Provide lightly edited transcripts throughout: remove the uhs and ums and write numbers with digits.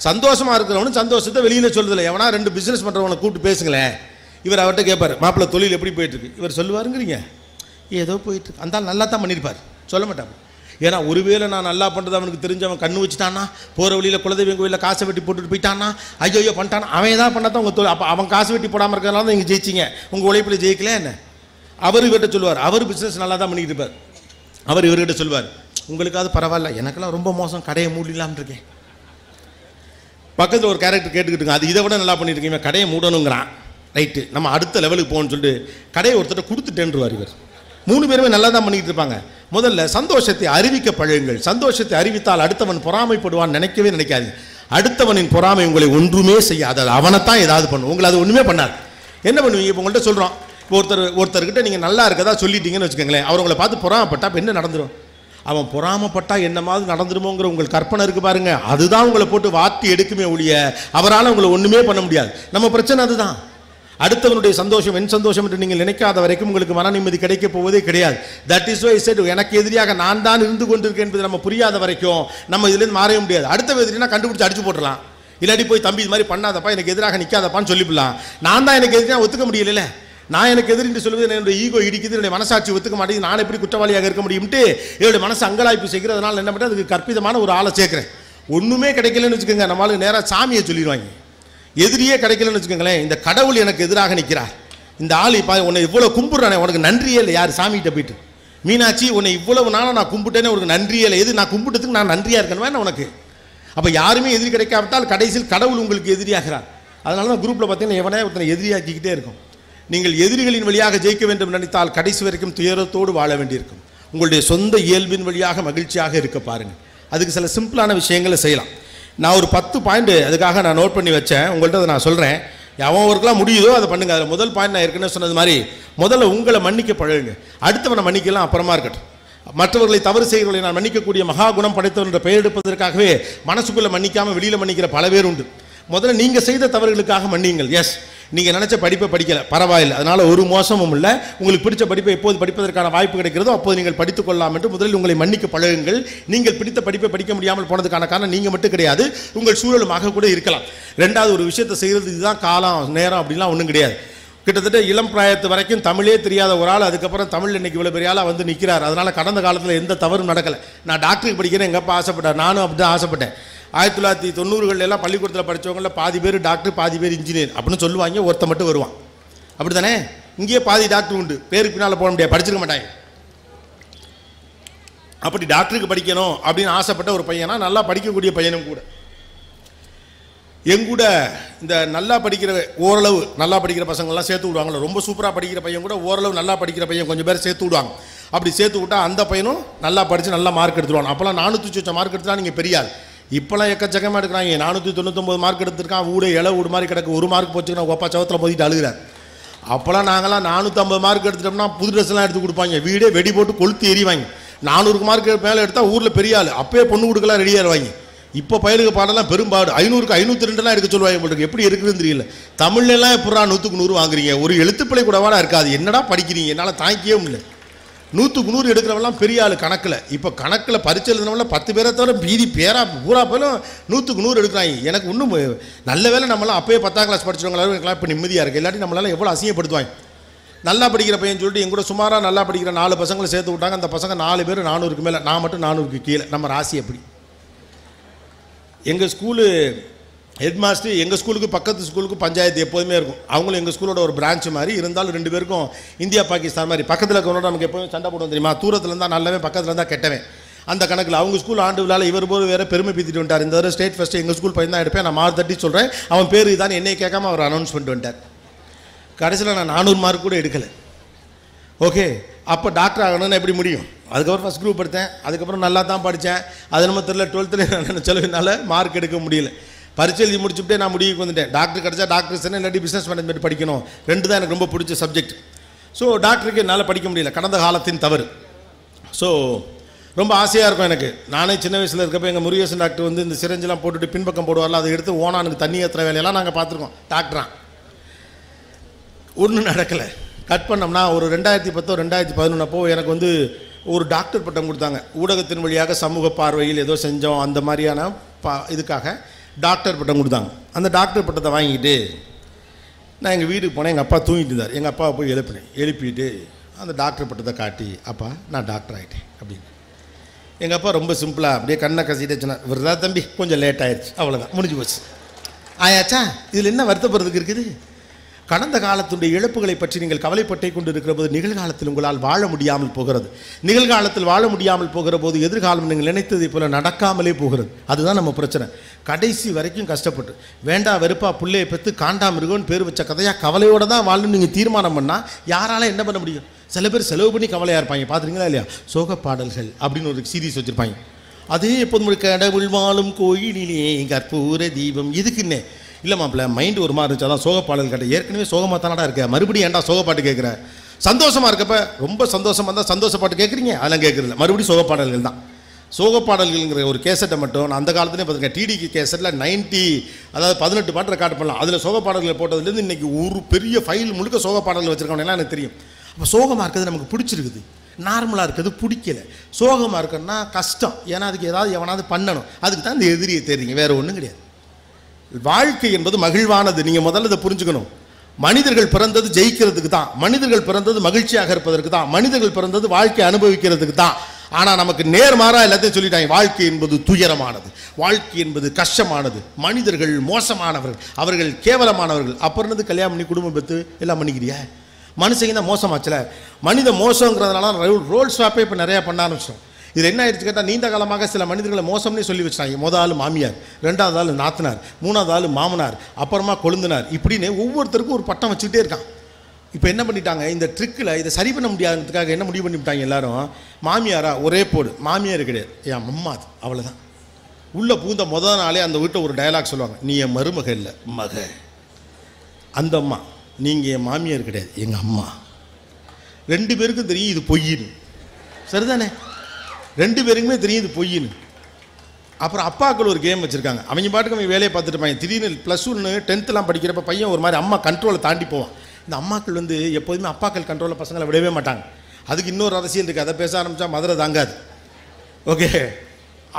சந்தோஷமாக இருக்கிறவனு சந்தோஷத்தை வெளியில் சொல்லுதில்லை. எவனா 2 பிஸ்னஸ் பண்ணுறவனை கூப்பிட்டு பேசுங்களேன். இவர் அவர்கிட்ட கேட்பார், மாப்பிள்ளை தொழில் எப்படி போயிட்டுருக்கு? இவர் சொல்லுவாருங்கிறீங்க, ஏதோ போயிட்டுருக்கு. அந்த நல்லா தான் பண்ணியிருப்பார், சொல்ல மாட்டார். ஏன்னா ஒருவேளை நான் நல்லா பண்ணுறது அவனுக்கு தெரிஞ்சு அவன் கண்ணு வச்சுட்டானா, போகிற வழியில் குலதெய்வம் கோயிலில் காசை வெட்டி போட்டுட்டு போயிட்டானா, ஐயோ பண்ணிட்டானா, அவன் ஏதாவது பண்ணா தான் உங்கள் தொழில். அப்போ அவன் காசு வெட்டி போடாமல் இருக்கிறனால தான் நீங்கள் ஜெயிச்சிங்க, உங்கள் உழைப்பில் ஜெயிக்கல என்ன? அவர் இவர்கிட்ட சொல்லுவார், அவர் பிஸ்னஸ் நல்லா தான் பண்ணிக்கிட்டு இருப்பார். அவர் இவர்கிட்ட சொல்லுவார், உங்களுக்காவது பரவாயில்ல, எனக்கெல்லாம் ரொம்ப மோசம், கடையை மூடிடலாம்னு இருக்கேன். பக்கத்தில் ஒரு கேரக்டர் கேட்டுக்கிட்டுங்க, அது இதை விட நல்லா பண்ணிட்டு இருக்கீங்க, கடையை மூடணுங்கிறான். ரைட்டு, நம்ம அடுத்த லெவலுக்கு போகணும்னு சொல்லிட்டு கடையை ஒருத்தர் கொடுத்துட்டேன்ருவார். இவர் 3 பேருமே நல்லா தான் பண்ணிக்கிட்டு இருப்பாங்க. முதல்ல சந்தோஷத்தை அறிவிக்க பழகுங்கள். சந்தோஷத்தை அறிவித்தால் அடுத்தவன் பொறாமைப்படுவான்னு நினைக்கவே நினைக்காது. அடுத்தவனின் பொறாமை உங்களை ஒன்றுமே செய்யாது, அது அவனைத்தான் ஏதாவது பண்ணும், உங்களை அது ஒன்றுமே பண்ணாது. என்ன பண்ணுவீங்க? இப்போ உங்கள்கிட்ட சொல்கிறோம், ஒருத்தர்கிட்ட நீங்கள் நல்லா இருக்கதா சொல்லிட்டீங்கன்னு வச்சுக்கோங்களேன், அவர் உங்களை பார்த்து பொறாமப்பட்டா இப்போ என்ன நடந்துடும்? அவன் பொறாமப்பட்டா என்ன மாதிரி நடந்துருமோங்கிற உங்கள் கற்பனை இருக்குது பாருங்க, அதுதான் உங்களை போட்டு வாட்டி எடுக்குமே ஒழிய அவரால் உங்களை ஒன்றுமே பண்ண முடியாது. நம்ம பிரச்சனை அதுதான். அடுத்தவனுடைய சந்தோஷம் என் சந்தோஷம் என்று நீங்கள் நினைக்காத வரைக்கும் உங்களுக்கு மன நிம்மதி கிடைக்க போவதே கிடையாது. That is why I said, எனக்கு எதிரியாக நான் தான் இருந்து கொண்டிருக்கேன் என்பது நம்ம புரியாத வரைக்கும் நம்ம இதுலேருந்து மாறவே முடியாது. அடுத்த எதிரினா கண்டுபிடிச்சி அடிச்சு போட்டுடலாம், இல்லாட்டி போய் தம்பி இது மாதிரி பண்ணாதப்பா, எனக்கு எதிராக நிற்காதப்பான்னு சொல்லிவிடலாம். நான் தான் எனக்கு எதிராக ஒத்துக்க முடியல, நான் எனக்கு எதிரின்னு சொல்லுவது என்னுடைய ஈகோ இடிக்குது, என்னுடைய மனசாட்சி ஒத்துக்க மாட்டேங்குது, நான் எப்படி குற்றவாளியாக இருக்க முடியும்ட்டு என்னுடைய மனசு அங்கலாய்ப்பு செய்கிறதுனால என்ன பண்ணுறது, அதுக்கு கற்பிதமான ஒரு ஆளை சேர்க்குறேன். ஒன்றுமே கிடைக்கலன்னு வச்சுக்கோங்க, நம்மளுக்கு நேராக சாமியை சொல்லிடுவாங்க. எதிரியே கிடைக்கலன்னு வச்சுக்கோங்களேன், இந்த கடவுள் எனக்கு எதிராக நிற்கிறார், இந்த ஆள் இப்போ உன்னை இவ்வளோ கும்பிட்றானே உனக்கு நன்றியே இல்லை. யார்? சாமிகிட்ட போயிட்டு, மீனாட்சி உன்னை இவ்வளவு நாளும் நான் கும்பிட்டேனே உனக்கு நன்றியே இல்லை. எது? நான் கும்பிட்டதுக்கு நான் நன்றியாக இருக்கணுமா உனக்கு? அப்போ யாருமே எதிரி கிடைக்காவிட்டால் கடைசியில் கடவுள் உங்களுக்கு எதிரியாகிறார். அதனால தான் குரூப்பில் பார்த்தீங்கன்னா எவனே ஒருத்தனை எதிரியாக்கிக்கிட்டே இருக்கும். நீங்கள் எதிரிகளின் வழியாக ஜெயிக்க வேண்டும் நினைத்தால் கடைசி வரைக்கும் துயரத்தோடு வாழ வேண்டியிருக்கும். உங்களுடைய சொந்த இயல்பின் வழியாக மகிழ்ச்சியாக இருக்க பாருங்கள். அதுக்கு சில சிம்பிளான விஷயங்களை செய்யலாம். நான் ஒரு 10 பாயிண்ட் அதுக்காக நான் நோட் பண்ணி வச்சேன், உங்கள்கிட்ட அதை நான் சொல்கிறேன். எவன் ஒர்க்கெலாம் முடியுதோ அதை பண்ணுங்கள். அதில் முதல் பாயிண்ட் நான் ஏற்கனவே சொன்னது மாதிரி, முதல்ல உங்களை மன்னிக்க பழகுங்க. அடுத்தவனை மன்னிக்கலாம் அப்புறமா இருக்கட்டும். மற்றவர்களை தவறு செய்கிறவர்களை நான் மன்னிக்கக்கூடிய மகா குணம் படைத்தவன் என்ற பெயர் எடுப்பதற்காகவே மனசுக்குள்ளே மன்னிக்காமல் வெளியில் மன்னிக்கிற பல பேர் உண்டு. முதல்ல நீங்கள் செய்த தவறுகளுக்காக மன்னியுங்கள். எஸ், நீங்கள் நினச்ச படிப்பை படிக்கலை, பரவாயில்லை, அதனால் ஒரு மோசமும் இல்லை. உங்களுக்கு பிடிச்ச படிப்பை எப்போது படிப்பதற்கான வாய்ப்பு கிடைக்கிறதோ அப்போது நீங்கள் படித்துக் கொள்ளலாம் என்று முதலில் உங்களை மன்னிக்க பழகுங்கள். நீங்கள் பிடித்த படிப்பை படிக்க முடியாமல் போனதுக்கான காரணம் நீங்கள் மட்டும் கிடையாது, உங்கள் சூழலுமாக கூட இருக்கலாம். ரெண்டாவது, ஒரு விஷயத்தை செய்கிறது இதுதான் காலம் நேரம் அப்படிலாம் ஒன்றும் கிடையாது. கிட்டத்தட்ட இளம் பிராயத்து வரைக்கும் தமிழே தெரியாத ஒரு ஆள் அதுக்கப்புறம் தமிழ் இன்னைக்கு இவ்வளோ பெரிய ஆளாக வந்து நிற்கிறார். அதனால் கடந்த காலத்தில் எந்த தவறும் நடக்கலை. நான் டாக்டருக்கு படிக்கிறேன், எங்கள் அப்பா ஆசைப்பட்டார், நானும் அப்படி தான் ஆசைப்பட்டேன். 1990களில் எல்லாம் பள்ளிக்கூடத்தில் படித்தவங்களில் பாதி பேர் டாக்டர், பாதி பேர் இன்ஜினியர் அப்படின்னு சொல்லுவாங்க, ஒருத்த மட்டும் வருவான். அப்படி தானே? இங்கேயே பாதி டாக்டர் உண்டு, பேருக்கு பின்னால் போக முடியாது, படிச்சிருக்க மாட்டாங்க. அப்படி டாக்டருக்கு படிக்கணும் அப்படின்னு ஆசைப்பட்ட ஒரு பையனா, நல்லா படிக்கக்கூடிய பையனும் கூட. எங்கூட இந்த நல்லா படிக்கிற, ஓரளவு நல்லா படிக்கிற பசங்கள்லாம் சேர்த்து விடுவாங்களோ, ரொம்ப சூப்பராக படிக்கிற பையன் கூட ஓரளவு நல்லா படிக்கிற பையன் கொஞ்சம் பேர் சேர்த்து விடுவாங்க. அப்படி சேர்த்து விட்டால் அந்த பையனும் நல்லா படித்து நல்லா மார்க் எடுத்துருவாங்க. அப்போல்லாம் 400 மார்க் எடுத்துலாம் நீங்கள் பெரியாள். இப்போலாம் எக்கச்சக்கமாக எடுக்கிறாங்க. 499 மார்க் எடுத்துருக்கான், வீடு இலை வீடு மாதிரி கிடக்கு, 1 மார்க் போச்சுன்னா ஒப்பா சவத்தில் மோதிட்டு அழுகிறார். அப்போல்லாம் நாங்களாம் 450 மார்க் எடுத்துட்டோம்னா புது ட்ரெஸ்லாம் எடுத்து கொடுப்பாங்க, வீடே வெடி போட்டு கொளுத்து எறிவாங்க. 400 மார்க் மேலே எடுத்தால் ஊரில் பெரிய ஆள், அப்போயே பொண்ணு கொடுக்கலாம் ரெடியாக இருவாங்க. இப்போ பயிலுக்கு பாடலாம் பெரும்பாடு, 500க்கு 502 எடுக்க சொல்லுவாங்க. உங்களுக்கு எப்படி இருக்குதுன்னு தெரியல. தமிழ்லாம் எப்படா 100க்கு 100 வாங்குறீங்க? ஒரு எழுத்துப்பிழை கூடவாடா இருக்காது, என்னடா படிக்கிறீங்க, என்னால் தாங்கிக்கவே முடியல. 100க்கு 100 எடுக்கிறவெல்லாம் பெரிய ஆள் கணக்கில். இப்போ கணக்கில் பரிச்சை எழுதினவெல்லாம் 10 பேரை தவிர மீதி பேரா பூரா போயிலும் 100க்கு 100 எடுக்கிறாங்க. எனக்கு இன்னும் நல்ல வேலை நம்மளாம் அப்போயே 10ஆம் கிளாஸ் படிச்சவங்களாம் இப்போ நிம்மதியாக இருக்குது. இல்லாட்டி நம்மளால எவ்வளோ அசிங்கப்படுத்துவாங்க. நல்லா படிக்கிற பையன் சொல்லிட்டு எங்கூட சுமாராக நல்லா படிக்கிற 4 பசங்களை சேர்த்து விட்டாங்க. அந்த பசங்க 4 பேர் 400க்கு மேலே, நான் மட்டும் 400க்கு கீழே. நம்ம ராசி அப்படி. எங்கள் ஸ்கூலு ஹெட் மாஸ்டர், எங்கள் ஸ்கூலுக்கு பக்கத்து ஸ்கூலுக்கு பஞ்சாயத்து எப்போதுமே இருக்கும். அவங்களும் எங்கள் ஸ்கூலோட ஒரு பிரான்ச் மாதிரி இருந்தாலும் 2 பேருக்கும் இந்தியா பாகிஸ்தான் மாதிரி. பக்கத்தில் இருக்கிறவனோட நமக்கு எப்போதும் சண்டை போடுவோம் தெரியுமா? தூரத்தில் இருந்தால் நல்லவன், பக்கத்தில் இருந்தால் கெட்டவன். அந்த கணக்கில் அவங்க ஸ்கூல் ஆண்டு விழாவில் இவர் போது வேறு பெருமை பீத்திட்டு வந்துட்டார். இந்த தடவை ஸ்டேட் ஃபஸ்ட்டு எங்கள் ஸ்கூல் பையன் தான் எடுப்பேன், நான் மார்க் தட்டி சொல்கிறேன், அவன் பேர் இதான், என்னை கேட்காம அவர் அனௌன்ஸ் பண்ணிட்டு வந்துட்டார். கடைசியில் நான் 400 மார்க் கூட எடுக்கலை. ஓகே, அப்போ டாக்டர் ஆகணும்னு எப்படி முடியும்? அதுக்கப்புறம் ஃபஸ்ட் குரூப் எடுத்தேன், அதுக்கப்புறம் நல்லா தான் படித்தேன். அது நம்ம தெரியல, 12th செலவுனால மார்க் எடுக்க முடியல. பரிச்சை எழுதி முடிச்சுட்டே நான் முடிவுக்கு வந்துட்டேன். டாக்டர் கிடச்சா டாக்டர் சரி, இல்லாட்டி பிஸ்னஸ் மேனேஜ்மெண்ட் படிக்கணும், 2 தான் எனக்கு ரொம்ப பிடிச்ச சப்ஜெக்ட். ஸோ டாக்டருக்கு என்னால் படிக்க முடியல, கடந்த காலத்தின் தவறு. ஸோ ரொம்ப ஆசையாக இருக்கும் எனக்கு. நானே சின்ன வயசில் இருக்கப்போ எங்கள் முருகேசன் டாக்டர் வந்து இந்த சிரஞ்செலாம் போட்டுட்டு பின்பக்கம் போடுவார்ல, அதை எடுத்து ஓனானுக்கு தண்ணி ஏற்றுற வேலையெல்லாம் நாங்கள் பார்த்துருக்கோம். டாக்டரான் ஒன்றும் நடக்கலை. கட் பண்ணோம்னா ஒரு 2010 2011 அப்போ எனக்கு வந்து ஒரு டாக்டர் பட்டம் கொடுத்தாங்க. ஊடகத்தின் வழியாக சமூக பார்வையில் ஏதோ செஞ்சோம், அந்த மாதிரியான இதுக்காக டாக்டர் பட்டம் கொடுத்தாங்க. அந்த டாக்டர் பட்டத்தை வாங்கிட்டு நான் எங்கள் வீட்டுக்கு போனேன். எங்கள் அப்பா தூங்கிட்டு இருந்தார். எங்கள் அப்பாவை போய் எழுப்பிட்டு அந்த டாக்டர் பட்டத்தை காட்டி, அப்பா நான் டாக்டர் ஆகிட்டேன் அப்படின்னு. எங்கள் அப்பா ரொம்ப சிம்பிளாக அப்படியே கண்ணை கசிட்டு சொன்னார், விடுறா தம்பி, கொஞ்சம் லேட் ஆயிடுச்சு, அவ்வளோதான், முடிஞ்சு போச்சு. ஆயாச்சா, இதில் என்ன வருத்தப்படுறதுக்கு இருக்குது? கடந்த காலத்துடைய இழப்புகளை பற்றி நீங்கள் கவலைப்பட்டே கொண்டு இருக்கிற போது நிகழ்காலத்தில் உங்களால் வாழ முடியாமல் போகிறது. நிகழ்காலத்தில் வாழ முடியாமல் போகிற போது எதிர்காலம் நீங்கள் நினைத்ததை போல நடக்காமலே போகிறது. அதுதான் நம்ம பிரச்சனை. கடைசி வரைக்கும் கஷ்டப்பட்டு வேண்டா வெறுப்பா பிள்ளையை பெற்று காண்டாமிருகம்னு பேர் வச்ச கதையாக கவலையோடு தான் வாழணும்னு நீங்கள் தீர்மானம் பண்ணால் யாரால என்ன பண்ண முடியும்? சில பேர் செலவு பண்ணி கவலையாக இருப்பாங்க. பார்த்துருங்களா இல்லையா? சோக பாடல்கள் அப்படின்னு ஒரு சீரீஸ் வச்சுருப்பாங்க. அதே எப்போது கடவுள் வாழும் கோயிலிலே கற்பூர தீபம். இதுக்குன்னே இல்லை மாப்பிள்ள, மைண்டு ஒரு மாதிரி இருந்துச்சு, அதான் சோக பாடல் கேட்ட. ஏற்கனவே சோகமாக தானடா இருக்க, மறுபடியும் ஏன்டா சோக பாட்டு கேட்குற? சந்தோஷமாக இருக்கப்ப ரொம்ப சந்தோஷமாக இருந்தால் சந்தோஷ பாட்டு கேட்குறீங்க, அதெல்லாம் கேட்குறதில்ல, மறுபடியும் சோக பாடல்கள் தான். சோக பாடல்கள்ங்கிற ஒரு கேசட்டை மட்டும் நான் அந்த காலத்துலேயே பார்த்துருக்கேன். டிடிக்கு கேசட்டில் 18 பாட்டு ரெக்கார்ட் பண்ணலாம். அதில் சோக பாடல்களை போட்டதுலேருந்து இன்றைக்கி ஒரு பெரிய ஃபைல் முழுக்க சோக பாடல்கள் வச்சுருக்கவனெல்லாம் எனக்கு தெரியும். அப்போ சோகமாக இருக்கிறது நமக்கு பிடிச்சிருக்குது, நார்மலாக இருக்கிறது பிடிக்கல. சோகமாக இருக்குன்னா கஷ்டம், ஏன்னா அதுக்கு ஏதாவது எவனாவது பண்ணணும். அதுக்கு தான் இந்த எதிரியை தெரியுங்க, வேறு ஒன்றும் கிடையாது. வாழ்க்கை என்பது மகிழ்வானது. நீங்கள் முதல்ல இதை புரிஞ்சுக்கணும். மனிதர்கள் பிறந்தது ஜெயிக்கிறதுக்கு தான், மனிதர்கள் பிறந்தது மகிழ்ச்சியாக இருப்பதற்கு தான், மனிதர்கள் பிறந்தது வாழ்க்கை அனுபவிக்கிறதுக்கு தான். ஆனால் நமக்கு நேர்மாறாக எல்லாத்தையும் சொல்லிட்டாங்க. வாழ்க்கை என்பது துயரமானது, வாழ்க்கை என்பது கஷ்டமானது, மனிதர்கள் மோசமானவர்கள், அவர்கள் கேவலமானவர்கள். அப்புறம் கல்யாணம் பண்ணி குடும்பம் பெற்று எல்லாம் பண்ணிக்கிறியா? மனுஷங்க தான் மோசமாச்சுல. மனித மோசங்கிறதுனால ரோல் ஸ்வாப்பே இப்போ நிறையா பண்ண ஆரம்பிச்சோம். இது என்ன ஆயிடுச்சு கேட்டால், நீண்ட காலமாக சில மனிதர்களை மோசம்னே சொல்லி வச்சுட்டாங்க. முதல் ஆள் மாமியார், ரெண்டாவது ஆள் நாத்தனார், மூணாவது ஆள் மாமனார், அப்புறமா கொழுந்தனார், இப்படின்னு ஒவ்வொருத்தருக்கும் ஒரு பட்டம் வச்சுக்கிட்டே இருக்கான். இப்போ என்ன பண்ணிட்டாங்க, இந்த ட்ரிக்கில் இதை சரி பண்ண முடியாததுக்காக என்ன முடிவு பண்ணிவிட்டாங்க எல்லாரும், மாமியாரா ஒரே போடு, மாமியார் கிடையாது, என் அம்மா, அது அவ்வளோதான். உள்ளே பூந்த முதல் நாளே அந்த வீட்டை ஒரு டயலாக் சொல்லுவாங்க, நீ என் மருமக இல்லை மக. அந்த அம்மா, நீங்கள் என் மாமியார் கிடையாது, எங்கள் அம்மா. ரெண்டு பேருக்கும் தெரியும் இது பொய்யின்னு, சரிதானே? ரெண்டு பேருக்குமே தெரியும் இது பொய்யின்னு. அப்புறம் அப்பாக்கள் ஒரு கேம் வச்சுருக்காங்க. அவங்க பாட்டுக்கு அவங்க வேலையை பார்த்துட்டு இருப்பாங்க. திடீர்னு +1 10th படிக்கிறப்ப பையன் ஒரு மாதிரி அம்மா கண்ட்ரோலை தாண்டி போவான். இந்த அம்மாக்கள் எப்போதுமே அப்பாக்கள் கண்ட்ரோலில் பசங்களை விடவே மாட்டாங்க. அதுக்கு இன்னொரு அரசியல் இருக்குது, அதை பேச ஆரம்பித்தா மதுரை தாங்காது. ஓகே,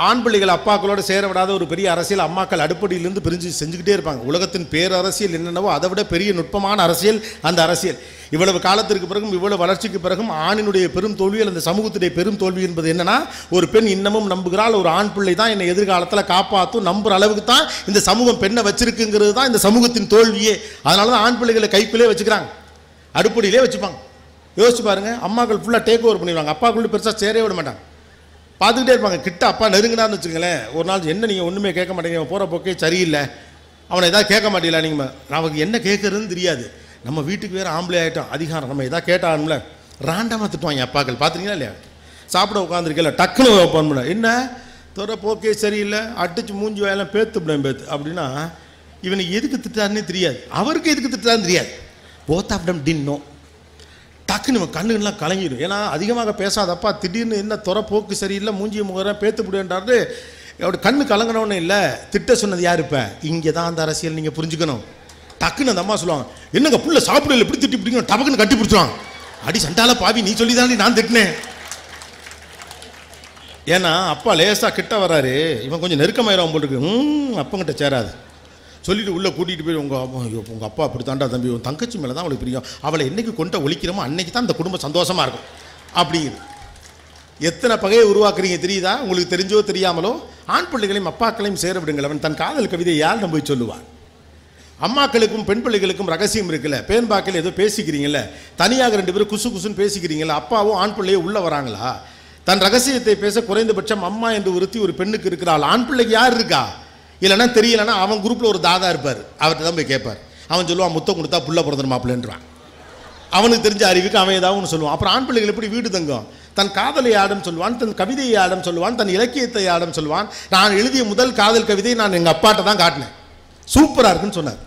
ஆண் பிள்ளைகள் அப்பாக்களோடு சேர விடாத ஒரு பெரிய அரசியல் அம்மாக்கள் அடுப்படியிலிருந்து பிரிஞ்சு செஞ்சுக்கிட்டே இருப்பாங்க. உலகத்தின் பேரரசியல் என்னென்னவோ அதை விட பெரிய நுட்பமான அரசியல் அந்த அரசியல். இவ்வளவு காலத்திற்கு பிறகும் இவ்வளவு வளர்ச்சிக்கு பிறகும் ஆணினுடைய பெரும் தோல்வி அல்லது சமூகத்துடைய பெரும் தோல்வி என்பது என்னன்னா, ஒரு பெண் இன்னமும் நம்புகிறாள், ஒரு ஆண் பிள்ளை தான் என்னை எதிர்காலத்தில் காப்பாற்றும் நம்புகிற அளவுக்கு தான் இந்த சமூகம் பெண்ணை வச்சிருக்குங்கிறது தான் இந்த சமூகத்தின் தோல்வியே. அதனால தான் ஆண் பிள்ளைகளை கைக்குள்ளே வச்சுக்கிறாங்க, அடுப்படியிலே வச்சுப்பாங்க. யோசிச்சு பாருங்க, அம்மாக்கள் ஃபுல்லாக டேக் ஓவர் பண்ணிடுவாங்க, அப்பாக்கள் பெருசாக சேரவே விட மாட்டாங்க, பார்த்துக்கிட்டே இருப்பாங்க. கிட்ட அப்பா நெருங்கினான்னு வச்சுக்கங்களேன், ஒரு நாள் என்ன நீங்கள் ஒன்றுமே கேட்க மாட்டேங்க, போகிற போக்கே சரியில்லை, அவனை எதாவது கேட்க மாட்டீங்களா நீங்கள், நமக்கு என்ன கேட்குறதுன்னு தெரியாது, நம்ம வீட்டுக்கு வேறு ஆம்பளை ஆகிட்டோம், அதிகாரம், நம்ம எதாவது கேட்டானும்ல ராண்டாமல் திட்டுவாங்க அப்பாக்கள். பார்த்துறீங்களா இல்லையா? சாப்பிட உட்காந்துருக்கல டக்குன்னு ஓப்பன் பண்ண, என்ன தோற போக்கே சரியில்லை, அடிச்சு மூஞ்சி வாயெல்லாம் பேத்து அப்படின்னா இவனுக்கு எதுக்கு திட்டாருன்னே தெரியாது, அவருக்கு எதுக்கு திட்டாருன்னு தெரியாது. போத் ஆஃப் டம் டின் நோ. டக்குன்னு நம்ம கண்ணுலாம் கலங்கிடும். ஏன்னா அதிகமாக பேசாதப்பா திடீர்னு என்ன துற போக்கு சரியில்லை, மூஞ்சி முகர பேத்து முடியுன்றாரு. அப்படி கண்ணு கலங்கினவொன்னே இல்லை, திட்ட சொன்னது யார்? இப்போ இங்கே தான் அந்த அரசியல் நீங்கள் புரிஞ்சுக்கணும். டக்குன்னு அந்த அம்மா சொல்லுவாங்க, என்னங்க புள்ள சாப்பிடல எப்படி திட்டி பிடிக்கணும், டபக்குன்னு கட்டி பிடிச்சுவாங்க. அடி சண்டால பாவி, நீ சொல்லி தாண்டி நான் திட்டினேன். ஏன்னா அப்பா லேசாக கிட்ட வராரு, இவன் கொஞ்சம் நெருக்கமாயிரம் போல் இருக்கு, அப்பங்கிட்ட சேராது சொல்லிட்டு உள்ளே கூட்டிகிட்டு போய் உங்கள் அப்பா அப்படி தாண்டா தம்பி, உன் தங்கச்சி மேலே தான் அவளுக்கு பிரியும், அவளை என்றைக்கு கொண்ட ஒழிக்கிறோமோ அன்னைக்கு தான் இந்த குடும்பம் சந்தோஷமாக இருக்கும் அப்படிங்குது. எத்தனை பகையை உருவாக்குறீங்க தெரியுதா? உங்களுக்கு தெரிஞ்சோ தெரியாமலோ ஆண் பிள்ளைகளையும் அப்பாக்களையும் சேர விடுங்கள். அவன் தன் காதல் கவிதை யார் போய் சொல்லுவான்? அம்மாக்களுக்கும் பெண் பிள்ளைகளுக்கும் ரகசியம் இருக்குல்ல, பேன்பாக்கில் ஏதோ பேசிக்கிறீங்கல்ல, தனியாக 2 பேரும் குசு குசுன்னு பேசிக்கிறீங்களா, அப்பாவும் ஆண் பிள்ளையோ உள்ளே வராங்களா? தன் ரகசியத்தை பேச குறைந்தபட்சம் அம்மா என்று ஒருத்தி ஒரு பெண்ணுக்கு இருக்கிறாள். ஆண் பிள்ளைக்கு யார் இருக்கா? இல்லைன்னா தெரியலன்னா அவன் குரூப்பில் ஒரு தாதா இருப்பார், அவர்கிட்ட தான் போய் கேட்பார். அவன் சொல்லுவான், முத்தம் கொடுத்தா புள்ள பிறந்தர் மாப்பிள்ளைன்றான். அவனுக்கு தெரிஞ்ச அறிவுக்கு அவன் ஏதாவது ஒன்று சொல்லுவான். அப்புறம் ஆண் பிள்ளைகள் எப்படி வீடு தங்கும்? தன் காதலை ஆடம் சொல்லுவான், தன் கவிதையை ஆடம் சொல்லுவான், தன் இலக்கியத்தை ஆடம் சொல்லுவான். நான் எழுதிய முதல் காதல் கவிதை நான் எங்கள் அப்பாட்ட தான் காட்டினேன், சூப்பராக இருக்குன்னு சொன்னார்.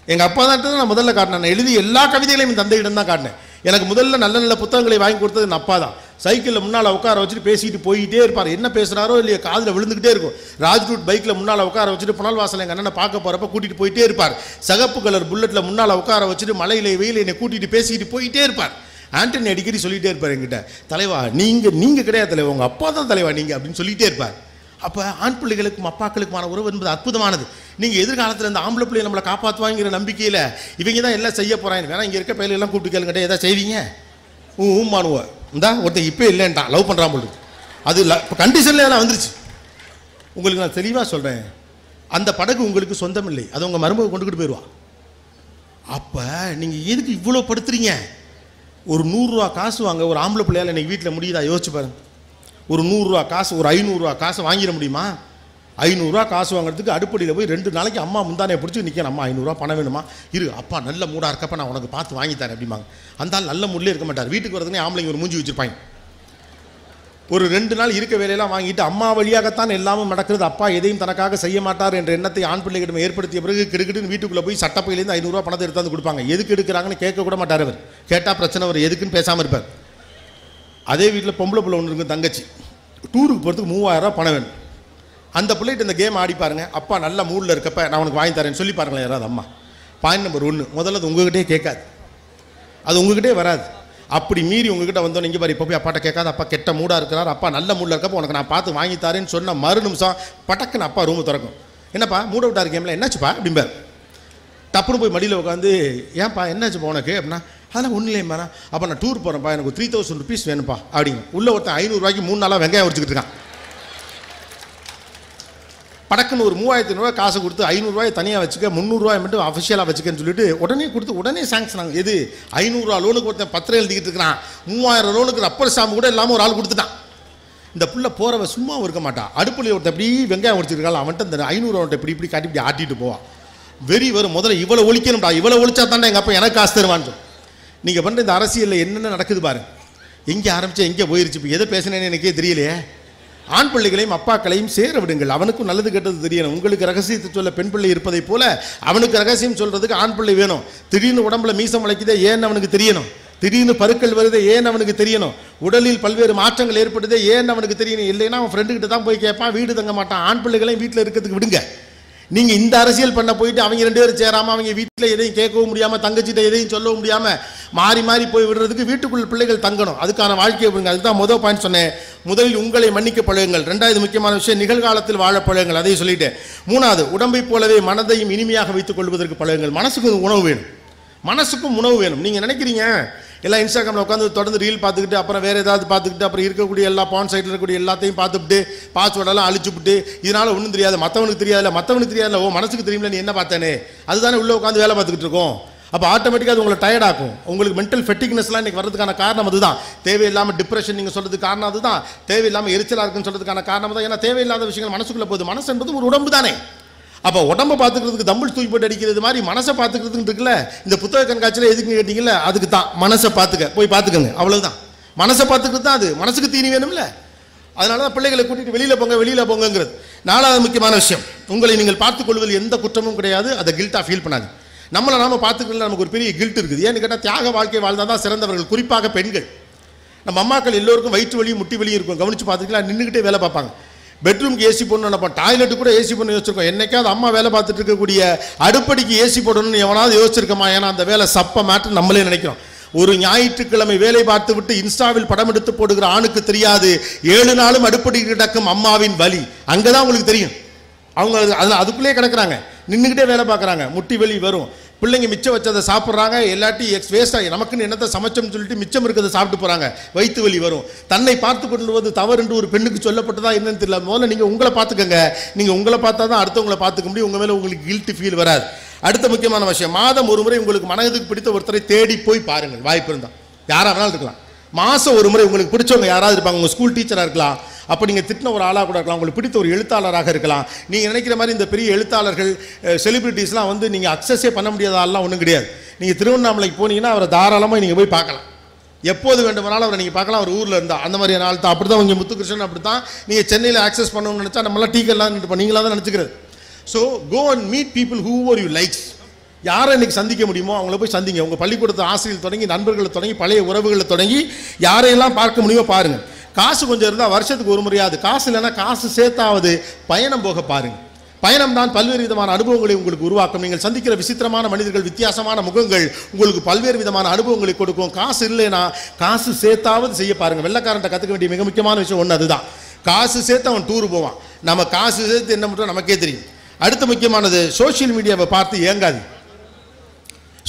எங்கள் அப்பா தான் நான் முதல்ல காட்டினேன். நான் எழுதிய எல்லா கவிதைகளையும் என் தந்தையிடம் தான் காட்டினேன். எனக்கு முதல்ல நல்ல நல்ல புத்தகங்களை வாங்கி கொடுத்தது என் அப்பா தான். சைக்கிளில் முன்னால் உட்கார வச்சுட்டு பேசிட்டு போயிட்டே இருப்பார். என்ன பேசுகிறாரோ இல்லையா காதில் விழுந்துக்கிட்டே இருக்கும். ராஜ்ரூட் பைக்கில் முன்னால் உட்கார வச்சுட்டு புனல் வாசல் எங்கள் அண்ணனை பார்க்க போகிறப்ப கூட்டிகிட்டு போயிட்டே இருப்பார். சகப்பு கலர் புல்லட்டில் முன்னால் உட்கார வச்சுட்டு மலையில வெயில் என்னை கூட்டிகிட்டு பேசிக்கிட்டு போயிட்டே இருப்பார். ஆண்டனி அடிக்கடி சொல்லிகிட்டே இருப்பார் என்கிட்ட, தலைவா நீங்கள் கிடையாது தலைவா, உங்கள் அப்பா தான் தலைவா நீங்கள் அப்படின்னு சொல்லிகிட்டே இருப்பார். அப்போ ஆண் பிள்ளைகளுக்கும் அப்பாக்களுக்குமான உறவு என்பது அற்புதமானது. நீங்கள் எதிர்காலத்தில் இந்த ஆம்பளை பிள்ளையை நம்மளை காப்பாற்றுவாங்கிற நம்பிக்கையில் இவங்க தான் எல்லாம் செய்ய போகிறாங்க. வேணா இங்கே இருக்க பையிலெல்லாம் கூப்பிட்டு கேளுங்கிட்ட எதாவது செய்வீங்க ஊமானுவ இந்தா ஒருத்தன் இப்போ இல்லைன்ட்டான் லவ் பண்ணுறான் போது. அது இப்போ கண்டிஷனில் எல்லாம் வந்துருச்சு. உங்களுக்கு நான் தெளிவாக சொல்கிறேன், அந்த படகு உங்களுக்கு சொந்தம் இல்லை, அது உங்கள் மருமக கொண்டுக்கிட்டு போயிடுவா. அப்போ நீங்கள் எதுக்கு இவ்வளோ படுத்துறீங்க? ஒரு 100 ரூபா காசு வாங்க ஒரு ஆம்பளை பிள்ளையால் இன்றைக்கி வீட்டில் முடியுதா? யோசிச்சு பாருங்க. ஒரு 100 ரூபா காசு, ஒரு 500 ரூபா காசு வாங்கிட முடியுமா? 500 ரூபா காசு வாங்குறதுக்கு அடுப்படியில் போய் 2 நாளைக்கு அம்மா முந்தானே பிடிச்சி நிற்கிறேன். அம்மா 500 ரூபா பணம் வேணுமா? இரு அப்பா நல்ல மூடாக இருக்கப்ப நான் உனக்கு பார்த்து வாங்கித்தரேன் அப்படிம்பாங்க. அந்த ஆள் நல்ல மூடிலே இருக்க மாட்டார். வீட்டுக்கு வரதுனே ஆம்பளைங்க ஒரு மூஞ்சி வச்சுருப்பாங்க. ஒரு 2 நாள் இருக்க வேலையெல்லாம் வாங்கிட்டு அம்மா வழியாகத்தான் எல்லாமே நடக்கிறது, அப்பா எதையும் தனக்காக செய்ய மாட்டார் என்ற எண்ணத்தை ஆண் பிள்ளைகளிடம் ஏற்படுத்திய பிறகு கிடுக்கிட்டுன்னு வீட்டுக்குள்ளே போய் சட்டப்பையிலேருந்து 500 ரூபா பணத்தை எடுத்தாந்து கொடுப்பாங்க. எதுக்கு எடுக்கிறாங்கன்னு கேட்க கூட மாட்டார் அவர். கேட்டால் பிரச்சனை அவர் எதுக்குன்னு பேசாமல் இருப்பார். அதே வீட்டில் பொம்பளை பிள்ளை ஒன்று இருக்கும், தங்கச்சி. டூருக்கு போகிறதுக்கு 3000 ரூபா பணம் வேணும். அந்த பிள்ளைகிட்ட இந்த கேம் ஆடி பாருங்க. அப்பா நல்ல மூடில் இருக்கப்ப நான் உனக்கு வாங்கி தரேன்னு சொல்லி பாருங்களேன் யாராவது அம்மா. பாயிண்ட் நம்பர் 1, முதல்ல அது உங்ககிட்டே கேட்காது, அது உங்ககிட்டே வராது. அப்படி மீறி உங்ககிட்ட வந்தோம் இங்கே பாரு இப்போ போய் அப்பாட்ட கேட்காது, அப்பா கெட்ட மூடாக இருக்கிறார், அப்பா நல்ல மூடில் இருக்கப்போ உனக்கு நான் பார்த்து வாங்கி தரேன்னு சொன்ன மறு நிமிஷம் பட்டக்குன்னு அப்பா ரூமு திறக்கும். என்னப்பா மூட விட்டார் கேமில் என்னாச்சுப்பா அப்படிம்பார். டப்புன்னு போய் மடியில் உட்காந்து ஏன்ப்பா என்னாச்சுப்பா உனக்கு அப்படின்னா அதெல்லாம் ஒன்றும் இல்லையம்மா, அப்போ நான் டூர் போகிறேன்ப்பா எனக்கு 3000 ருபீஸ் வேணும்ப்பா அப்படிங்க. உள்ள ஒருத்தன் 500 ரூபாய்க்கு 3 நாளாக வெங்காயம் உரிச்சுக்கிட்டு இருக்கான். படக்குன்னு ஒரு 3500 ரூபா காசு கொடுத்து 500 ரூபாயை தனியாக வச்சுக்க, 300 ரூபாய் மட்டும் அஃபிஷியலாக வச்சுக்கன்னு சொல்லிட்டு உடனே கொடுத்து உடனே சாங்ஷன் ஆகும். எது 500 ரூபா லோனுக்கு ஒருத்தன் பத்திரம் எழுதிக்கிட்டு இருக்கிறான், 3000 லோனுக்கு ரப்பர் ஸ்டாம்பு கூட இல்லாமல் ஒரு ஆள் கொடுத்துட்டான். இந்த புள்ள போகிறவ சும்மா இருக்க மாட்டான். அடுப்பில் ஒருத்தன் இப்படி வெங்காயம் உரிச்சிருக்காள், அவன்கிட்ட இந்த 500 ரூபாய் இப்படி இப்படி காட்டி இப்படி ஆட்டிட்டு போவான். வெறி வரும், முதல்ல இவ்வளோ ஒழிக்கணும்டா, இவ்வளோ ஒழிச்சா தாண்டா எங்கள் அப்பா எனக்கு காசு தருவான்னு. நீங்கள் பண்ணுற இந்த அரசியலில் என்னென்ன நடக்குது பாருங்க. எங்கே ஆரம்பித்தா எங்கே போயிருச்சு, இப்போ எதை பேசினேன்னு எனக்கே தெரியலையே. ஆண் பிள்ளைகளையும் அப்பாக்களையும் சேர விடுங்கள். அவனுக்கும் நல்லது கெட்டது தெரியணும். உங்களுக்கு ரகசியத்தை சொல்ல பெண் பிள்ளை இருப்பதை போல அவனுக்கு ரகசியம் சொல்கிறதுக்கு ஆண் பிள்ளை வேணும். திடீர்னு உடம்புல மீசம் முளைக்குதே ஏன்னு அவனுக்கு தெரியணும். திடீர்னு பருக்கள் வருதே ஏன்னு அவனுக்கு தெரியணும். உடலில் பல்வேறு மாற்றங்கள் ஏற்படுதே ஏன்னு அவனுக்கு தெரியணும். இல்லைன்னா அவன் ஃப்ரெண்டுக்கிட்ட தான் போய் கேட்பான், வீடு தங்க மாட்டான். ஆண் பிள்ளைகளையும் வீட்டில் இருக்கிறதுக்கு விடுங்க. நீங்கள் இந்த அரசியல் பண்ண போயிட்டு அவங்க 2 பேரும் சேராமல் அவங்க வீட்டில் எதையும் கேட்கவும் முடியாமல் தங்கச்சிட்ட எதையும் சொல்லவும் முடியாமல் மாறி மாறி போய் விடுறதுக்கு வீட்டுக்குள்ள பிள்ளைகள் தங்கணும். அதுக்கான வாழ்க்கையை விடுங்க. அதுதான் முதல் பாயிண்ட் சொன்னேன். முதலில் உங்களை மன்னிக்க பழகுங்கள். 2வது முக்கியமான விஷயம் நிகழ்காலத்தில் வாழ பழகுங்கள். அதையும் சொல்லிட்டேன். 3வது உடம்பை போலவே மனதையும் இனிமையாக வைத்துக் கொள்வதற்கு பழகுங்கள். மனசுக்கும் உணவு வேணும், மனசுக்கும் உணவு வேணும். நீங்கள் நினைக்கிறீங்க எல்லாம் இன்ஸ்டாகிராமில் உட்காந்து தொடர்ந்து ரீல் பார்த்துக்கிட்டு அப்புறம் வேறு ஏதாவது பார்த்துக்கிட்டு அப்புறம் இருக்கக்கூடிய எல்லா பான் சைட்டில் இருக்கக்கூடிய எல்லாத்தையும் பார்த்துக்கிட்டு பாஸ்வேர்டெல்லாம் அழிச்சுவிட்டு இதனால் ஒன்றும் தெரியாது, மற்றவனுக்கு தெரியாதுல்ல, மற்றவனுக்கு தெரியாதுல்ல, ஓ மனசுக்கு தெரியுமில்ல நீ என்ன பார்த்தேனே, அதுதானே உள்ளே உட்காந்து வேலை பார்த்துக்கிட்டு இருக்கோம். அப்போ ஆட்டோமேட்டிக்காக அது உங்களை டயர்டாகும். உங்களுக்கு மென்டல் ஃபெட்டிக்னஸ்லாம் இன்றைக்கி வரதுக்கான காரணம் அதுதான். தேவையில்லாமல் டிப்ரெஷன் நீங்கள் சொல்கிறதுக்கு காரணம் அதுதான். தேவையில்லாமல் எரிச்சலாக இருக்குன்னு சொல்கிறதுக்கான காரணம் தான். ஏன்னா தேவையில்லாத விஷயங்கள் மனசுக்குள்ளே போகுது. மனசு என்பது ஒரு உடம்பு தானே. அப்போ உடம்பை பார்த்துக்கிறதுக்கு தம்பிள் தூக்கி போட்டு அடிக்கிறது மாதிரி மனசை பார்த்துக்கிறதுக்கு இருக்குல்ல. இந்த புத்தக கண்காட்சியில் எதுக்கு கேட்டிங்கல்ல, அதுக்கு தான். மனசை பார்த்துக்க போய் பார்த்துக்கங்க, அவ்வளோதான். மனசை பார்த்துக்கிறது தான். அது மனசுக்கு தீனி வேணும்ல. அதனால தான் பிள்ளைகளை கூட்டிகிட்டு வெளியில் போங்கிறது. 4வது முக்கியமான விஷயம், உங்களை நீங்கள் பார்த்துக் கொள்வதில் எந்த குற்றமும் கிடையாது. அதை கில்ட்டாக ஃபீல் பண்ணாது. நம்மளை நாம பார்த்துக்கல நமக்கு ஒரு பெரிய கில்ட் இருக்குது. ஏன்னு கேட்டால் தியாக வாழ்க்கை வாழ்ந்தால் தான் சிறந்தவர்கள், குறிப்பாக பெண்கள். நம்ம அம்மாக்கள் எல்லோருக்கும் வயிற்று வலியும் முட்டி வலியும் இருக்கும். கவனித்து பார்த்துக்கலாம், நின்றுக்கிட்டே வேலை பார்ப்பாங்க. பெட்ரூம்க்கு ஏசி போடணும் நினைப்போம், டாய்லெட்டு கூட ஏசி பண்ணி வச்சுருக்கோம். என்னைக்காவது அம்மா வேலை பார்த்துட்டு இருக்கக்கூடிய அடுப்படிக்கு ஏசி போடணும்னு எவனாவது யோசிச்சிருக்கமா? ஏன்னா அந்த வேலை சப்ப மேட்டு நம்மளே நினைக்கிறோம். ஒரு ஞாயிற்றுக்கிழமை வேலை பார்த்து விட்டு இன்ஸ்டாவில் படம் எடுத்து போடுகிற ஆணுக்கு தெரியாது 7 நாளும் அடுப்படி கிடக்கும் அம்மாவின் வலி. அங்கே தான் உங்களுக்கு தெரியும். அவங்க அதில் அதுக்குள்ளே கிடக்குறாங்க, நின்றுக்கிட்டே வேலை பார்க்குறாங்க, முட்டி வலி வரும். பிள்ளைங்க மிச்சம் வச்சதை சாப்பிட்றாங்க, எல்லாட்டி வேஸ்ட்டாகி நமக்குன்னு என்னத்தை சமைச்சோம்னு சொல்லிட்டு மிச்சம் இருக்கிறத சாப்பிட்டு போகிறாங்க, வயிற்று வலி வரும். தன்னை பார்த்து கொள்வது தவறு என்று ஒரு பெண்ணுக்கு சொல்லப்பட்டதா என்னன்னு தெரியல. முதல்ல நீங்கள் உங்களை பார்த்துக்கங்க. நீங்கள் உங்களை பார்த்தா தான் அடுத்தவங்களை பார்த்துக்க முடியும். உங்கள் மேலே உங்களுக்கு கில்ட்டி ஃபீல் வராது. அடுத்த முக்கியமான விஷயம், மாதம் ஒரு முறை உங்களுக்கு மனதுக்கு பிடித்த ஒருத்தரை தேடி போய் பாருங்கள். வாய்ப்பு இருந்தால் யாராக வேணாலும் இருக்கலாம். மாதம் ஒரு முறை உங்களுக்கு பிடிச்சவங்க யாராவது இருப்பாங்க. உங்கள் ஸ்கூல் டீச்சராக இருக்கலாம், அப்போ நீங்கள் திட்டின ஒரு ஆளாக கூட இருக்கலாம், உங்களுக்கு பிடித்த ஒரு எழுத்தாளராக இருக்கலாம். நீங்கள் நினைக்கிற மாதிரி இந்த பெரிய எழுத்தாளர்கள் செலிபிரிட்டிஸ்லாம் வந்து நீங்கள் அக்சஸே பண்ண முடியாத ஆள்லாம் ஒன்றும் கிடையாது. நீங்கள் திருவண்ணாமலைக்கு போனீங்கன்னா அவரை தாராளமாக நீங்கள் போய் பார்க்கலாம். எப்போது வேண்டுமானாலும் அவரை நீங்கள் பார்க்கலாம். அவர் ஊரில் இருந்தால் அந்த மாதிரியான ஆள் தான். அப்படி தான் உங்கள் முத்துகிருஷ்ணன் அப்படி தான். நீங்கள் சென்னையில் ஆக்சஸ் பண்ணணும்னு நினச்சா நம்மளாம் டீக்கெல்லாம் நின்று நீங்களாக தான் நினச்சிக்கிறது. So go and meet people who are you likes. யாரை இன்றைக்கி சந்திக்க முடியுமோ அவங்கள போய் சந்திங்க. உங்கள் பள்ளிக்கூடத்து ஆசிரியர் தொடங்கி நண்பர்களை தொடங்கி பழைய உறவுகளை தொடங்கி யாரையெல்லாம் பார்க்க முடியுமோ பாருங்கள். காசு கொஞ்சம் இருந்தால் வருஷத்துக்கு ஒரு முறையாவது, காசு இல்லைன்னா காசு சேர்த்தாவது பயணம் போக பாருங்கள். பயணம் தான் பல்வேறு விதமான அனுபவங்களை உங்களுக்கு உருவாக்கும். நீங்கள் சந்திக்கிற விசித்திரமான மனிதர்கள், வித்தியாசமான முகங்கள் உங்களுக்கு பல்வேறு விதமான அனுபவங்களை கொடுக்கும். காசு இல்லைன்னா காசு சேர்த்தாவது செய்ய பாருங்கள். வெள்ளைக்காரன்ட்ட கற்றுக்க வேண்டிய மிக முக்கியமான விஷயம் ஒன்று அதுதான். காசு சேர்த்து அவன் டூர் போவான். நம்ம காசு சேர்த்து என்ன பண்ணுறோம் நமக்கே தெரியும். அடுத்த முக்கியமானது, சோஷியல் மீடியாவை பார்த்து ஏங்காது.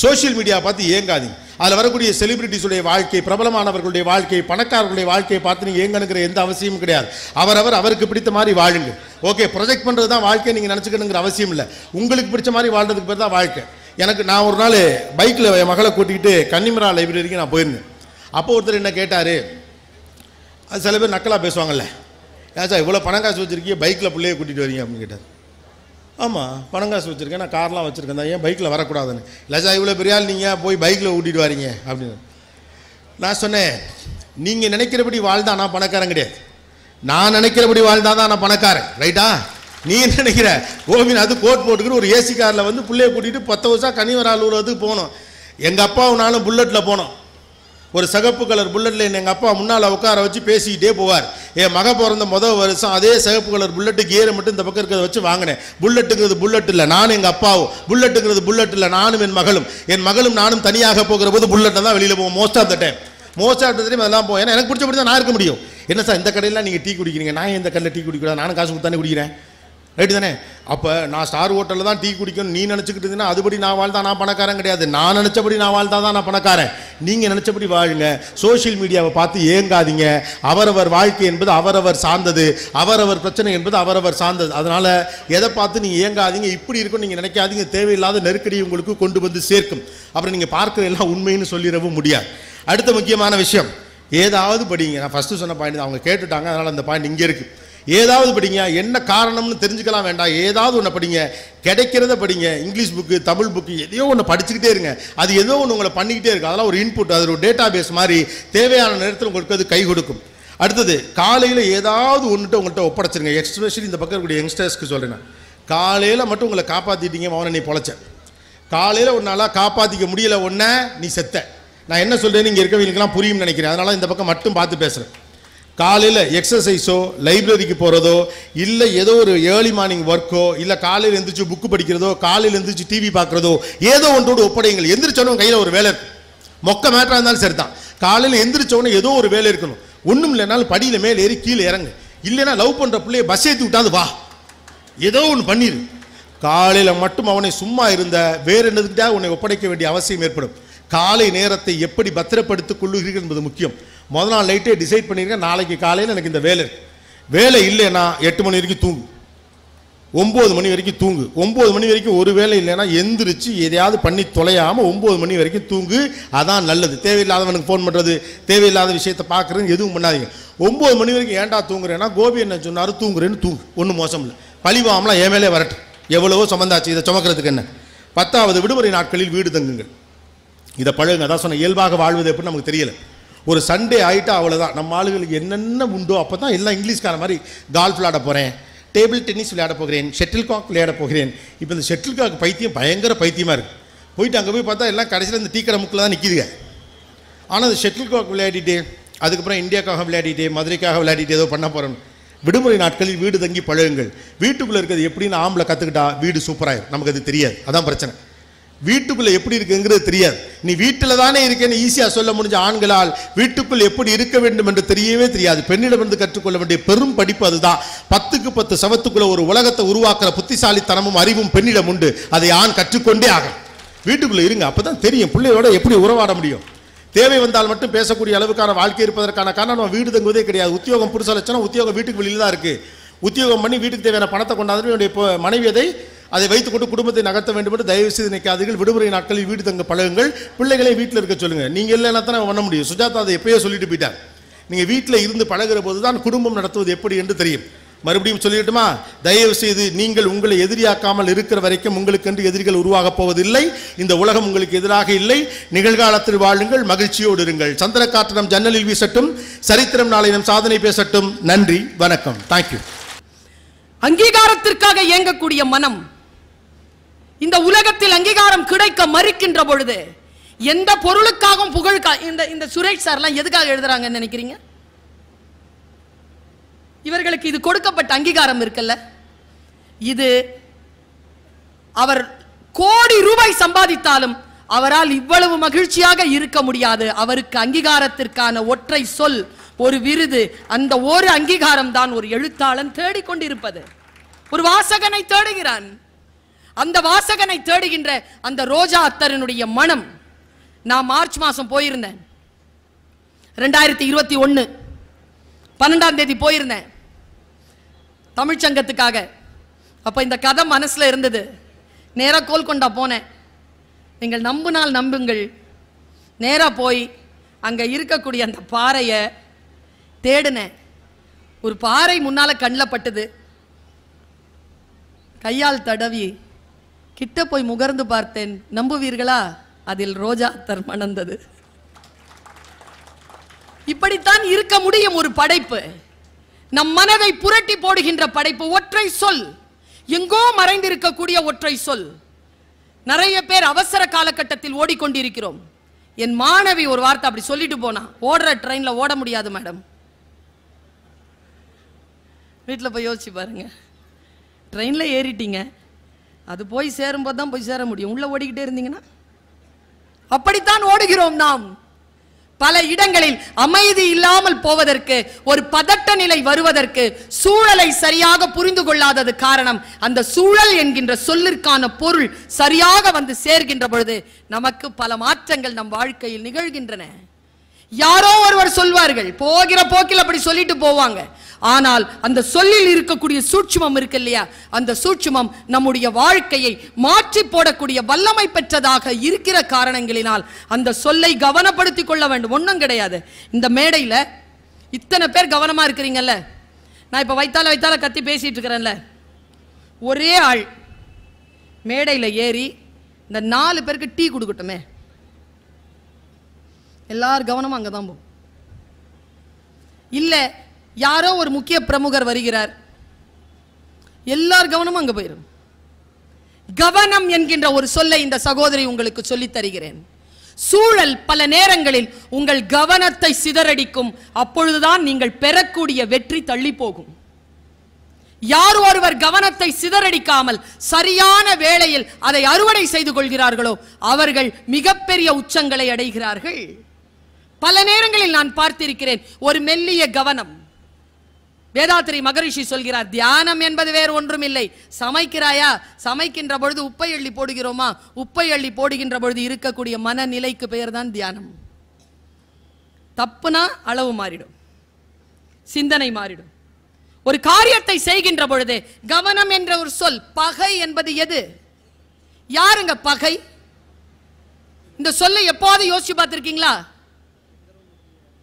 சோஷியல் மீடியா பார்த்து ஏங்காதீங்க. அதில் வரக்கூடிய செலிபிரிட்டிஸுடைய வாழ்க்கை, பிரபலமானவர்களுடைய வாழ்க்கை, பணக்காரர்களுடைய வாழ்க்கையை பார்த்து நீங்கள் ஏங்கணுங்கிற எந்த அவசியமும் கிடையாது. அவருக்கு பிடித்த மாதிரி வாழுங்க. ஓகே, ப்ரொஜெக்ட் பண்ணுறது தான் வாழ்க்கை நீங்கள் நினச்சிக்கணுங்கிற அவசியம் இல்லை. உங்களுக்கு பிடிச்ச மாதிரி வாழ்றதுக்கு பேர் தான் வாழ்க்கை. நான் ஒரு நாள் பைக்கில் என் மகளை கூட்டிகிட்டு கன்னிமரா லைப்ரரிக்கு நான் போயிருந்தேன். அப்போ ஒருத்தர் என்ன கேட்டார், அது சில பேர் நக்கலாக பேசுவாங்கல்ல, ஏன் சார் இவ்வளோ பணம் காசு வச்சுருக்கீங்க, பைக்கில் பிள்ளையை கூட்டிகிட்டு வரீங்க அப்படின்னு கேட்டார். ஆமாம், பணம் காசு வச்சுருக்கேன், நான் கார்லாம் வச்சுருக்கேன் தான், ஏன் பைக்கில் வரக்கூடாதுன்னு. இல்லை சார் இவ்வளோ பெரிய ஆள் நீங்கள் போய் பைக்கில் கூட்டிகிட்டு வரீங்க அப்படின்னு. நான் சொன்னேன், நீங்கள் நினைக்கிறபடி வாழ்ந்தா நான் பணக்காரன் கிடையாது, நான் நினைக்கிறபடி வாழ்ந்தா தான் நான் பணக்காரன். ரைட்டா? நீ என்ன நினைக்கிற, கோவிநாத் கோட் போட்டுக்கிட்டு ஒரு ஏசி காரில் வந்து பிள்ளையை கூட்டிகிட்டு 10 வருஷம் கன்னிமரா அலுவலகத்துக்கு போனோம். எங்கள் அப்பாவும் நானும் புல்லட்டில் போனோம். ஒரு சிகப்பு கலர் புல்லட்டில் எங்கள் அப்பா முன்னால் உட்கார வச்சு பேசிக்கிட்டே போவார். என் மக பிறந்த முதல் வருஷம் அதே சிகப்பு கலர் புல்லட்டு கியரை மட்டும் இந்த பக்கம் இருக்கிறத வச்சு வாங்கினேன். புல்லட்டுங்கிறது புல்லட் இல்லை, நானும் எங்கள் அப்பாவும். புல்லட்டுங்கிறது புல்லட் இல்லை, நானும் என் மகளும் நானும் தனியாக போகிற போது புல்லட்டை தான் வெளியில் போவோம். மோஸ்ட் ஆஃப் த டைம் அதெல்லாம் போவோம். ஏன்னா எனக்கு பிடிச்சபடி தான் நான் இருக்க முடியும். என்ன சார் இந்த கடையில் நீங்கள் டீ குடிக்கிறீங்க, நான் இந்த கடையில் டீ குடிக்கூடாது, நானும் காசு கொடுத்தானே குடிக்கிறேன். ரைட்டு தானே? அப்போ நான் ஸ்டார் ஹோட்டலில் தான் டீ குடிக்கணும் நீ நினச்சிக்கிட்டு இருந்தீங்கன்னா அதுபடி நான் வாழ்ந்தா நான் பணக்காரன் கிடையாது. நான் நினச்சபடி நான் வாழ்ந்தா தான் நான் பணக்காரன். நீங்கள் நினச்சபடி வாழுங்க. சோஷியல் மீடியாவை பார்த்து ஏங்காதீங்க. அவரவர் வாழ்க்கை என்பது அவரவர் சார்ந்தது, அவரவர் பிரச்சனை என்பது அவரவர் சார்ந்தது. அதனால் எதை பார்த்து நீங்கள் ஏங்காதீங்க. இப்படி இருக்கும் நீங்கள் நினைக்காதீங்க. தேவையில்லாத நெருக்கடி உங்களுக்கு கொண்டு வந்து சேர்க்கும். அப்புறம் நீங்கள் பார்க்குற எல்லாம் உண்மைன்னு சொல்லிடவும் முடியாது. அடுத்த முக்கியமான விஷயம், ஏதாவது படிங்க. நான் ஃபஸ்ட்டு சொன்ன பாயிண்ட் அவங்க கேட்டுட்டாங்க, அதனால் அந்த பாயிண்ட் இங்கே இருக்குது. ஏதாவது படிங்க. என்ன காரணம்னு தெரிஞ்சுக்கலாம் வேண்டாம், ஏதாவது ஒன்று படிங்க. கிடைக்கிறத படிங்க. இங்கிலீஷ் புக்கு, தமிழ் புக்கு, எதையோ ஒன்று படிச்சுக்கிட்டே இருங்க. அது ஏதோ ஒன்று உங்களை பண்ணிக்கிட்டே இருக்கு. அதெல்லாம் ஒரு இன்புட், அது ஒரு டேட்டா பேஸ் மாதிரி தேவையான நேரத்தில் உங்களுக்கு அது கை கொடுக்கும். அடுத்தது, காலையில் ஏதாவது ஒன்றுட்டு உங்கள்கிட்ட ஒப்படைச்சிருங்க. எஸ்பெஷலி இந்த பக்கம் இருக்கக்கூடிய யங்ஸ்டர்ஸ்க்கு சொல்கிறேன், காலையில் மட்டும் உங்களை காப்பாற்றிட்டீங்க, அவனை நீ பொழைச்ச. காலையில் ஒரு நாளாக காப்பாற்றிக்க முடியலை, ஒன்றை நீ செத்த. நான் என்ன சொல்கிறேன்னு இங்கே இருக்கவங்களுக்கெல்லாம் புரியும்னு நினைக்கிறேன். அதனால் இந்த பக்கம் மட்டும் பார்த்து பேசுகிறேன். காலையில் எக்ஸசைஸோ லைப்ரரிக்கு போகிறதோ, இல்லை ஏதோ ஒரு ஏர்லி மார்னிங் ஒர்க்கோ, இல்லை காலையில் எழுந்திரிச்சு புக்கு படிக்கிறதோ, காலையில் எழுந்திரிச்சு டிவி பார்க்குறதோ, ஏதோ ஒன்றோடு ஒப்படைங்கள். எந்திரிச்சோன்னு கையில் ஒரு வேலை இருக்கும். மொக்க மேட்டராக இருந்தாலும் சரி தான். காலையில் எந்திரிச்சோன்னு ஏதோ ஒரு வேலை இருக்கணும். ஒன்றும் இல்லைனாலும் படியில் மேலே ஏறி கீழே இறங்கு. இல்லைன்னா லவ் பண்ணுற பிள்ளைய பஸ் ஏற்றி விட்டாது வா, ஏதோ ஒன்று பண்ணிடு. காலையில் மட்டும் அவனை சும்மா இருந்த வேறு என்னதுக்கிட்டா உன்னை ஒப்படைக்க வேண்டிய அவசியம் ஏற்படும். காலை நேரத்தை எப்படி பத்திரப்படுத்திக் கொள்ளுகிறீர்கள் என்பது முக்கியம். முதல் நாள் நைட்டே டிசைட் பண்ணியிருக்கேன், நாளைக்கு காலையில் எனக்கு இந்த வேலை இல்லைன்னா 8 மணி வரைக்கும் தூங்கு, 9 மணி வரைக்கும் தூங்கு. 9 மணி வரைக்கும் ஒரு வேலை இல்லைன்னா எந்திரிச்சு எதையாவது பண்ணி தொலையாமல் 9 மணி வரைக்கும் தூங்கு. அதான் நல்லது. தேவையில்லாதவனுக்கு ஃபோன் பண்ணுறது, தேவையில்லாத விஷயத்தை பார்க்குறது எதுவும் பண்ணாதீங்க. 9 மணி வரைக்கும் ஏன்டா தூங்குறேன்னா, கோபி என்ன சொன்னார், தூங்குறேன்னு தூங்கு, ஒன்றும் மோசம் இல்லை. பழிவாமலாம் என் மேலே வரட்டும், எவ்வளவோ சுமந்தாச்சு, இதை சுமக்கிறதுக்கு என்ன. 10வது, விடுமுறை நாட்களில் வீடு தங்குங்கள். இதை பழகுங்க. அதான் சொன்ன, இயல்பாக வாழ்வது எப்படின்னு நமக்கு தெரியல. ஒரு சண்டே ஆகிட்டா அவ்வளோதான். நம்ம ஆளுகளுக்கு என்னென்ன உண்டோ அப்போ தான் எல்லாம் இங்கிலீஷ்கார மாதிரி கால்ஃப் விளையாட போகிறேன், டேபிள் டென்னிஸ் விளையாட போகிறேன், ஷட்டில் காக் விளையாட போகிறேன். இப்போ இந்த ஷட்டில் காக் பைத்தியம் பயங்கர பைத்தியமாக இருக்குது. போயிட்டு அங்கே போய் பார்த்தா எல்லாம் கடைசியில் இந்த டீக்கடை முக்கில் தான் நிற்கிதுங்க. ஆனால் இந்த ஷட்டில் காக் விளையாடிட்டு அதுக்கப்புறம் இந்தியாக்காக விளையாடிட்டு மதுரைக்காக விளையாடிட்டு ஏதோ பண்ண போகிறோம். விடுமுறை நாட்களில் வீடு தங்கி பழகுங்கள். வீட்டுக்குள்ளே இருக்கிறது எப்படின்னு ஆம்பளை கற்றுக்கிட்டா வீடு சூப்பராக, நமக்கு அது தெரியாது. அதான் பிரச்சனை. வீட்டுக்குள்ளே எப்படி இருக்குங்கிறது தெரியாது. நீ வீட்டில் தானே இருக்கேன்னு ஈஸியாக சொல்ல முடிஞ்ச ஆண்களால் வீட்டுக்குள் எப்படி இருக்க வேண்டும் என்று தெரியவே தெரியாது. பெண்ணிடமிருந்து கற்றுக்கொள்ள வேண்டிய பெரும் படிப்பு அதுதான். 10க்கு 10 சவத்துக்குள்ள ஒரு உலகத்தை உருவாக்குற புத்திசாலித்தனமும் அறிவும் பெண்ணிடம் உண்டு. அதை ஆண் கற்றுக்கொண்டே ஆகும். வீட்டுக்குள்ளே இருங்க, அப்போ தான் தெரியும் பிள்ளையோட எப்படி உறவாட முடியும். தேவை வந்தால் மட்டும் பேசக்கூடிய அளவுக்கான வாழ்க்கை இருப்பதற்கான காரணம் நம்ம வீடு தங்குவதே கிடையாது. உத்தியோகம் புருஷ லட்சணம், உத்தியோகம் வீட்டுக்கு வெளியில் தான் இருக்குது. உத்தியோகம் பண்ணி வீட்டுக்கு தேவையான பணத்தை கொண்டாந்து என்னுடைய மனைவி அதை வைத்துக்கொண்டு குடும்பத்தை நகர்த்த வேண்டும் என்று தயவு செய்து நினைக்காதீர்கள். விடுமுறை நாட்களில் வீடு தங்க பழகுங்கள். பிள்ளைகளை வீட்டில் இருக்க சொல்லுங்கள். நீங்கள் இல்லைன்னா தான் பண்ண முடியும். சுஜாதா அதை எப்பயோ சொல்லிட்டு போயிட்டார். நீங்கள் வீட்டில் இருந்து பழகிற போது தான் குடும்பம் நடத்துவது எப்படி என்று தெரியும். மறுபடியும் சொல்லிட்டுமா, தயவு செய்து நீங்கள் உங்களை எதிரியாக்காமல் இருக்கிற வரைக்கும் உங்களுக்கு எதிரிகள் உருவாகப் போவதில்லை. இந்த உலகம் உங்களுக்கு எதிராக இல்லை. நிகழ்காலத்தில் வாழுங்கள், மகிழ்ச்சியோடு இருங்கள். சந்திரகாற்று நம் ஜன்னலில் வீசட்டும், சரித்திரம் நாளை நம் சாதனை பேசட்டும். நன்றி, வணக்கம். தேங்க்யூ. அங்கீகாரத்திற்காக இயங்கக்கூடிய மனம் இந்த உலகத்தில் அங்கீகாரம் கிடைக்க மறுக்கின்ற பொழுது எந்த பொருளுக்காகவும் புகழ் இந்த சுரேஷ் சார்லாம் எதுக்காக எழுதுறாங்கன்னு நினைக்கிறீங்க? இவர்களுக்கு இது கொடுக்கப்பட்ட அங்கீகாரம் இருக்குல்ல, இது அவர் கோடி ரூபாய் சம்பாதித்தாலும் அவரால் இவ்வளவு மகிழ்ச்சியாக இருக்க முடியாது. அவருக்கு அங்கீகாரத்திற்கான ஒற்றை சொல் ஒரு விருது, அந்த ஒரு அங்கீகாரம் தான் ஒரு எழுத்தாளன் தேடிக்கொண்டிருப்பது. ஒரு வாசகனை தேடுகிறான். அந்த வாசகனை தேடுகின்ற அந்த ரோஜா அத்தரனுடைய மனம். நான் மார்ச் மாசம் போயிருந்தேன், 2021 12ஆம் தேதி போயிருந்தேன் தமிழ்ச்சங்கத்துக்காக. அப்ப இந்த கதை மனசுல இருந்தது. நேரா கோல்கொண்டா போனேன். நீங்கள் நம்பினால் நம்புங்கள், நேரா போய் அங்க இருக்கக்கூடிய அந்த பாறையை தேடினேன். ஒரு பாறை முன்னால கண்ணில் பட்டது. கையால் தடவி கிட்ட போய் முகர்ந்து பார்த்தேன். நம்புவீர்களா, அதில் ரோஜா அத்தர் மணந்தது. இப்படித்தான் இருக்க முடியும் ஒரு படைப்பு. நம் மனதை புரட்டி போடுகின்ற படைப்பு. ஒற்றை சொல், எங்கோ மறைந்திருக்கக்கூடிய ஒற்றை சொல். நிறைய பேர் அவசர காலகட்டத்தில் ஓடிக்கொண்டிருக்கிறோம். என் மாணவி ஒரு வார்த்தை அப்படி சொல்லிட்டு போனா, ஓடுற ட்ரெயின்ல ஓட முடியாது மேடம். வீட்டில் போய் யோசிச்சு பாருங்க. ட்ரெயின்ல ஏறிட்டீங்க, அது போய் சேரும்போது தான் போய் சேர முடியும். உள்ள ஓடிக்கிட்டே இருந்தீங்கன்னா அப்படித்தான் ஓடுகிறோம் நாம். பல இடங்களில் அமைதி இல்லாமல் போவதற்கு, ஒரு பதட்ட நிலை வருவதற்கு, சூழலை சரியாக புரிந்து கொள்ளாதது காரணம். அந்த சூழல் என்கின்ற சொல்லிற்கான பொருள் சரியாக வந்து சேர்கின்ற பொழுது நமக்கு பல மாற்றங்கள் நம் வாழ்க்கையில் நிகழ்கின்றன. யாரோ ஒருவர் சொல்வார்கள், போகிற போக்கில் அப்படி சொல்லிட்டு போவாங்க. ஆனால் அந்த சொல்லில் இருக்கக்கூடிய சூட்சுமம் இருக்கு இல்லையா, அந்த சூட்சுமம் நம்முடைய வாழ்க்கையை மாற்றி போடக்கூடிய வல்லமை பெற்றதாக இருக்கிற காரணங்களினால் அந்த சொல்லை கவனப்படுத்திக் கொள்ள வேண்டும். ஒன்றும் கிடையாது. இந்த மேடையில் இத்தனை பேர் கவனமா இருக்கிறீங்கல்ல, நான் இப்ப வைத்தால கத்தி பேசிட்டு இருக்கிறேன்ல, ஒரே ஆள் மேடையில் ஏறி இந்த 4 பேருக்கு டீ கொடுக்கட்டுமே, எல்லாரும் கவனமா அங்கதான் போகும். இல்ல யாரோ ஒரு முக்கிய பிரமுகர் வருகிறார், எல்லார் கவனமும் அங்க போயிடும். கவனம் என்கின்ற ஒரு சொல்லை இந்த சகோதரி உங்களுக்கு சொல்லித் தருகிறேன். சூழல் பல நேரங்களில் உங்கள் கவனத்தை சிதறடிக்கும். அப்பொழுதுதான் நீங்கள் பெறக்கூடிய வெற்றி தள்ளி போகும். யார் ஒருவர் கவனத்தை சிதறடிக்காமல் சரியான வேளையில் அதை அறுவடை செய்து கொள்கிறார்களோ அவர்கள் மிகப்பெரிய உச்சங்களை அடைகிறார்கள். பல நேரங்களில் நான் பார்த்திருக்கிறேன். ஒரு மெல்லிய கவனம். வேதாத்திரி மகரிஷி சொல்கிறார், தியானம் என்பது வேறு ஒன்றும் இல்லை. சமைக்கிறாயா, சமைக்கின்ற பொழுது உப்பை அள்ளி போடுகிறோமா, உப்பை அள்ளி போடுகின்ற பொழுது இருக்கக்கூடிய மனநிலைக்கு பெயர் தான் தியானம். தப்புனா அளவு மாறிடும், சிந்தனை மாறிடும். ஒரு காரியத்தை செய்கின்ற பொழுது கவனம் என்ற ஒரு சொல். பகை என்பது எது? யாருங்க பகை? இந்த சொல்லை எப்போது யோசிச்சு பார்த்திருக்கீங்களா?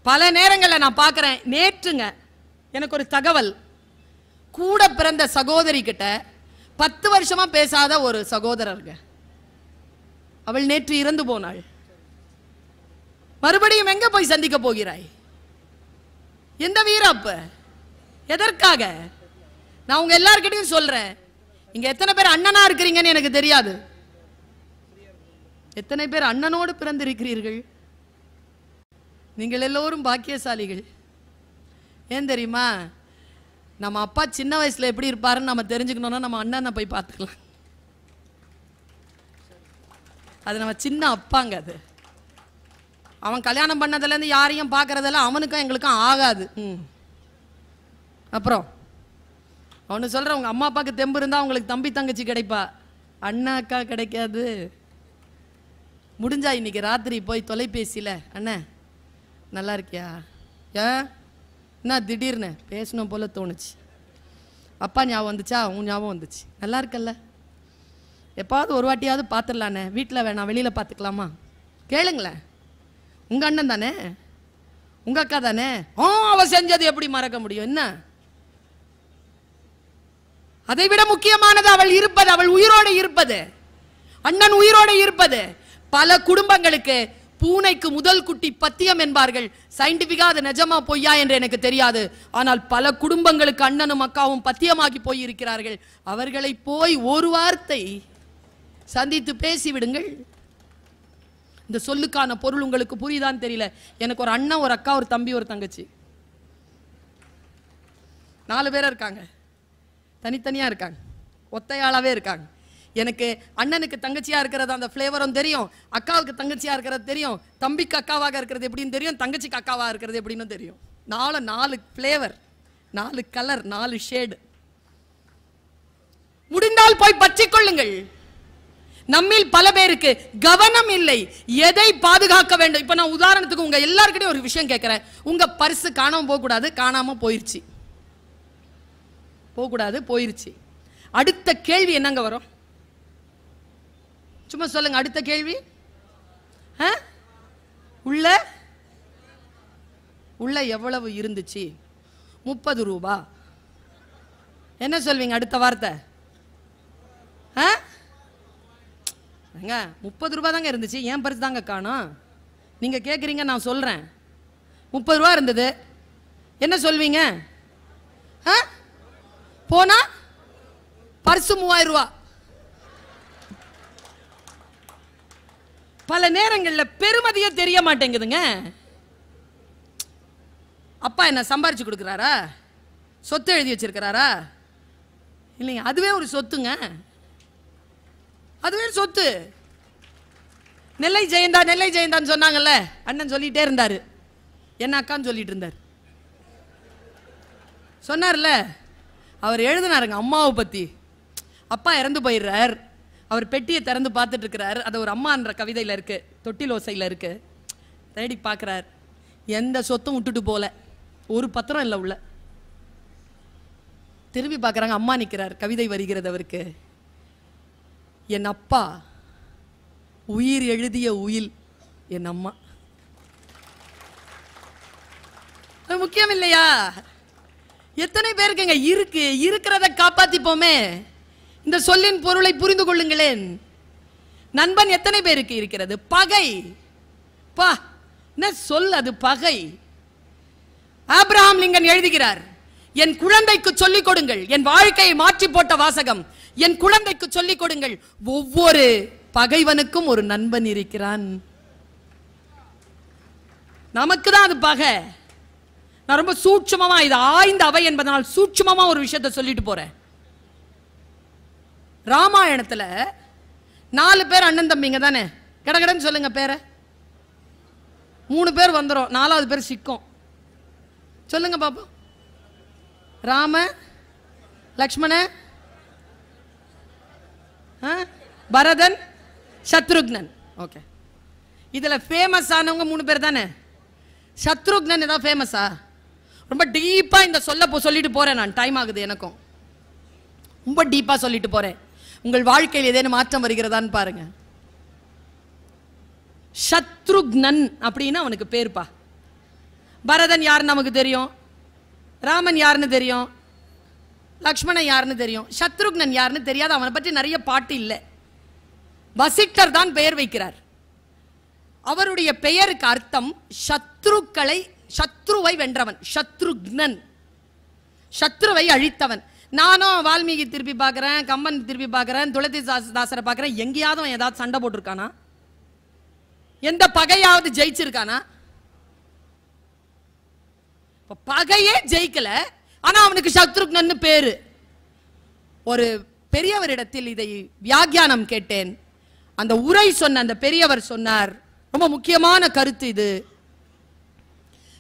பல நேரங்களில் நான் பார்க்கிறேன். நேற்றுங்க எனக்கு ஒரு தகவல், கூட பிறந்த சகோதரி கிட்ட 10 வருஷமா பேசாத ஒரு சகோதரர்ங்க, அவள் நேற்று இறந்து போனாள். மறுபடியும் எங்க போய் சந்திக்க போகிறாய்? எந்த வீரப்ப? எதற்காக? நான் உங்க எல்லார்கிட்டையும் சொல்றேன், இங்க எத்தனை பேர் அண்ணனா இருக்கிறீங்கன்னு எனக்கு தெரியாது. எத்தனை பேர் அண்ணனோடு பிறந்திருக்கிறீர்கள்? நீங்கள் எல்லோரும் பாக்கியசாலிகள். ஏன் தெரியுமா? நம்ம அப்பா சின்ன வயசுல எப்படி இருப்பாருன்னு நம்ம தெரிஞ்சுக்கணும்னா நம்ம அண்ணனை போய் பார்த்துக்கலாம். அது நம்ம சின்ன அப்பாங்க. அது அவன் கல்யாணம் பண்ணதுலேருந்து யாரையும் பார்க்கறதெல்லாம் அவனுக்கும் எங்களுக்கும் ஆகாது. அப்புறம் அவனு சொல்ற, உங்க அம்மா அப்பாவுக்கு தெம்பு இருந்தா உங்களுக்கு தம்பி தங்கச்சி கிடைப்பா, அண்ணா அக்கா கிடைக்காது. முடிஞ்சா இன்னைக்கு ராத்திரி போய் தொலைபேசியில, அண்ணே நல்லா இருக்கியா, ஏன் என்ன திடீர்னு பேசணும் போல தோணுச்சு, அப்பா ஞாபகம் வந்துச்சா, உன் ஞாபகம் வந்துச்சு, நல்லா இருக்கல்ல, எப்பாவது ஒரு வாட்டியாவது பார்த்துடலாண்ணே, வீட்டில் வேணாம் வெளியில் பார்த்துக்கலாமா, கேளுங்களேன். உங்கள் அண்ணன் தானே, உங்கள் அக்கா தானே, அவ செஞ்சது எப்படி மறக்க முடியும்? என்ன அதை விட முக்கியமானது அவள் இருப்பது, அவள் உயிரோடு இருப்பது, அண்ணன் உயிரோடு இருப்பது. பல குடும்பங்களுக்கு பூனைக்கு முதல் குட்டி பத்தியம் என்பார்கள். சயின்டிபிக்கா அது நிஜமா பொய்யா என்று எனக்கு தெரியாது. ஆனால் பல குடும்பங்களுக்கு அண்ணனும் அக்காவும் பத்தியமாகி போயிருக்கிறார்கள். அவர்களை போய் ஒரு வார்த்தை சந்தித்து பேசிவிடுங்கள். இந்த சொல்லுக்கான பொருள் உங்களுக்கு புரியுதான்னு தெரியல. எனக்கு ஒரு அண்ணன், ஒரு அக்கா, ஒரு தம்பி, ஒரு தங்கச்சி, 4 பேர் இருக்காங்க. தனித்தனியா இருக்காங்க, ஒத்தையாளாவே இருக்காங்க. எனக்கு அண்ணனுக்கு தங்கச்சியா இருக்கிறது அந்த ஃப்ளேவரும் தெரியும், அக்காவுக்கு தங்கச்சியா இருக்கிறது தெரியும், தம்பிக்கு அக்காவாக இருக்கிறது எப்படின்னு தெரியும், தங்கச்சிக்கு அக்காவாக இருக்கிறது எப்படின்னு தெரியும். 4 ஃப்ளேவர், 4 கலர், 4 ஷேடு. முடிந்தால் போய் பற்றிக்கொள்ளுங்கள். நம்மில் பல பேருக்கு கவனம் இல்லை, எதை பாதுகாக்க வேண்டும். இப்ப நான் உதாரணத்துக்கு உங்க எல்லார்கிட்டயும் ஒரு விஷயம் கேட்கிறேன். உங்க பர்ஸ் காணாம போக கூடாது, காணாம போயிருச்சு, போக கூடாது, போயிருச்சு. அடுத்த கேள்வி என்னங்க வரும்? சும்மா சொல்லுங்க. அடுத்த கேள்வி உள்ள உள்ள எவ்வளவு இருந்துச்சு? 30 ரூபா. என்ன சொல்வீங்க அடுத்த வார்த்தை? 30 ரூபா தாங்க இருந்துச்சு, ஏன் பரிசு தாங்க காணோம். நீங்க கேட்குறீங்க, நான் சொல்றேன். 30 ரூபா இருந்தது, என்ன சொல்வீங்க? போனா பரிசு 3000 ரூபா. பல நேரங்களில் பெருமதியே தெரிய மாட்டேங்குதுங்க. அப்பா என்ன சம்பாரிச்சு கொடுக்குறாரா? சொத்து எழுதி வச்சிருக்கிறாரா? இல்லைங்க, அதுவே ஒரு சொத்துங்க, அதுவே சொத்து. நெல்லை ஜெயந்தா, நெல்லை ஜெயந்தான்னு சொன்னாங்கல்ல, அண்ணன் சொல்லிட்டே இருந்தாரு, என்ன அக்கான்னு சொல்லிட்டு இருந்தார். சொன்னார்ல, அவர் எழுதினாருங்க அம்மாவை பத்தி. அப்பா இறந்து போயிடுறார், அவர் பெட்டியை திறந்து பார்த்துட்டு இருக்கிறார். அது ஒரு அம்மான்ற கவிதையில் இருக்கு, தொட்டில் ஓசையில் இருக்கு. தேடி பார்க்குறார், எந்த சொத்தும் விட்டுட்டு போல, ஒரு பத்திரம் இல்லை உள்ள. திரும்பி பார்க்குறாங்க, அம்மா நிற்கிறார், கவிதை வருகிறது அவருக்கு. என் அப்பா உயிர் எழுதிய உயில் என் அம்மா. அது முக்கியம் இல்லையா? எத்தனை பேருக்குங்க இருக்கு, இருக்கிறத காப்பாத்திப்போமே. இந்த சொல்லின் பொருளை புரிந்து கொள்ளுங்களேன். நண்பன் எத்தனை பேருக்கு இருக்கிறது? பகை. பா என்ன சொல் அது, பகை. ஆபிரகாம் லிங்கன் எழுதுகிறார், என் குழந்தைக்கு சொல்லிக் கொடுங்கள், என் வாழ்க்கையை மாற்றி போட்ட வாசகம், என் குழந்தைக்கு சொல்லிக் கொடுங்கள், ஒவ்வொரு பகைவனுக்கும் ஒரு நண்பன் இருக்கிறான். நமக்கு தான் அது பகை. நான் ரொம்ப சூட்சமமா, இது ஆய்ந்த அவை என்பதனால் சூட்சமமா ஒரு விஷயத்தை சொல்லிட்டு போறேன். ராமாயணத்துல 4 பேர் அண்ணன் தம்பிங்க தானே, கடகடன்னு சொல்லுங்க பேரை. 3 பேர் வந்துடும், 4வது பேர் சிக்கும். சொல்லுங்க பாப்போம். ராம, லக்ஷ்மண, பரதன், சத்ருக்னன். ஓகே, இதுல ஃபேமஸ் ஆனவங்க 3 பேர் தானே. சத்ருக்னன் ஏதாவது ஃபேமஸா? ரொம்ப டீப்பா இந்த சொல்லிட்டு போறேன் நான், டைம் ஆகுது எனக்கும். ரொம்ப டீப்பா சொல்லிட்டு போறேன். உங்கள் வாழ்க்கையில் ஏதேனும் மாற்றம் வருகிறதான்னு பாருங்க. சத்ருக்னன் அப்படின்னா அவனுக்கு பேர்ப்பா. பரதன் யாருன்னு நமக்கு தெரியும், ராமன் யாருன்னு தெரியும், லக்ஷ்மணன் யாருன்னு தெரியும். சத்ருக்னன் யாருன்னு தெரியாது. அவனை பற்றி நிறைய பாட்டு இல்லை. வசிட்டர் தான் பெயர் வைக்கிறார். அவருடைய பெயருக்கு அர்த்தம் சத்ருவை வென்றவன். சத்ருக்னன், சத்ருவை அழித்தவன். நானும் வால்மீகி திருப்பி பார்க்கிறேன், கம்பன் திருப்பி பார்க்கிறேன், துளசிதாசரை பார்க்கிறேன். எங்கேயாவது ஏதாவது சண்டை போட்டிருக்கானா? எந்த பகையாவது ஜெயிச்சிருக்கானா? பகையே ஜெயிக்கல, ஆனா அவனுக்கு சத்ருக்னன் பேரு. ஒரு பெரியவரிடத்தில் இதை வியாக்கியானம் கேட்டேன். அந்த உரை சொன்ன அந்த பெரியவர் சொன்னார், ரொம்ப முக்கியமான கருத்து இது.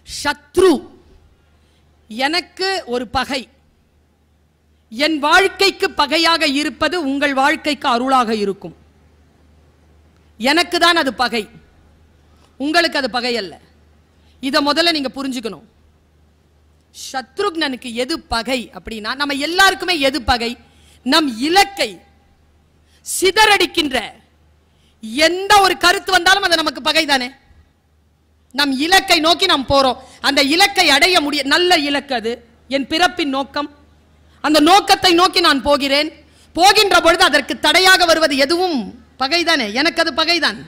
சத்ரு எனக்கு ஒரு பகை, என் வாழ்க்கைக்கு பகையாக இருப்பது உங்கள் வாழ்க்கைக்கு அருளாக இருக்கும். எனக்கு தான் அது பகை, உங்களுக்கு அது பகை அல்ல. இதை முதல்ல நீங்க புரிஞ்சுக்கணும். சத்ருக்னனுக்கு எது பகை அப்படின்னா, நம்ம எல்லாருக்குமே எது பகை? நம் இலக்கை சிதறடிக்கின்ற எந்த ஒரு கருத்து வந்தாலும் அது நமக்கு பகை தானே. நம் இலக்கை நோக்கி நாம் போறோம், அந்த இலக்கை அடைய முடிய, நல்ல இலக்கு அது, என் பிறப்பின் நோக்கம். அந்த நோக்கத்தை நோக்கி நான் போகிறேன். போகின்ற பொழுது அதற்கு தடையாக வருவது எதுவும் பகைதானே. எனக்கு அது பகைதான்.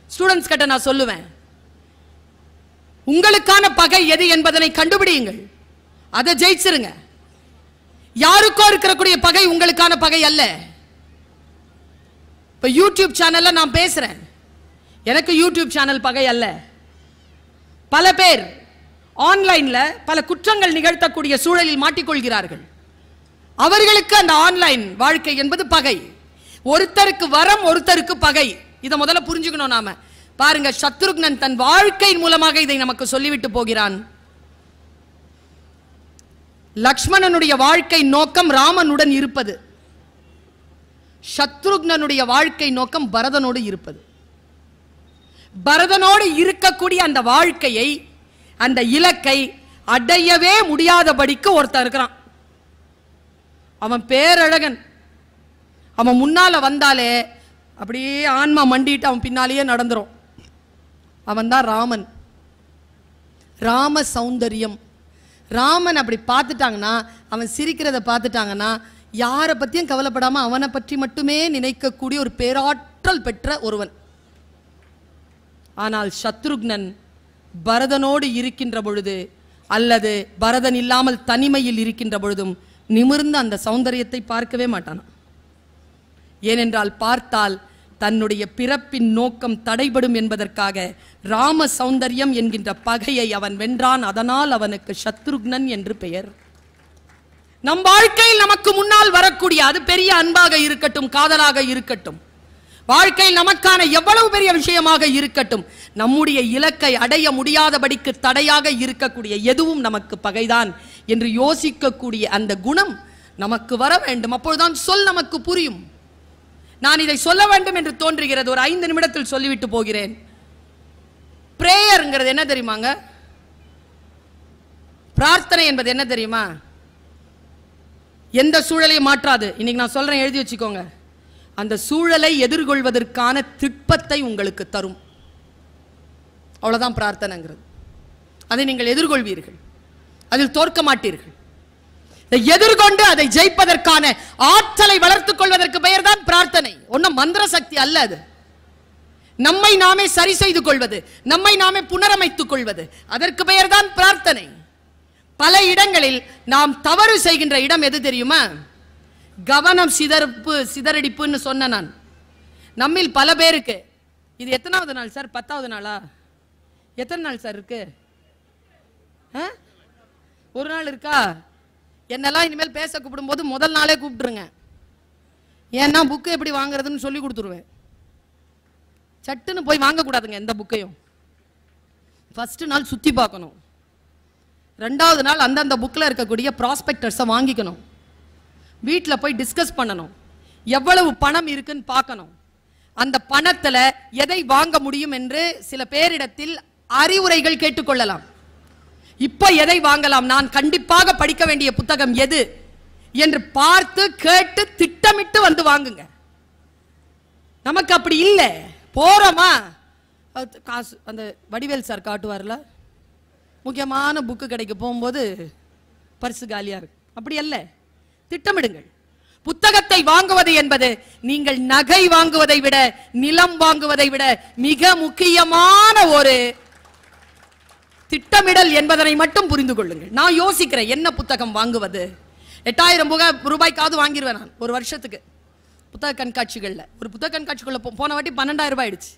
ஸ்டூடெண்ட்ஸ் கிட்ட நான் சொல்லுவேன், உங்களுக்கான பகை எது என்பதனை கண்டுபிடியுங்கள், அதை ஜெயிச்சிருங்க. யாருக்கோ இருக்கக்கூடிய பகை உங்களுக்கான பகை அல்ல. இப்ப யூடியூப் சேனல்ல நான் பேசுறேன், எனக்கு யூடியூப் சேனல் பகை அல்ல. பல பேர் ஆன்லைன்ல பல குற்றங்கள் நிகழ்த்தக்கூடிய சூழலில் மாட்டிக்கொள்கிறார்கள். அவர்களுக்கு அந்த ஆன்லைன் வாழ்க்கை என்பது பகை. ஒருத்தருக்கு வரம், ஒருத்தருக்கு பகை. இதை முதல்ல புரிஞ்சுக்கணும் நாம. பாருங்க, சத்ருக்னன் தன் வாழ்க்கையின் மூலமாக இதை நமக்கு சொல்லிவிட்டு போகிறான். லக்ஷ்மணனுடைய வாழ்க்கை நோக்கம் ராமனுடன் இருப்பது, சத்ருக்னனுடைய வாழ்க்கை நோக்கம் பரதனோடு இருப்பது. பரதனோடு இருக்கக்கூடிய அந்த வாழ்க்கையை, அந்த இலக்கை அடையவே முடியாதபடிக்கு ஒருத்தன் இருக்கிறான். அவன் பேரழகன். அவன் முன்னால வந்தாலே அப்படியே ஆன்மா மண்டிட்டு அவன் பின்னாலேயே நடந்துரும். அவன் தான் ராமன். ராம சௌந்தரியம். ராமன் அப்படி பார்த்துட்டாங்கன்னா, அவன் சிரிக்கிறத பார்த்துட்டாங்கன்னா, யாரை பற்றியும் கவலைப்படாம அவனை பற்றி மட்டுமே நினைக்கக்கூடிய ஒரு பேராற்றல் பெற்ற ஒருவன். ஆனால் சத்ருக்னன் பரதனோடு இருக்கின்ற பொழுது, அல்லது பரதன் இல்லாமல் தனிமையில் இருக்கின்ற பொழுதும் நிமிர்ந்து அந்த சௌந்தரியத்தை பார்க்கவே மாட்டான். ஏனென்றால் பார்த்தால் தன்னுடைய பிறப்பின் நோக்கம் தடைபடும் என்பதற்காக ராம சௌந்தரியம் என்கின்ற பகையை அவன் வென்றான். அதனால் அவனுக்கு சத்ருக்னன் என்று பெயர். நம் வாழ்க்கையில் நமக்கு முன்னால் வரக்கூடிய, அது பெரிய அன்பாக இருக்கட்டும், காதலாக இருக்கட்டும், வாழ்க்கையில் நமக்கான எவ்வளவு பெரிய விஷயமாக இருக்கட்டும், நம்முடைய இலக்கை அடைய முடியாதபடிக்கு தடையாக இருக்கக்கூடிய எதுவும் நமக்கு பகைதான் என்று யோசிக்கக்கூடிய அந்த குணம் நமக்கு வர வேண்டும். அப்பொழுதுதான் சொல் நமக்கு புரியும். நான் இதை சொல்ல வேண்டும் என்று தோன்றுகிறது. ஒரு 5 நிமிடத்தில் சொல்லிவிட்டு போகிறேன். பிரேயர்ங்கிறது என்ன தெரியுமாங்க? பிரார்த்தனை என்பது என்ன தெரியுமா? எந்த சூழலையும் மாற்றாது. இன்னைக்கு நான் சொல்றேன், எழுதி வச்சுக்கோங்க. அந்த சூழலை எதிர்கொள்வதற்கான திட்பத்தை உங்களுக்கு தரும். அவ்வளவுதான் பிரார்த்தனைங்கிறது. அதை நீங்கள் எதிர்கொள்வீர்கள், அதில் தோற்க மாட்டீர்கள். எதிர்கொண்டு அதை ஜெயிப்பதற்கான ஆற்றலை வளர்த்துக் கொள்வதற்கு பெயர் தான் பிரார்த்தனை. ஒன்னும் மந்திர சக்தி அல்ல. அது நம்மை நாமே சரி செய்து கொள்வது, நம்மை நாமே புனரமைத்துக் கொள்வது. அதற்கு பெயர் தான் பிரார்த்தனை. பல இடங்களில் நாம் தவறு செய்கின்ற இடம் எது தெரியுமா? கவனம் சிதறடிப்புன்னு சொன்ன நான். நம்மில் பல பேருக்கு இது எத்தனாவது நாள் சார்? 10வது நாளா? எத்தனை நாள் சார் இருக்கு? ஒரு நாள் இருக்கா? என்னெல்லாம் இனிமேல் பேச கூப்பிடும் போது முதல் நாளே கூப்பிட்டுருங்க. ஏன்னா புக்கு எப்படி வாங்குறதுன்னு சொல்லி கொடுத்துருவேன். சட்டுன்னு போய் வாங்கக்கூடாதுங்க எந்த புக்கையும். ஃபர்ஸ்ட் நாள் சுத்தி பார்க்கணும். 2வது நாள் அந்தந்த புக்கில் இருக்கக்கூடிய ப்ராஸ்பெக்டர்ஸை வாங்கிக்கணும். வீட்டில் போய் டிஸ்கஸ் பண்ணணும். எவ்வளவு பணம் இருக்குன்னு பார்க்கணும். அந்த பணத்தில் எதை வாங்க முடியும் என்று சில பேரிடத்தில் அறிவுரைகள் கேட்டுக்கொள்ளலாம். இப்ப எதை வாங்கலாம், நான் கண்டிப்பாக படிக்க வேண்டிய புத்தகம் எது என்று பார்த்து கேட்டு திட்டமிட்டு வந்து வாங்குங்க. நமக்கு அப்படி இல்லை. போறோமா, காசு அந்த வடிவேல் சார் காட்டுவார்ல, முக்கியமான புக்கு கிடைக்க போகும்போது பரிசு காலியா இருக்கு. அப்படி அல்ல, திட்டமிடுங்கள். புத்தகத்தை வாங்குவது என்பது நீங்கள் நகை வாங்குவதை விட, நிலம் வாங்குவதை விட மிக முக்கியமான ஒரு திட்டமிடல் என்பதனை மட்டும் புரிந்து கொள்ளுங்கள். நான் யோசிக்கிறேன் என்ன புத்தகம் வாங்குவது. 8000 ரூபாய்க்காவது வாங்கிடுவேன் நான் ஒரு வருஷத்துக்கு. புத்தக கண்காட்சிகள்ல ஒரு புத்தக கண்காட்சிக்குள்ள போன வாட்டி 12000 ரூபாய் ஆயிடுச்சு.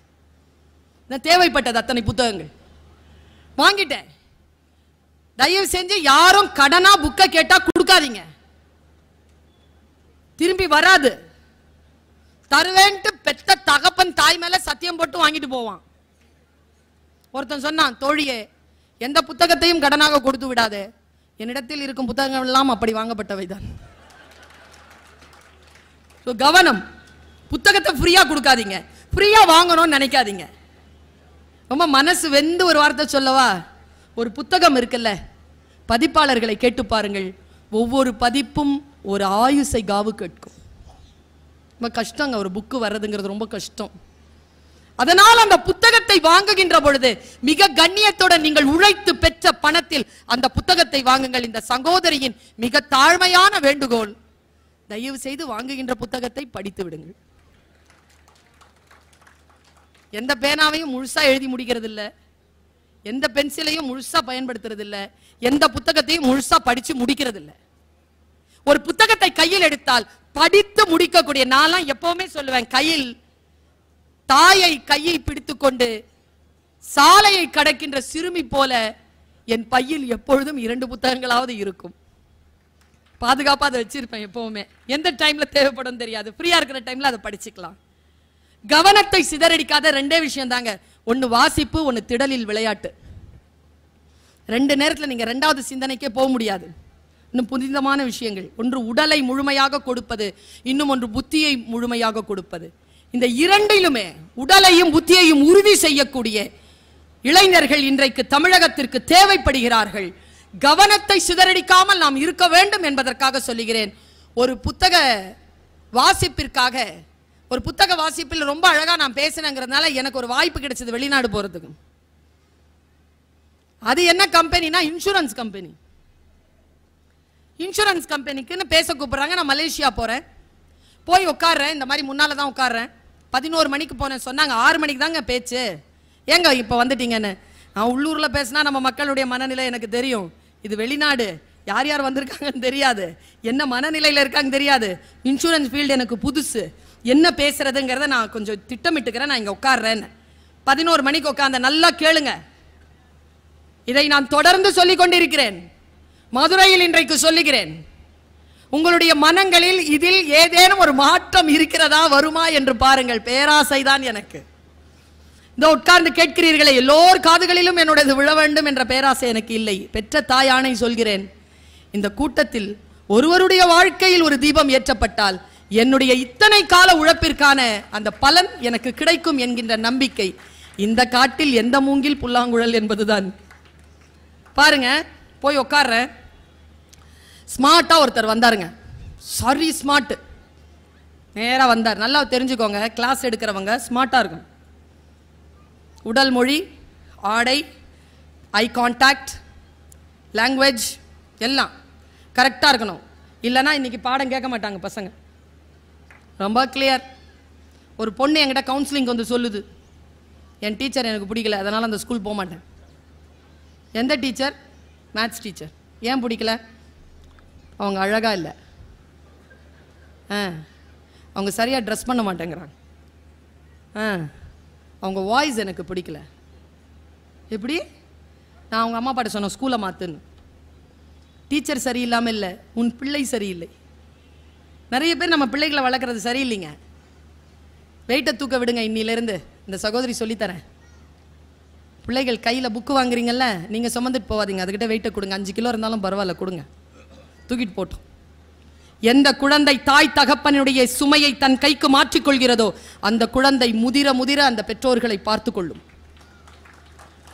நான் தேவைப்பட்டது அத்தனை புத்தகங்கள் வாங்கிட்டேன். தயவு செஞ்சு யாரும் கடனா புக்கை கேட்டா கொடுக்காதீங்க. திரும்பி வராது. தருவேன்ட்டு பெத்த தகப்பன் தாய் மேல சத்தியம் போட்டு வாங்கிட்டு போவான். ஒருத்தன் சொன்னான், தோழியே எந்த புத்தகத்தையும் கடனாக கொடுத்து விடாதே, என்னிடத்தில் இருக்கும் புத்தகங்கள் எல்லாம் அப்படி வாங்கப்பட்டவைதான். கவனம். புத்தகத்தை ஃப்ரீயா கொடுக்காதீங்க, ஃப்ரீயா வாங்கணும்னு நினைக்காதீங்க. ரொம்ப மனசு வெந்து ஒரு வார்த்தை சொல்லவா? ஒரு புத்தகம் இருக்குல்ல, பதிப்பாளர்களை கேட்டு பாருங்கள். ஒவ்வொரு பதிப்பும் ஒரு ஆயுசை காவு கேட்கும். ரொம்ப கஷ்டங்க, ஒரு புக்கு வர்றதுங்கிறது ரொம்ப கஷ்டம். அதனால் அந்த புத்தகத்தை வாங்குகின்ற பொழுது மிக கண்ணியத்துடன் நீங்கள் உழைத்து பெற்ற பணத்தில் அந்த புத்தகத்தை வாங்குங்கள். இந்த சகோதரியின் மிக தாழ்மையான வேண்டுகோள், தயவு செய்து வாங்குகின்ற புத்தகத்தை படித்து விடுங்கள். எந்த பேனாவையும் முழுசா எழுதி முடிக்கிறது இல்ல, எந்த பென்சிலையும் முழுசா பயன்படுத்துறது இல்ல, எந்த புத்தகத்தையும் முழுசா படிச்சு முடிக்கிறது இல்ல. ஒரு புத்தகத்தை கையில் எடுத்தால் படித்து முடிக்கக்கூடிய, நான் எப்பவுமே சொல்லுவேன், கையில் தாயை கையை பிடித்துக் கொண்டு சாலையை கடக்கின்ற சிறுமி போல என் பையில் எப்பொழுதும் 2 புத்தகங்களாவது இருக்கும். பாதுகாப்பா அதை வச்சிருப்பேன் எப்பவுமே. எந்த டைம்ல தேவைப்படும் தெரியாது, ஃப்ரீயா இருக்கிற டைம்ல அதை படிச்சுக்கலாம். கவனத்தை சிதறடிக்காத 2 விஷயம் தாங்க. ஒன்னு வாசிப்பு, ஒன்னு திடலில் விளையாட்டு. 2 நேரத்துல நீங்க 2வது சிந்தனைக்கே போக முடியாது. இன்னும் புனிதமான விஷயங்கள். ஒன்று உடலை முழுமையாக கொடுப்பது, இன்னும் ஒன்று புத்தியை முழுமையாக கொடுப்பது. இந்த இரண்டிலுமே உடலையும் புத்தியையும் உறுதி செய்யக்கூடிய இளைஞர்கள் இன்றைக்கு தமிழகத்திற்கு தேவைப்படுகிறார்கள். கவனத்தை சிதறடிக்காமல் நாம் இருக்க வேண்டும் என்பதற்காக சொல்லுகிறேன். ஒரு புத்தக வாசிப்பிற்காக, ஒரு புத்தக வாசிப்பில் ரொம்ப அழகா நான் பேசினேங்கிறதுனால எனக்கு ஒரு வாய்ப்பு கிடைச்சது வெளிநாடு போறதுக்கு. அது என்ன கம்பெனினா இன்சூரன்ஸ் கம்பெனி. இன்சூரன்ஸ் கம்பெனிக்குன்னு பேச கூப்பிடுறாங்க. நான் மலேசியா போறேன், போய் உட்கார்றேன். இந்த மாதிரி முன்னால தான் உட்கார்றேன். 11 மணிக்கு போனேன். சொன்னாங்க 6 மணிக்கு தாங்க பேச்சு. ஏங்க இப்போ வந்துட்டீங்கன்னு. நான் உள்ளூரில் பேசினா நம்ம மக்களுடைய மனநிலை எனக்கு தெரியும். இது வெளிநாடு, யார் யார் வந்திருக்காங்கன்னு தெரியாது, என்ன மனநிலையில் இருக்காங்க தெரியாது. இன்சூரன்ஸ் ஃபீல்டு எனக்கு புதுசு, என்ன பேசுறதுங்கிறத நான் கொஞ்சம் திட்டமிட்டுக்கிறேன். நான் இங்கே உட்கார்றேன்னு 11 மணிக்கு உட்கார்ந்த. நல்லா கேளுங்க, இதை நான் தொடர்ந்து சொல்லிக் கொண்டிருக்கிறேன். மதுரையில் இன்றைக்கு சொல்லுகிறேன். உங்களுடைய மனங்களில் இதில் ஏதேனும் ஒரு மாற்றம் இருக்கிறதா, வருமா என்று பாருங்கள். பேராசை தான் எனக்கு. இந்த உட்கார்ந்து கேட்கிறீர்களே, எல்லோர் காதுகளிலும் என்னுடைய விழ வேண்டும் என்ற பேராசை எனக்கு இல்லை. பெற்ற தாயானை சொல்கிறேன், இந்த கூட்டத்தில் ஒருவருடைய வாழ்க்கையில் ஒரு தீபம் ஏற்றப்பட்டால் என்னுடைய இத்தனை கால உழைப்பிற்கான அந்த பலன் எனக்கு கிடைக்கும் என்கின்ற நம்பிக்கை. இந்த காட்டில் எந்த மூங்கில் புல்லாங்குழல் என்பதுதான். பாருங்க, போய் உட்கார்றேன். ஸ்மார்ட்டா ஒருத்தர் வந்தாருங்க. சாரி ஸ்மார்ட், நேரா வந்தார். நல்லா தெரிஞ்சுக்கோங்க, கிளாஸ் எடுக்கிறவங்க ஸ்மார்ட்டா இருக்கும். உடல் மொழி, ஆடை, ஐ கான்டாக்ட், லாங்குவேஜ் எல்லாம் கரெக்டாக இருக்கணும். இல்லைன்னா இன்னைக்கு பாடம் கேட்க மாட்டாங்க பசங்க. ரொம்ப கிளியர். ஒரு பொண்ணு என்கிட்ட கவுன்சிலிங் வந்து சொல்லுது, என் டீச்சர் எனக்கு பிடிக்கல, அதனால் அந்த ஸ்கூல் போக மாட்டேன். எந்த டீச்சர்? Maths teacher. ஏன் பிடிக்கல? அவங்க அழகாக இல்லை, அவங்க சரியாக ட்ரெஸ் பண்ண மாட்டேங்கிறாங்க, அவங்க வாய்ஸ் எனக்கு பிடிக்கல. எப்படி? நான் அவங்க அம்மா பாட்ட சொன்னேன் ஸ்கூலை மாற்றுன்னு. டீச்சர் சரியில்லாமல் இல்லை, உன் பிள்ளை சரியில்லை. நிறைய பேர் நம்ம பிள்ளைகளை வளர்க்குறது சரியில்லைங்க. வெயிட்டை தூக்க விடுங்க இன்னிலேருந்து. இந்த சகோதரி சொல்லித்தரேன். பிள்ளைகள் கையில் புக்கு வாங்குறீங்கல்ல, நீங்கள் சுமந்துட்டு போவாதீங்க, அதுக்கிட்ட வெயிட்டை கொடுங்க. 5 கிலோ இருந்தாலும் பரவாயில்ல, கொடுங்க, தூக்கிட்டு போட்டோம். எந்த குழந்தை தாய் தகப்பனுடைய சுமையை தன் கைக்கு மாற்றிக்கொள்கிறதோ அந்த குழந்தை முதிர முதிர அந்த பெற்றோர்களை பார்த்து கொள்ளும்.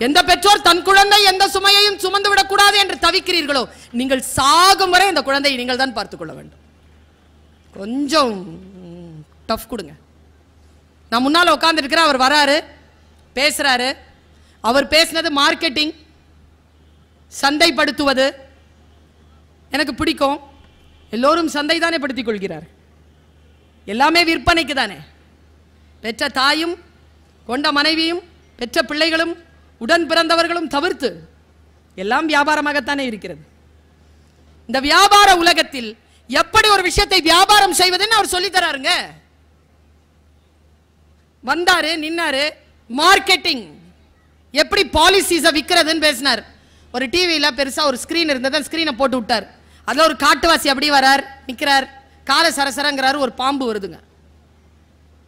எந்த பெற்றோர் தன் குழந்தை எந்த சுமையையும் சுமந்து விடக்கூடாது என்று தவிக்கிறீர்களோ, நீங்கள் சாகும் வரை அந்த குழந்தையை நீங்கள் தான் பார்த்துக் கொள்ள வேண்டும். கொஞ்சம் டஃப் கொடுங்க. நான் முன்னால் உட்கார்ந்துருக்கிறேன், அவர் வராரு, பேசுறாரு. அவர் பேசினது மார்க்கெட்டிங், சந்தைப்படுத்துவது எனக்கு பிடிக்கும். எல்லோரும் சந்தை தானே படுத்திக் கொள்கிறார், எல்லாமே விற்பனைக்கு தானே. பெற்ற தாயும் கொண்ட மனைவியும் பெற்ற பிள்ளைகளும் உடன் பிறந்தவர்களும் தவிர்த்து எல்லாம் வியாபாரமாகத்தானே இருக்கிறது. இந்த வியாபார உலகத்தில் எப்படி ஒரு விஷயத்தை வியாபாரம் செய்வதுன்னு அவர் சொல்லி தராருங்க. வந்தாரு, நின்னாரு, மார்க்கெட்டிங் எப்படி பாலிசிஸை விற்கிறதுன்னு பேசினார். ஒரு டிவியில் பெருசாக ஒரு ஸ்க்ரீன் இருந்தது, அந்த ஸ்க்ரீனை போட்டு விட்டார். அதில் ஒரு காட்டுவாசி அப்படி வரார், நிற்கிறார், காலை சரசரங்கிறாரு, ஒரு பாம்பு வருதுங்க.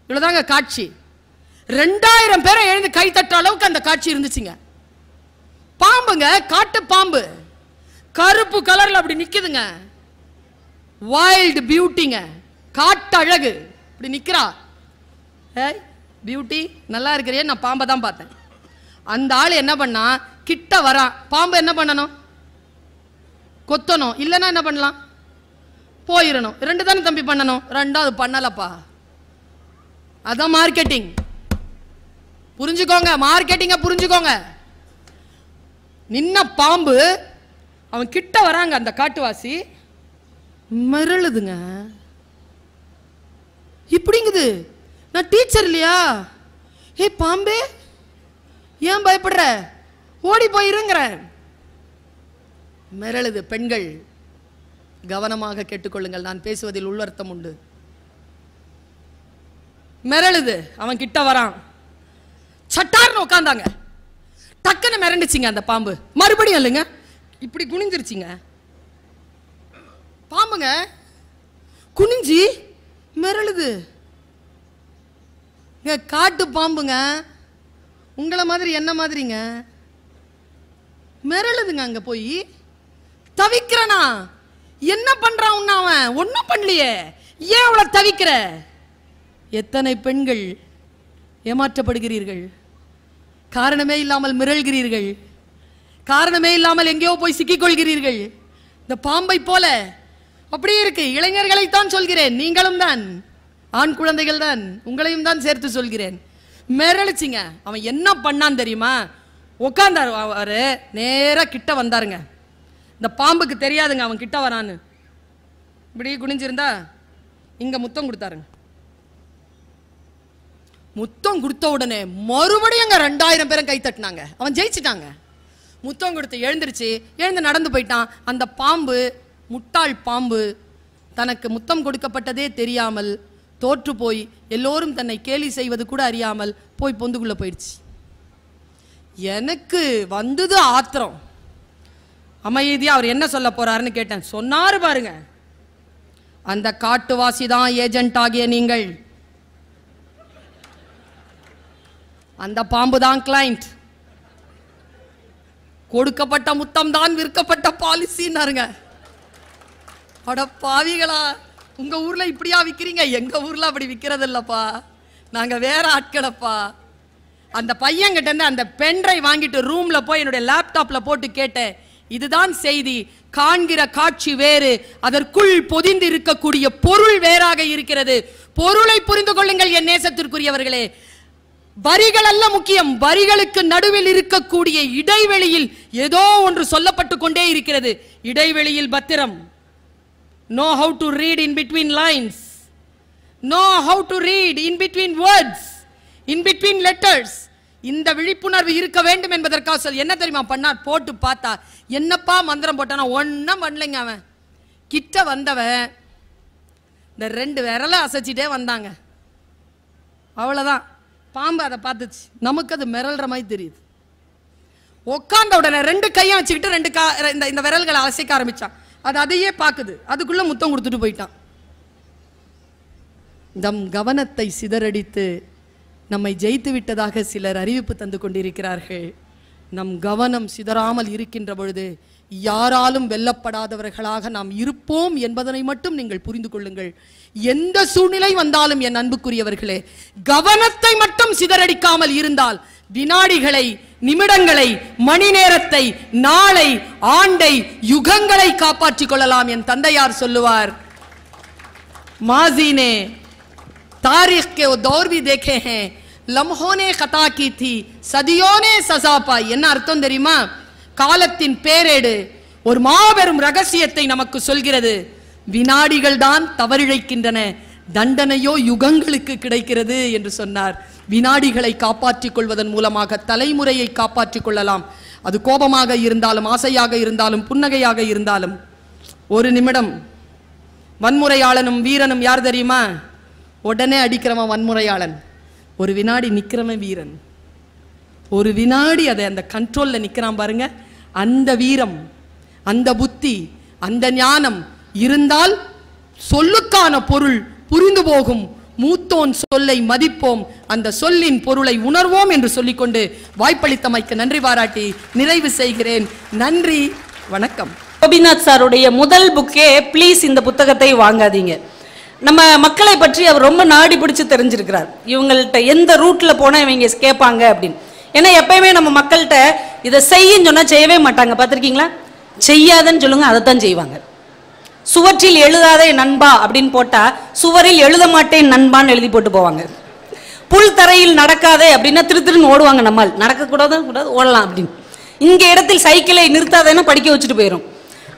இவ்வளோதாங்க காட்சி. 2000 பேரை எழுந்து கை தட்ட அளவுக்கு அந்த காட்சி இருந்துச்சுங்க. பாம்புங்க, காட்டு பாம்பு, கருப்பு கலர்ல அப்படி நிக்குதுங்க. வைல்டு பியூட்டிங்க, காட்டு அழகு. இப்படி நிக்கிறா, ஏய் பியூட்டி நல்லா இருக்கிறே, நான் பாம்பை தான் பார்த்தேன். அந்த ஆள் என்ன பண்ணா, கிட்ட வரா. பாம்பு என்ன பண்ணணும்? கொத்தணும், இல்லைன்னா என்ன பண்ணலாம்? போயிடணும். 2 தானே தம்பி பண்ணணும், 2வது பண்ணலப்பா. அதான் மார்க்கெட்டிங். புரிஞ்சுக்கோங்க, மார்க்கெட்டிங்க புரிஞ்சுக்கோங்க. நின்ன பாம்பு, அவன் கிட்ட வராங்க, அந்த காட்டுவாசி மிரளுதுங்க. இப்படிங்குது, நான் டீச்சர் இல்லையா? ஏ பாம்பே, ஏன் பயப்படுற, ஓடி போயிருங்கிற. மிரளுது. பெண்கள் கவனமாக கேட்டுக்கொள்ளுங்கள், நான் பேசுவதில் உள்ளர்த்தம் உண்டு. மிரளுது. அவன் கிட்ட வரான், சட்டார்னு உட்காந்தாங்க. டக்குன்னு மிரண்டுச்சிங்க அந்த பாம்பு. மறுபடியும் இல்லைங்க, இப்படி குனிஞ்சிருச்சிங்க பாம்புங்க. குனிஞ்சி மிரளுது. காட்டு பாம்புங்க, உங்களை மாதிரி என்ன மாதிரிங்க, மிரளுதுங்க. அங்க போய் தவிக்கிறனா, என்ன பண்றான் உன்ன? அவன் ஒன்னும் பண்ணலையே, ஏன் அவளை தவிக்கிற? எத்தனை பெண்கள் ஏமாற்றப்படுகிறீர்கள், காரணமே இல்லாமல் மிரள்கிறீர்கள், காரணமே இல்லாமல் எங்கேயோ போய் சிக்கிக்கொள்கிறீர்கள். இந்த பாம்பை போல அப்படியே இருக்கு. இளைஞர்களைத்தான் சொல்கிறேன், நீங்களும் தான், ஆண் குழந்தைகள் தான், உங்களையும் தான் சேர்த்து சொல்கிறேன். மிரளிச்சிங்க. அவன் என்ன பண்ணான்னு தெரியுமா? உட்கார்ந்தாரு, அவரு நேரா கிட்ட வந்தாருங்க. இந்த பாம்புக்கு தெரியாதுங்க அவன் கிட்ட வரான்னு. இப்படி குனிஞ்சிருந்தா இங்க முத்தம் கொடுத்தாருங்க. முத்தம் கொடுத்த உடனே மறுபடியும் அங்க 2000 பேரும் கை தட்டினாங்க. அவன் ஜெயிச்சிட்டாங்க. முத்தம் கொடுத்து எழுந்திருச்சு, எழுந்து நடந்து போயிட்டான். அந்த பாம்பு, முட்டாள் பாம்பு, தனக்கு முத்தம் கொடுக்கப்பட்டதே தெரியாமல் தோற்று போய் எல்லோரும் தன்னை கேலி செய்வது கூட அறியாமல் போய் பொந்துக்குள்ள போயிடுச்சு. எனக்கு வந்தது ஆத்திரம். அமைதியா அவர் என்ன சொல்ல போறாருன்னு கேட்டேன். சொன்னாரு பாருங்க, அந்த காட்டுவாசி தான் ஏஜென்ட் ஆகிய நீங்கள், அந்த பாம்பு தான் கிளைண்ட், கொடுக்கப்பட்ட முத்தம் தான் விற்கப்பட்ட பாலிசின்னாருங்க. அட பாவிகளா, உங்க ஊர்ல இப்படியா விக்கிறீங்க? எங்க ஊர்ல அப்படி விக்கிறது இல்லப்பா, நாங்க வேற ஆட்களப்பா. அந்த பையன்கிட்ட இருந்து அந்த பென்ட்ரைவ் வாங்கிட்டு ரூம்ல போய் என்னுடைய லேப்டாப்ல போட்டு கேட்டேன், இதுதான் செய்தி, காண்கிற காட்சி வேறு, அதற்குள் பொதிந்து இருக்கக்கூடிய பொருள் வேறாக இருக்கிறது. பொருளை புரிந்து கொள்ளுங்கள் என் நேசத்திற்குரியவர்களே. வரிகள் அல்ல முக்கியம், வரிகளுக்கு நடுவில் இருக்கக்கூடிய இடைவெளியில் ஏதோ ஒன்று சொல்லப்பட்டு கொண்டே இருக்கிறது. இடைவெளியில் பத்திரம். Know how to read in between lines. Know how to read in between words, in between letters. இந்த விழிப்புணர்வு இருக்க வேண்டும் என்பதற்காக சொல். என்ன தெரியுமா பண்ணார்? போட்டு பார்த்தா என்னப்பா மந்திரம் போட்டானா? ஒன்னும் பண்ணலைங்க. அவன் கிட்ட வந்தவன் இந்த 2 விரலை அசைச்சிட்டே வந்தாங்க. அவ்வளவுதான். பாம்பு அதை பார்த்துச்சு. நமக்கு அது மிரள்ற மாதிரி தெரியுது. உட்கார்ந்த உடனே 2 கையை வச்சுக்கிட்டு இந்த விரல்களை அசைக்க ஆரம்பிச்சான். அது அதையே பார்க்குது. அதுக்குள்ள முத்தம் கொடுத்துட்டு போயிட்டான். நம் கவனத்தை சிதறடித்து நம்மை ஜெயித்து விட்டதாக சிலர் அறிவிப்பு தந்து கொண்டிருக்கிறார்கள். நம் கவனம் சிதறாமல் இருக்கின்ற பொழுது யாராலும் வெல்லப்படாதவர்களாக நாம் இருப்போம் என்பதனை மட்டும் நீங்கள் புரிந்து கொள்ளுங்கள். எந்த சூழ்நிலை வந்தாலும் என் அன்புக்குரியவர்களே, கவனத்தை மட்டும் சிதறடிக்காமல் இருந்தால் வினாடிகளை, நிமிடங்களை, மணி நேரத்தை, நாளை, ஆண்டை, யுகங்களை காப்பாற்றிக் கொள்ளலாம். என் தந்தையார் சொல்லுவார், மாஜீனே तारीख के वो दौर भी देखे हैं, लम्हों ने खता की थी, सदियों ने सजा पाई. என்ன அர்த்தம் தெரியுமா? காலத்தின் பேரேடு ஒரு மாபெரும் ரகசியத்தை நமக்கு சொல்கிறது. வினாடிகள் தான் தவறிழைக்கின்றன, தண்டனையோ யுகங்களுக்கு கிடைக்கிறது என்று சொன்னார். வினாடிகளை காப்பாற்றிக் கொள்வதன் மூலமாக தலைமுறையை காப்பாற்றிக் கொள்ளலாம். அது கோபமாக இருந்தாலும், ஆசையாக இருந்தாலும், புன்னகையாக இருந்தாலும். ஒரு நிமிடம் வன்முறையாளனும் வீரனும் யார் தெரியுமா? உடனே அடிக்கிறவன் வன்முறையாளன், ஒரு வினாடி நிக்கிறவன் வீரன். ஒரு வினாடி அதை அந்த கண்ட்ரோல்ல நிக்கிறான் பாருங்க. அந்த வீரம், அந்த புத்தி, அந்த ஞானம் இருந்தால் சொல்லுக்கான பொருள் புரிந்து போகும். மூத்தோன் சொல்லை மதிப்போம், அந்த சொல்லின் பொருளை உணர்வோம் என்று சொல்லிக்கொண்டு வாய்ப்பளித்தமைக்கு நன்றி பாராட்டி நிறைவு செய்கிறேன். நன்றி, வணக்கம். கோபிநாத் சாருடைய முதல் புக்கே ப்ளீஸ் இந்த புத்தகத்தை வாங்காதீங்க. நம்ம மக்களை பற்றி அவர் ரொம்ப நாடி பிடிச்சு தெரிஞ்சிருக்கிறார். இவங்கள்ட்ட எந்த ரூட்ல போனா இவங்க கேட்பாங்க அப்படின்னு. ஏன்னா எப்பயுமே நம்ம மக்கள்கிட்ட இதை செய்யுன்னு சொன்னா செய்யவே மாட்டாங்க. பார்த்துருக்கீங்களா? செய்யாதன்னு சொல்லுங்க, அதைத்தான் செய்வாங்க. சுவற்றில் எழுதாதே நண்பா அப்படின்னு போட்டா சுவரில் எழுத மாட்டேன் நண்பான்னு எழுதி போட்டு போவாங்க. புல் தரையில் நடக்காதே அப்படின்னா திருன்னு ஓடுவாங்க. நம்மால் நடக்கக்கூடாது கூடாது ஓடலாம் அப்படின்னு. இங்க இடத்தில் சைக்கிளை நிறுத்தாதேன்னா படிக்க வச்சுட்டு போயிடும்.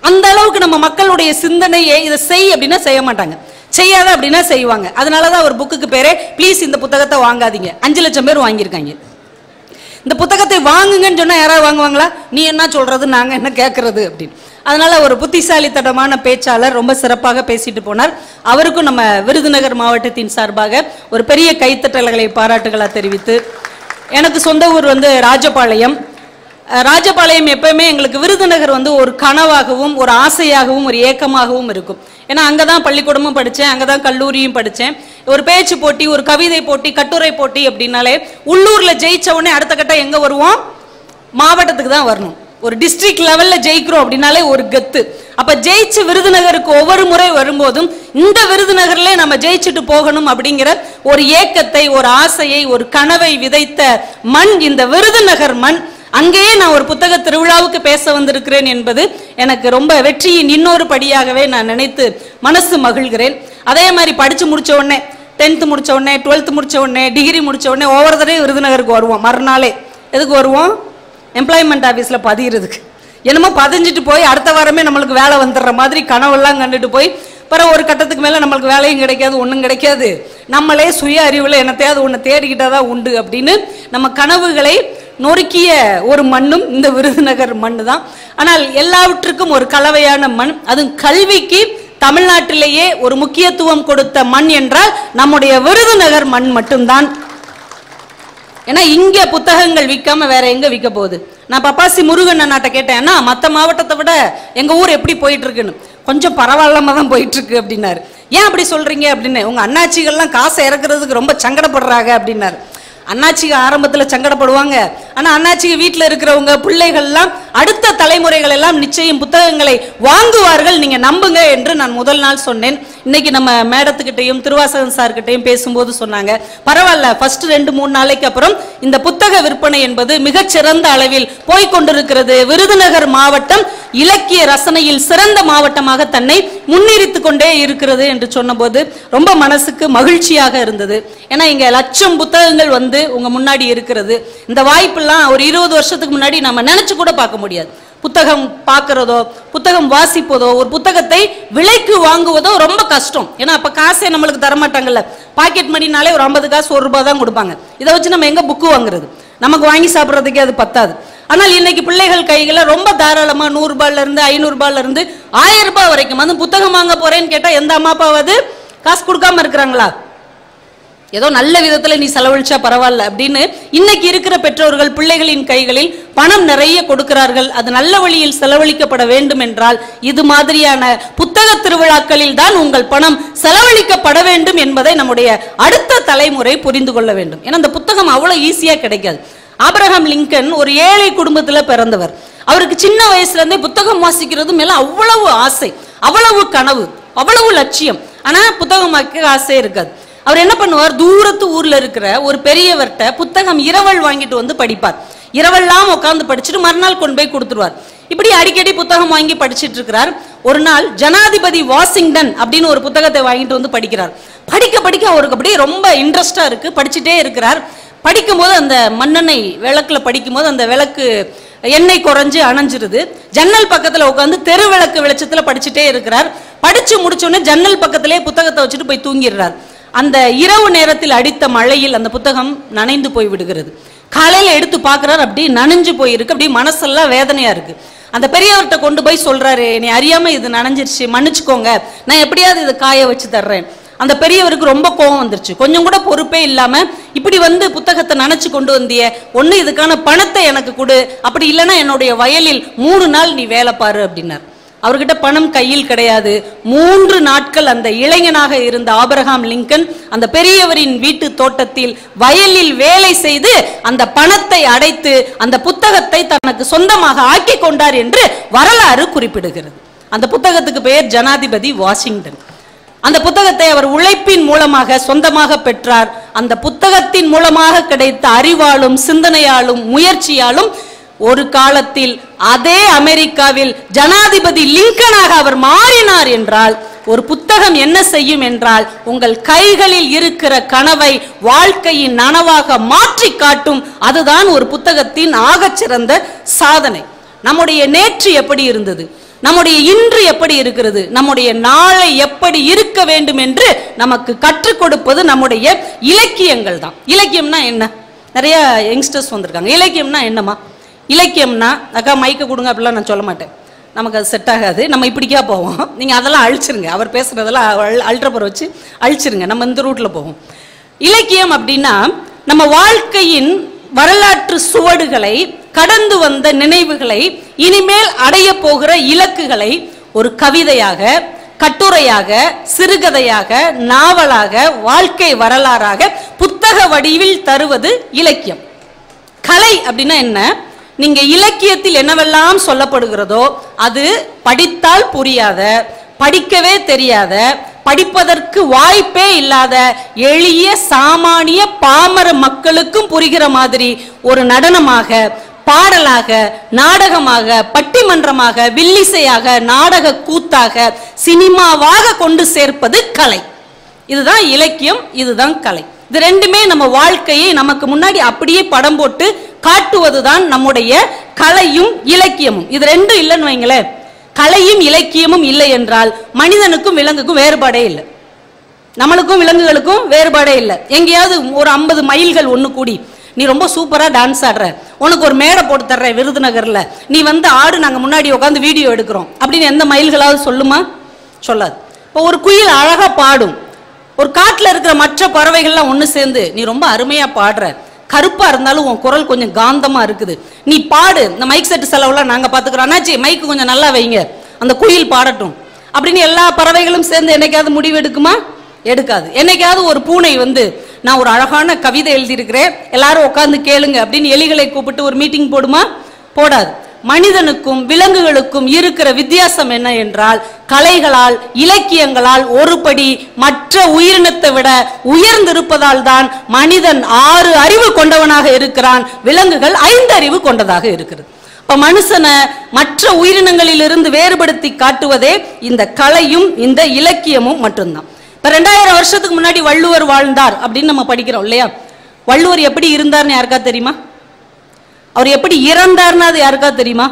அந்த அளவுக்கு நம்ம மக்களுடைய சிந்தனையை இதை செய் அப்படின்னா செய்ய மாட்டாங்க, செய்யாத அப்படின்னா செய்வாங்க. அதனாலதான் ஒரு புக்குக்கு பேரே ப்ளீஸ் இந்த புத்தகத்தை வாங்காதீங்க. 5 லட்சம் பேர் வாங்கியிருக்காங்க. இந்த புத்தகத்தை வாங்குங்கன்னு சொன்னா யாராவது வாங்குவாங்களா? நீ என்ன சொல்றது, நாங்க என்ன கேட்கறது அப்படின்னு. அதனால ஒரு புத்திசாலித்தனமான பேச்சாளர் ரொம்ப சிறப்பாக பேசிட்டு போனார். அவருக்கும் நம்ம விருதுநகர் மாவட்டத்தின் சார்பாக ஒரு பெரிய கைத்தட்டல்களை பாராட்டுகளை தெரிவித்து, எனக்கு சொந்த ஊர் ராஜபாளையம். ராஜபாளையம் எப்பவுமே எங்களுக்கு விருதுநகர் ஒரு கனவாகவும் ஒரு ஆசையாகவும் ஒரு ஏக்கமாகவும் இருக்கும். ஏன்னா அங்கதான் பள்ளிக்கூடமும் படித்தேன், அங்கதான் கல்லூரியும் படித்தேன். ஒரு பேச்சு போட்டி, ஒரு கவிதை போட்டி, கட்டுரை போட்டி அப்படின்னாலே உள்ளூர்ல ஜெயிச்ச உடனே அடுத்த கட்டம் எங்க வருவோம்? மாவட்டத்துக்கு தான் வரணும். ஒரு டிஸ்ட்ரிக்ட் லெவல்ல ஜெயிக்கிறோம் அப்படின்னாலே ஒரு கெத்து. அப்ப ஜெயிச்சு விருதுநகருக்கு ஒவ்வொரு முறை வரும்போதும் இந்த விருதுநகர்ல நம்ம ஜெயிச்சுட்டு போகணும் அப்படிங்கிற ஒரு ஏக்கத்தை, ஒரு ஆசையை, ஒரு கனவை விதைத்த மண் இந்த விருதுநகர் மண். அங்கேயே நான் ஒரு புத்தக திருவிழாவுக்கு பேச வந்திருக்கிறேன் என்பது எனக்கு ரொம்ப வெற்றியின் இன்னொரு படியாகவே நான் நினைத்து மனசு மகிழ்கிறேன். அதே மாதிரி படிச்சு முடிச்ச உடனே 10th முடிச்ச உடனே 12th முடிச்ச உடனே டிகிரி முடிச்ச உடனே ஒவ்வொரு தடவை விருதுநகருக்கு வருவோம். மறுநாளே எதுக்கு வருவோம்? எம்ப்ளாய்மெண்ட் ஆஃபீஸில் பதிகிறதுக்கு. என்னமோ பதிஞ்சிட்டு போய் அடுத்த வாரமே நம்மளுக்கு வேலை வந்துடுற மாதிரி கனவெல்லாம் கண்டுட்டு போய் பிறகு ஒரு கட்டத்துக்கு மேலே நம்மளுக்கு வேலையும் கிடைக்காது, ஒன்றும் கிடைக்காது. நம்மளே சுய அறிவில் என்னத்தையாவது ஒன்று தேடிக்கிட்டாதான் உண்டு அப்படின்னு நம்ம கனவுகளை நொறுக்கிய ஒரு மண்ணும் இந்த விருதுநகர் மண் தான். ஆனால் எல்லாவற்றுக்கும் ஒரு கலவையான மண். அதுவும் கல்விக்கு தமிழ்நாட்டிலேயே ஒரு முக்கியத்துவம் கொடுத்த மண் என்றால் நம்முடைய விருதுநகர் மண் மட்டும்தான். ஏன்னா இங்க புத்தகங்கள் விற்காம வேற எங்க விற்க போகுது? நான் பப்பாசி முருகன் அண்ணாட்ட கேட்டேன், மற்ற மாவட்டத்தை விட எங்க ஊர் எப்படி போயிட்டு இருக்குன்னு. கொஞ்சம் பரவாயில்லாம தான் போயிட்டு இருக்கு அப்படின்னாரு. ஏன் அப்படி சொல்றீங்க அப்படின்னு. உங்க அண்ணாச்சிகள்லாம் காசை இறக்குறதுக்கு ரொம்ப சங்கடப்படுறாங்க அப்படின்னாரு. அண்ணாச்சிக்கு ஆரம்பத்தில் சங்கடப்படுவாங்க, ஆனால் அண்ணாச்சிக்கு வீட்டில் இருக்கிறவங்க பிள்ளைகள்லாம் அடுத்த தலைமுறைகள் எல்லாம் நிச்சயம் புத்தகங்களை வாங்குவார்கள், நீங்க நம்புங்க என்று நான் முதல் நாள் சொன்னேன். இன்னைக்கு நம்ம மேடத்துக்கிட்டையும் திருவாசகன் சார்கிட்டையும் பேசும்போது சொன்னாங்க, பரவாயில்ல ஃபர்ஸ்ட் 2-3 நாளைக்கு அப்புறம் இந்த புத்தக விற்பனை என்பது மிகச்சிறந்த அளவில் போய்கொண்டிருக்கிறது. விருதுநகர் மாவட்டம் இலக்கிய ரசனையில் சிறந்த மாவட்டமாக தன்னை முன்னிறுத்திக் கொண்டே இருக்கிறது என்று சொன்னபோது ரொம்ப மனசுக்கு மகிழ்ச்சியாக இருந்தது. ஏன்னா இங்க 1,00,000 புத்தகங்கள் வந்து உங்க முன்னாடி இருக்கிறது. இந்த வாய்ப்பெல்லாம் ஒரு 20 வருஷத்துக்கு முன்னாடி நம்ம நினைச்சு கூட பார்க்க முடியாது. புத்தகம் பார்க்கிறதோ, புத்தகம் வாசிப்பதோ, ஒரு புத்தகத்தை விலைக்கு வாங்குவதோ ரொம்ப கஷ்டம். ஏன்னா அப்ப காசே நம்மளுக்கு தரமாட்டாங்கல்ல. பாக்கெட் மணினாலே ஒரு 50 காசு 1 ரூபாய் தான் கொடுப்பாங்க. இதை வச்சு நம்ம எங்க புக்கு வாங்குறது? நமக்கு வாங்கி சாப்பிட்றதுக்கே அது பத்தாது. ஆனால் இன்னைக்கு பிள்ளைகள் கைகளை ரொம்ப தாராளமா 100 ரூபாயில இருந்து 500 ரூபாயில இருந்து 1000 ரூபாய் வரைக்கும் வந்து புத்தகம் வாங்க போறேன்னு கேட்டா எந்த அம்மா அப்பாவது காசு கொடுக்காம இருக்கிறாங்களா? ஏதோ நல்ல விதத்துல நீ செலவழிச்சா பரவாயில்ல அப்படின்னு இன்னைக்கு இருக்கிற பெற்றோர்கள் பிள்ளைகளின் கைகளில் பணம் நிறைய கொடுக்கிறார்கள். அது நல்ல வழியில் செலவழிக்கப்பட வேண்டும் என்றால் இது மாதிரியான புத்தக திருவிழாக்களில் தான் உங்கள் பணம் செலவழிக்கப்பட வேண்டும் என்பதை நம்முடைய அடுத்த தலைமுறை புரிந்து கொள்ள வேண்டும். ஏன்னா அந்த புத்தகம் அவ்வளவு ஈஸியா கிடைக்காது. ஆபிரகாம் லிங்கன் ஒரு ஏழை குடும்பத்துல பிறந்தவர். அவருக்கு சின்ன வயசுல இருந்தே புத்தகம் வாசிக்கிறது மேல அவ்வளவு ஆசை, அவ்வளவு கனவு, அவ்வளவு லட்சியம். ஆனா புத்தகம் வாசிக்க ஆசை இருக்காது. அவர் என்ன பண்ணுவார், தூரத்து ஊர்ல இருக்கிற ஒரு பெரியவர்கிட்ட புத்தகம் இரவல் வாங்கிட்டு வந்து படிப்பார். இரவெல்லாம் உட்காந்து படிச்சுட்டு மறுநாள் கொண்டு போய் கொடுத்துருவார். இப்படி அடிக்கடி புத்தகம் வாங்கி படிச்சுட்டு இருக்கிறார். ஒரு நாள் ஜனாதிபதி வாஷிங்டன் அப்படின்னு ஒரு புத்தகத்தை வாங்கிட்டு வந்து படிக்கிறார். படிக்க படிக்க அவருக்கு அப்படியே ரொம்ப இன்ட்ரெஸ்டா இருக்கு, படிச்சுட்டே இருக்கிறார். படிக்கும்போது அந்த மண்ணெண்ணெய் விளக்குல படிக்கும்போது அந்த விளக்கு எண்ணெய் குறைஞ்சு அணைஞ்சிருது. ஜன்னல் பக்கத்துல உட்காந்து தெரு விளக்கு வெளிச்சத்துல படிச்சுட்டே இருக்கிறார். படிச்சு முடிச்சோடனே ஜன்னல் பக்கத்திலே புத்தகத்தை வச்சுட்டு போய் தூங்கிடுறார். அந்த இரவு நேரத்தில் அடித்த மழையில் அந்த புத்தகம் நனைந்து போய் விடுகிறது. காலையில எடுத்து பார்க்கிறார், அப்படி நனைஞ்சு போயிருக்கு. அப்படி மனசெல்லாம் வேதனையா இருக்கு. அந்த பெரியவர்கிட்ட கொண்டு போய் சொல்றாரு, நீ அறியாம இது நனைஞ்சிருச்சு, மன்னிச்சுக்கோங்க, நான் எப்படியாவது இதை காய வச்சு தர்றேன். அந்த பெரியவருக்கு ரொம்ப கோபம் வந்துருச்சு. கொஞ்சம் கூட பொறுப்பே இல்லாம இப்படி வந்து புத்தகத்தை நினைச்சு கொண்டு வந்திய, ஒண்ணு இதுக்கான பணத்தை எனக்கு கொடு, அப்படி இல்லைன்னா என்னுடைய வயலில் 3 நாள் நீ வேலை பாரு அப்படின்னார். அவர்கிட்ட பணம் கையில் கிடையாது. 3 நாட்கள் அந்த இளைஞனாக இருந்த ஆபிரகாம் லிங்கன் அந்த பெரியவரின் வீட்டு தோட்டத்தில் வயலில் வேலை செய்து அந்த பணத்தை அடைத்து அந்த புத்தகத்தை தனக்கு சொந்தமாக ஆக்கி கொண்டார் என்று வரலாறு குறிப்பிடுகிறது. அந்த புத்தகத்துக்கு பெயர் ஜனாதிபதி வாஷிங்டன். அந்த புத்தகத்தை அவர் உழைப்பின் மூலமாக சொந்தமாக பெற்றார். அந்த புத்தகத்தின் மூலமாக கிடைத்த அறிவாலும் சிந்தனையாலும் முயற்சியாலும் ஒரு காலத்தில் அதே அமெரிக்காவில் ஜனாதிபதி லிங்கனாக அவர் மாறினார் என்றால் ஒரு புத்தகம் என்ன செய்யும் என்றால் உங்கள் கைகளில் இருக்கிற கனவை வாழ்க்கையின் நனவாக மாற்றி காட்டும். அதுதான் ஒரு புத்தகத்தின் ஆகச்சிறந்த சாதனை. நம்முடைய நேற்று எப்படி இருந்தது, நம்முடைய இன்று எப்படி இருக்கிறது, நம்முடைய நாளை எப்படி இருக்க வேண்டும் என்று நமக்கு கற்றுக் கொடுப்பது நம்முடைய இலக்கியங்கள் தான். இலக்கியம்னா என்ன? நிறைய யங்ஸ்டர்ஸ் வந்திருக்காங்க. இலக்கியம்னா என்னமா? இலக்கியம்னா அக்கா மைக்க கொடுங்க அப்படிலாம் நான் சொல்ல மாட்டேன், நமக்கு அது செட் ஆகாது, நம்ம இப்படிக்கா போவோம். நீங்கள் அதெல்லாம் அழிச்சிருங்க, அவர் பேசுகிறதெல்லாம் அல்ட்ரப்பர் வச்சு அழிச்சிருங்க, நம்ம இந்த ரூட்டில் போவோம். இலக்கியம் அப்படின்னா நம்ம வாழ்க்கையின் வரலாற்று சுவடுகளை, கடந்து வந்த நினைவுகளை, இனிமேல் அடைய போகிற இலக்குகளை ஒரு கவிதையாக, கட்டுரையாக, சிறுகதையாக, நாவலாக, வாழ்க்கை வரலாறாக புத்தக வடிவில் தருவது இலக்கியம். கலை அப்படின்னா என்ன? நீங்க இலக்கியத்தில் என்னவெல்லாம் சொல்லப்படுகிறதோ அது படித்தால் புரியாத, படிக்கவே தெரியாத, படிப்பதற்கு வாய்ப்பே இல்லாத எளிய சாமானிய பாமர மக்களுக்கும் புரிகிற மாதிரி ஒரு நடனமாக, பாடலாக, நாடகமாக, பட்டிமன்றமாக, வில்லிசையாக, நாடக கூத்தாக, சினிமாவாக கொண்டு சேர்ப்பது கலை. இதுதான் இலக்கியம், இதுதான் கலை. இது ரெண்டுமே நம்ம வாழ்க்கையை நமக்கு முன்னாடி அப்படியே படம் போட்டு காட்டுவதுதான் நம்முடைய கலையும் இலக்கியமும். இது ரெண்டும் இல்லைன்னு வைங்களேன், கலையும் இலக்கியமும் இல்லை என்றால் மனிதனுக்கும் விலங்குக்கும் வேறுபாடே இல்லை, நம்மளுக்கும் விலங்குகளுக்கும் வேறுபாடே இல்லை. எங்கேயாவது ஒரு 50 மயில்கள் ஒன்று கூடி, நீ ரொம்ப சூப்பரா டான்ஸ் ஆடுற, உனக்கு ஒரு மேடை போட்டு தர்ற விருதுநகர்ல, நீ வந்து ஆடு, நாங்க முன்னாடி உட்காந்து வீடியோ எடுக்கிறோம் அப்படின்னு எந்த மயில்களாவது சொல்லுமா? சொல்லாது. இப்போ ஒரு குயில் அழகா பாடும், ஒரு காட்டுல இருக்கிற மற்ற பறவைகள்லாம் ஒண்ணு சேர்ந்து நீ ரொம்ப அருமையா பாடுற, கருப்பா இருந்தாலும் உன் குரல் கொஞ்சம் காந்தமா இருக்குது, நீ பாடு, இந்த மைக் செட்டு செலவுலாம் நாங்க பாத்துக்கிறோம், அண்ணாச்சி மைக்கு கொஞ்சம் நல்லா வைங்க, அந்த குயில் பாடட்டும் அப்படின்னு எல்லா பறவைகளும் சேர்ந்து என்னைக்காவது முடிவு எடுக்குமா? எடுக்காது. என்னைக்காவது ஒரு பூனை வந்து நான் ஒரு அழகான கவிதை எழுதியிருக்கிறேன், எல்லாரும் உட்கார்ந்து கேளுங்க அப்படின்னு எலிகளை கூப்பிட்டு ஒரு மீட்டிங் போடுமா? போடாது. மனிதனுக்கும் விலங்குகளுக்கும் இருக்கிற வித்தியாசம் என்ன என்றால், கலைகளால் இலக்கியங்களால் ஒருபடி மற்ற உயிரினத்தை விட உயர்ந்திருப்பதால் தான் மனிதன் 6 அறிவு கொண்டவனாக இருக்கிறான், விலங்குகள் 5 அறிவு கொண்டதாக இருக்கிறது. இப்ப மனுஷனை மற்ற உயிரினங்களிலிருந்து வேறுபடுத்தி காட்டுவதே இந்த கலையும் இந்த இலக்கியமும் மட்டும்தான். இப்ப 2000 வருஷத்துக்கு முன்னாடி வள்ளுவர் வாழ்ந்தார் அப்படின்னு நம்ம படிக்கிறோம் இல்லையா? வள்ளுவர் எப்படி இருந்தார்னு யாருக்கா தெரியுமா? அவர் எப்படி இறந்தார்னா அது யாருக்கா தெரியுமா?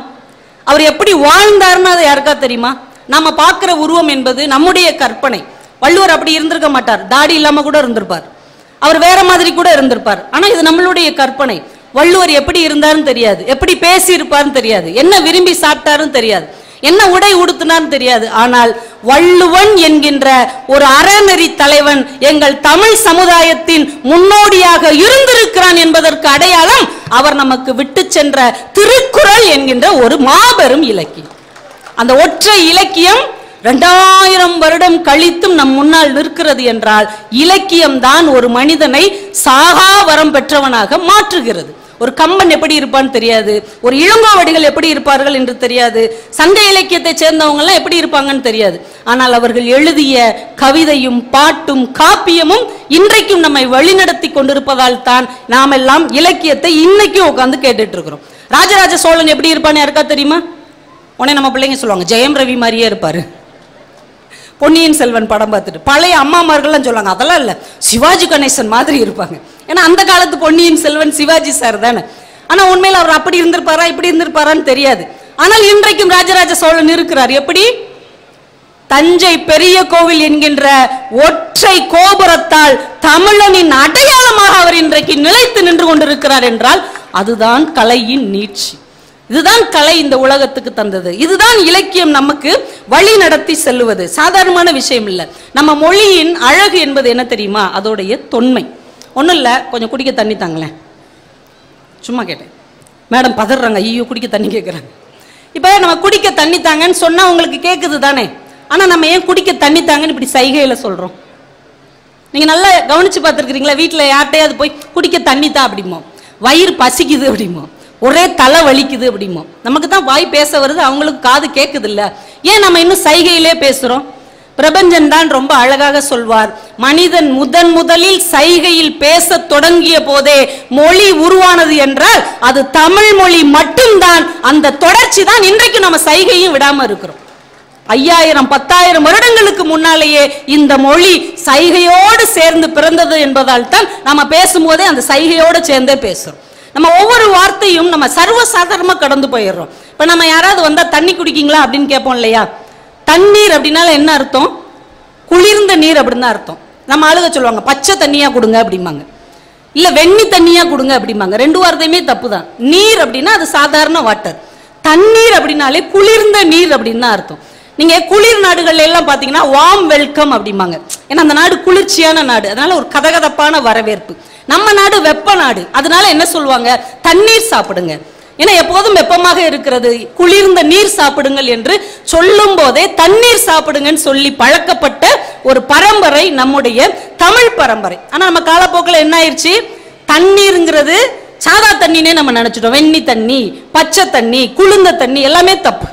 அவர் எப்படி வாழ்ந்தார்னா அது யாருக்கா தெரியுமா? நாம பார்க்கிற உருவம் என்பது நம்முடைய கற்பனை. வள்ளுவர் அப்படி இருந்திருக்க மாட்டார், தாடி இல்லாம கூட இருந்திருப்பார், அவர் வேற மாதிரி கூட இருந்திருப்பார். ஆனா இது நம்மளுடைய கற்பனை. வள்ளுவர் எப்படி இருந்தாருன்னு தெரியாது, எப்படி பேசி இருப்பாருன்னு தெரியாது, என்ன விரும்பி சாப்பிட்டாருன்னு தெரியாது, என்ன உடை உடுத்தினான்னு தெரியாது. ஆனால் வள்ளுவன் என்கின்ற ஒரு அறநெறி தலைவன் எங்கள் தமிழ் சமுதாயத்தின் முன்னோடியாக இருந்திருக்கிறான் என்பதற்கு அடையாளம் அவர் நமக்கு விட்டு சென்ற திருக்குறள் என்கின்ற ஒரு மாபெரும் இலக்கியம். அந்த ஒற்றை இலக்கியம் 2000 வருடம் கழித்தும் நம் முன்னால் நிற்கிறது என்றால் இலக்கியம் தான் ஒரு மனிதனை சாகா வரம் பெற்றவனாக மாற்றுகிறது. ஒரு கம்பன் எப்படி இருப்பான்னு தெரியாது, ஒரு இளங்கோவடிகள் எப்படி இருப்பார்கள் என்று தெரியாது, சங்க இலக்கியத்தை சேர்ந்தவங்க எல்லாம் எப்படி இருப்பாங்கன்னு தெரியாது. ஆனால் அவர்கள் எழுதிய கவிதையும் பாட்டும் காப்பியமும் இன்றைக்கும் நம்மை வழிநடத்தி கொண்டிருப்பதால் தான் நாம் எல்லாம் இலக்கியத்தை இன்னைக்கும் உட்கார்ந்து கேட்டுட்டு இருக்கிறோம். ராஜராஜ சோழன் எப்படி இருப்பான்னு யாருக்கா தெரியுமா? உடனே நம்ம பிள்ளைங்க சொல்லுவாங்க ஜெயம் ரவி மாதிரியே இருப்பாரு. பொன்னியின் செல்வன் படம் பார்த்துட்டு பழைய அம்மாமார்கள்லாம் சொல்லுவாங்க அதெல்லாம் இல்லை, சிவாஜி கணேசன் மாதிரி இருப்பாங்க. ஏன்னா அந்த காலத்து பொன்னியின் செல்வன் சிவாஜி சார் தானே. ஆனா உண்மையில அவர் அப்படி இருந்திருப்பாரா இப்படி இருந்திருப்பாரான்னு தெரியாது. ஆனால் இன்றைக்கும் ராஜராஜ சோழன் இருக்கிறார். எப்படி? தஞ்சை பெரிய கோவில் என்கின்ற ஒற்றை கோபுரத்தால் தமிழனின் அடையாளமாக அவர் இன்றைக்கு நிலைத்து நின்று கொண்டிருக்கிறார் என்றால் அதுதான் கலையின் நீட்சி. இதுதான் கலை இந்த உலகத்துக்கு தந்தது. இதுதான் இலக்கியம் நமக்கு வழி நடத்தி செல்லுவது. சாதாரணமான விஷயம் இல்லை. நம்ம மொழியின் அழகு என்பது என்ன தெரியுமா? அதோடைய தொன்மை. ஒன்றும் இல்லை, கொஞ்சம் குடிக்க தண்ணி தாங்களேன். சும்மா கேட்டேன், மேடம் பதறாங்க, ஐயோ குடிக்க தண்ணி கேட்குறாங்க. இப்போ நம்ம குடிக்க தண்ணி தாங்கன்னு சொன்னால் உங்களுக்கு கேட்குது தானே. ஆனால் நம்ம ஏன் குடிக்க தண்ணி தாங்கன்னு இப்படி சைகையில் சொல்கிறோம்? நீங்கள் நல்லா கவனித்து பார்த்துருக்குறீங்களா? வீட்டில் யார்கிட்டையாவது போய் குடிக்க தண்ணி தான் அப்படிமோ, வயிறு பசிக்குது அப்படிமோ, ஒரே தலை வலிக்குது அப்படிமோ. நமக்கு தான் வாய் பேச வருது, அவங்களுக்கு காது கேட்குது இல்லை. ஏன் நம்ம இன்னும் சைகையிலே பேசுகிறோம்? பிரபஞ்சன் தான் ரொம்ப அழகாக சொல்வார், மனிதன் முதலில் சைகையில் பேச தொடங்கிய போதே மொழி உருவானது என்றால் அது தமிழ் மொழி மட்டும்தான். அந்த தொடர்ச்சி தான் இன்றைக்கு நம்ம சைகையும் விடாம இருக்கிறோம். 5000 10,000 வருடங்களுக்கு முன்னாலேயே இந்த மொழி சைகையோடு சேர்ந்து பிறந்தது என்பதால் தான் நம்ம பேசும்போதே அந்த சைகையோடு சேர்ந்தே பேசுறோம். நம்ம ஒவ்வொரு வார்த்தையும் நம்ம சர்வசாதாரணமா கடந்து போயிடுறோம். இப்ப நம்ம யாராவது வந்தா தண்ணி குடிக்கீங்களா அப்படின்னு கேட்போம் இல்லையா? தண்ணீர் அப்படின்னால என்ன அர்த்தம்? குளிர்ந்த நீர் அப்படின்னு அர்த்தம். நம்ம ஆளுக சொல்லுவாங்க பச்சை தண்ணியா கொடுங்க அப்படிம்பாங்க, இல்ல வெண்ணி தண்ணியா கொடுங்க அப்படிம்பாங்க. 2 வார்த்தையுமே தப்பு தான். நீர் அப்படின்னா அது சாதாரண வாட்டர், தண்ணீர் அப்படின்னாலே குளிர்ந்த நீர் அப்படின்னு தான் அர்த்தம். நீங்க குளிர் நாடுகள்ல எல்லாம் பாத்தீங்கன்னா வார்ம் வெல்கம் அப்படிம்பாங்க. ஏன்னா அந்த நாடு குளிர்ச்சியான நாடு, அதனால ஒரு கதகதப்பான வரவேற்பு. நம்ம நாடு வெப்ப நாடு, அதனால என்ன சொல்லுவாங்க? தண்ணீர் சாப்பிடுங்க. ஏன்னா எப்போதும் வெப்பமாக இருக்கிறது, குளிர்ந்த நீர் சாப்பிடுங்கள் என்று சொல்லும் போதே தண்ணீர் சாப்பிடுங்கன்னு சொல்லி பழக்கப்பட்ட ஒரு பரம்பரை நம்முடைய தமிழ் பரம்பரை. ஆனா நம்ம காலப்போக்கில் என்ன ஆயிடுச்சு? தண்ணீருங்கிறது சாதா தண்ணினே நம்ம நினைச்சிட்டோம். வெண்ணி தண்ணி, பச்சை தண்ணி, குளிர்ந்த தண்ணி எல்லாமே தப்பு.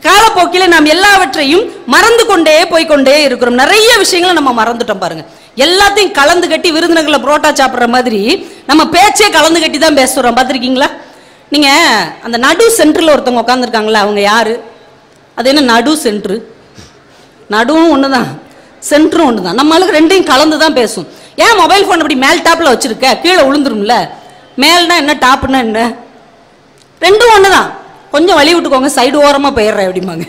காலப்போக்கில நாம் எல்லாவற்றையும் மறந்து கொண்டே போய்கொண்டே இருக்கிறோம். நிறைய விஷயங்களை நம்ம மறந்துட்டோம் பாருங்க. எல்லாத்தையும் கலந்து கட்டி விருந்தினர்களை புரோட்டா சாப்பிட்ற மாதிரி நம்ம பேச்சே கலந்து கட்டி தான் பேசுறோம். பார்த்துருக்கீங்களா? நீங்க அந்த நடு சென்டர்ல ஒருத்தவங்க உட்காந்துருக்காங்களா, அவங்க யாரு? அது என்ன நடு சென்ட்ரு? நடுவும் ஒண்ணுதான், சென்டரும் ஒண்ணுதான். நம்மளுக்கு ரெண்டையும் கலந்து தான் பேசும். ஏன் மொபைல் போன் அப்படி மேல் டாப்ல வச்சிருக்க? கீழே விழுந்துரும்ல. மேல்னா என்ன, டாப்னா என்ன? ரெண்டும் ஒண்ணுதான். கொஞ்சம் வழி விட்டுக்கோங்க, சைடு ஓரமா போயிடுறேன் அப்படிம்பாங்க.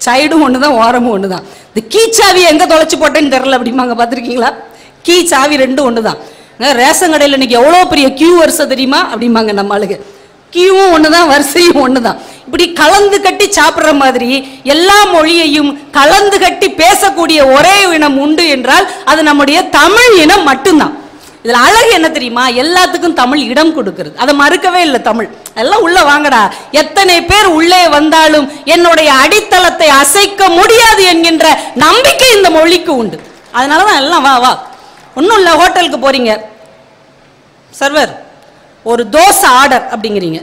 சைடும் ஒண்ணுதான், ஓரமும் ஒண்ணுதான். இந்த கீச்சாவி எங்க தொலைச்சு போட்டேன்னு தெரியல அப்படிம்பாங்க. பார்த்துருக்கீங்களா? கீச்சாவி ரெண்டும் ஒண்ணுதான். ரேஷன் கடையில் இன்னைக்கு எவ்வளோ பெரிய கியூ வரிசை தெரியுமா அப்படிம்பாங்க நம்ம ஆளுங்க. கியூவும் ஒண்ணுதான், வரிசையும் ஒண்ணுதான். இப்படி கலந்து கட்டி சாப்பிட்ற மாதிரி எல்லா மொழியையும் கலந்து கட்டி பேசக்கூடிய ஒரே இனம் உண்டு என்றால் அது நம்முடைய தமிழ் இனம் மட்டும்தான். இதுல அழகு என்ன தெரியுமா? எல்லாத்துக்கும் தமிழ் இடம் கொடுக்கிறது. அதை மறுக்கவே இல்லை தமிழ். எல்லாம் உள்ள வாங்கடா, எத்தனை பேர் உள்ளே வந்தாலும் என்னுடைய அடித்தளத்தை அசைக்க முடியாது என்கின்ற நம்பிக்கை இந்த மொழிக்கு உண்டு. அதனாலதான் எல்லாம் வா வா. ஒன்றும் இல்லை, ஹோட்டலுக்கு போறீங்க, சர்வர் ஒரு தோசை ஆர்டர் அப்படிங்கிறீங்க.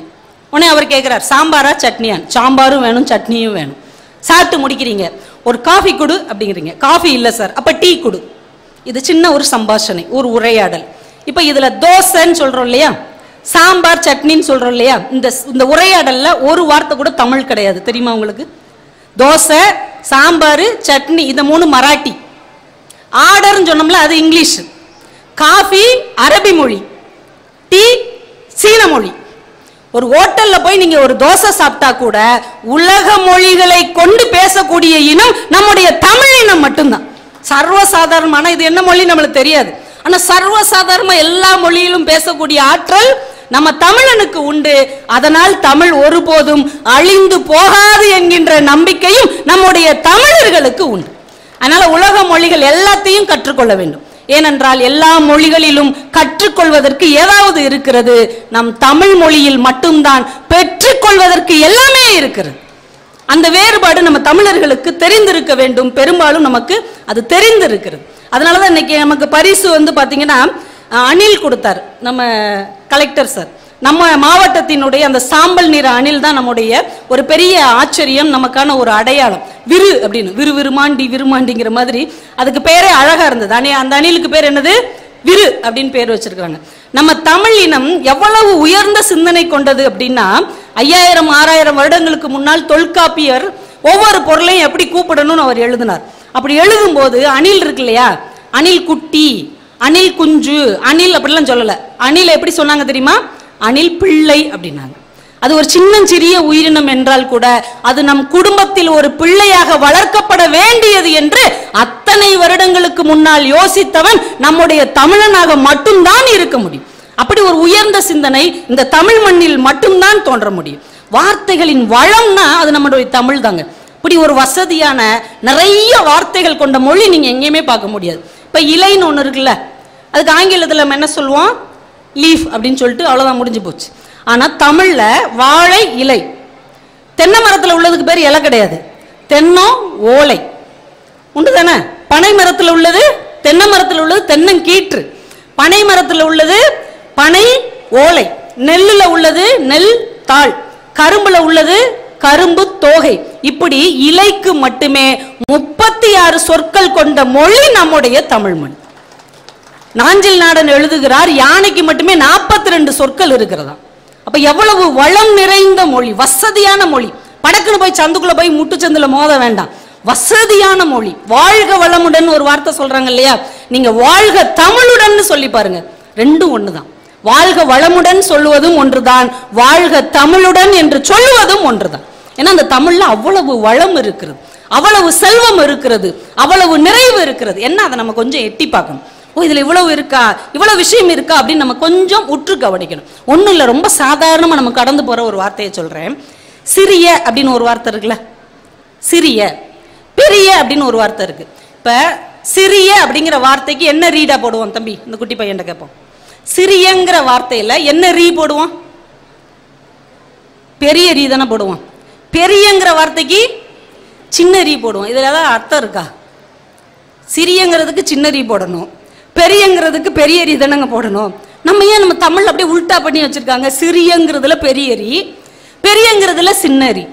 உடனே அவர் கேட்கிறார் சாம்பாரா சட்னியா? சாம்பாரும் வேணும் சட்னியும் வேணும். சாப்பிட்டு முடிக்கிறீங்க, ஒரு காஃபி கொடு அப்படிங்கிறீங்க. காஃபி இல்லை சார், அப்ப டீ கொடு. இது சின்ன ஒரு சம்பாஷணை, ஒரு உரையாடல். இப்ப இதுல தோசைன்னு சொல்றோம் இல்லையா, சாம்பார் சட்னின்னு சொல்றோம் இல்லையா, இந்த உரையாடல்ல ஒரு வார்த்தை கூட தமிழ் கிடையாது. தெரியுமா உங்களுக்கு? தோசை, சாம்பார், சட்னி இந்த மூணு மராட்டி. ஆர்டர்னு சொன்னோம்ல அது இங்கிலீஷ். காஃபி அரபி மொழி, டீ சீன மொழி. ஒரு ஹோட்டல்ல போய் நீங்க ஒரு தோசை சாப்பிட்டா கூட உலக மொழிகளை கொண்டு பேசக்கூடிய இனம் நம்முடைய தமிழ் இனம் மட்டும்தான். சர்வசாதாரணமான இது என்ன மொழி நம்மளுக்கு தெரியாது. ஆனா சர்வசாதாரணமா எல்லா மொழியிலும் பேசக்கூடிய ஆற்றல் நம்ம தமிழனுக்கு உண்டு. அதனால் தமிழ் ஒருபோதும் அழிந்து போகாது என்கின்ற நம்பிக்கையும் நம்முடைய தமிழர்களுக்கு உண்டு. அதனால உலக மொழிகள் எல்லாத்தையும் கற்றுக்கொள்ள வேண்டும். ஏனென்றால் எல்லா மொழிகளிலும் கற்றுக்கொள்வதற்கு ஏதாவது இருக்கிறது. நம் தமிழ் மொழியில் மட்டும்தான் பெற்றுக்கொள்வதற்கு எல்லாமே இருக்கிறது. அந்த வேறுபாடு நம்ம தமிழர்களுக்கு தெரிந்திருக்க வேண்டும். பெரும்பாலும் நமக்கு அது தெரிந்திருக்கிறது. அதனாலதான் இன்னைக்கு நமக்கு பரிசு பாத்தீங்கன்னா அணில் கொடுத்தார் நம்ம கலெக்டர் சார். நம்ம மாவட்டத்தினுடைய அந்த சாம்பல் நிற அணில் தான் நம்முடைய ஒரு பெரிய ஆச்சரியம், நமக்கான ஒரு அடையாளம். விரு அப்படின்னு, விருமாண்டி விருமாண்டிங்கிற மாதிரி அதுக்கு பேரே அழகா இருந்தது. அந்த அணிலுக்கு பேர் என்னது? விரு அப்படின்னு பேர் வச்சிருக்காங்க. நம்ம தமிழ் இனம் எவ்வளவு உயர்ந்த சிந்தனை கொண்டது அப்படின்னா 5000 6000 வருடங்களுக்கு முன்னால் தொல்காப்பியர் ஒவ்வொரு பொருளையும் எப்படி கூப்பிடணும்னு அவர் எழுதினார். அப்படி எழுதும் போது அணில் இருக்கு இல்லையா, அணில் குட்டி, அணில் குஞ்சு, அணில் அப்படிலாம் சொல்லல. அணில் எப்படி சொன்னாங்க தெரியுமா? அணில் பிள்ளை அப்படின்னாங்க. அது ஒரு சின்னஞ்சிறிய உயிரினம் என்றால் கூட அது நம் குடும்பத்தில் ஒரு பிள்ளையாக வளர்க்கப்பட வேண்டியது என்று அத்தனை வருடங்களுக்கு முன்னால் யோசித்தவன் நம்முடைய தமிழனாக மட்டும்தான் இருக்க முடியும். அப்படி ஒரு உயர்ந்த சிந்தனை இந்த தமிழ் மண்ணில் மட்டும்தான் தோன்ற முடியும். வார்த்தைகளின் வளம்னா அது நம்முடைய தமிழ் தாங்க. இப்படி ஒரு வசதியான நிறைய வார்த்தைகள் கொண்ட மொழி நீங்க எங்கேயுமே பார்க்க முடியாது. இப்ப இலைன்னு ஒண்ணு இருக்குல்ல, அதுக்கு ஆங்கிலத்தில் நம்ம என்ன சொல்லுவோம்? லீஃப் அப்படின்னு சொல்லிட்டு அவ்வளவுதான், முடிஞ்சு போச்சு. ஆனா தமிழ்ல வாழை இலை. தென்னை மரத்துல உள்ளதுக்கு பேர் இலை கிடையாது, தென்னம் ஓலை உண்டு தானே. பனை மரத்துல உள்ளது, தென்னை மரத்துல உள்ளது தென்னங்கீற்று, பனை மரத்துல உள்ளது பனை ஓலை, நெல்லுல உள்ளது நெல் தாள், கரும்புல உள்ளது கரும்பு தோகை. இப்படி இலைக்கு மட்டுமே 36 சொற்கள் கொண்ட மொழி நம்முடைய தமிழ் மொழி. நாஞ்சில் நாடன் எழுதுகிறார், யானைக்கு மட்டுமே 42 சொற்கள் இருக்கிறதா. அப்ப எவ்வளவு வளம் நிறைந்த மொழி, வசதியான மொழி. படக்குன்னு போய் சந்துக்குள்ள போய் முட்டுச்சந்துல மோத வேண்டாம், வசதியான மொழி. வாழ்க வளமுடன் ஒரு வார்த்தை சொல்றாங்க இல்லையா, நீங்க வாழ்க தமிழுடன் சொல்லி பாருங்க, ரெண்டும் ஒண்ணுதான். வாழ்க வளமுடன் சொல்லுவதும் ஒன்றுதான், வாழ்க தமிழுடன் என்று சொல்லுவதும் ஒன்றுதான். ஏன்னா அந்த தமிழ்ல அவ்வளவு வளம் இருக்கிறது, அவ்வளவு செல்வம் இருக்கிறது, அவ்வளவு நிறைவு இருக்கிறது. என்ன அதை நம்ம கொஞ்சம் எட்டி பார்க்கணும். ஓ இதுல இவ்வளவு இருக்கா, இவ்வளவு விஷயம் இருக்கா அப்படின்னு நம்ம கொஞ்சம் உற்று கவனிக்கணும். ஒன்றும் இல்லை, ரொம்ப சாதாரணமா நம்ம கடந்து போற ஒரு வார்த்தையை சொல்றேன். சிறிய அப்படின்னு ஒரு வார்த்தை இருக்குல்ல, சிறிய. பெரிய அப்படின்னு ஒரு வார்த்தை இருக்கு. இப்ப சிறிய அப்படிங்கிற வார்த்தைக்கு என்ன ரீடா போடுவோம் தம்பி? இந்த குட்டி பையன் கேட்போம். சிறியங்கிற வார்த்தையில என்ன ரீ போடுவோம்? பெரிய ரீ தானே போடுவோம். பெரியங்கிற வார்த்தைக்கு சின்ன ரீ போடுவோம். இதுல ஏதாவது அர்த்தம் இருக்கா? சிறியங்கிறதுக்கு சின்ன ரீ போடணும், பெரியங்கிறதுக்கு பெரிய ரீ தானங்க போடணும். நம்ம ஏன் நம்ம தமிழ் அப்படியே உல்டா பண்ணி வச்சிருக்காங்க? சிறியங்கிறதுல பெரியரி, பெரியங்கிறதுல சின்னரி.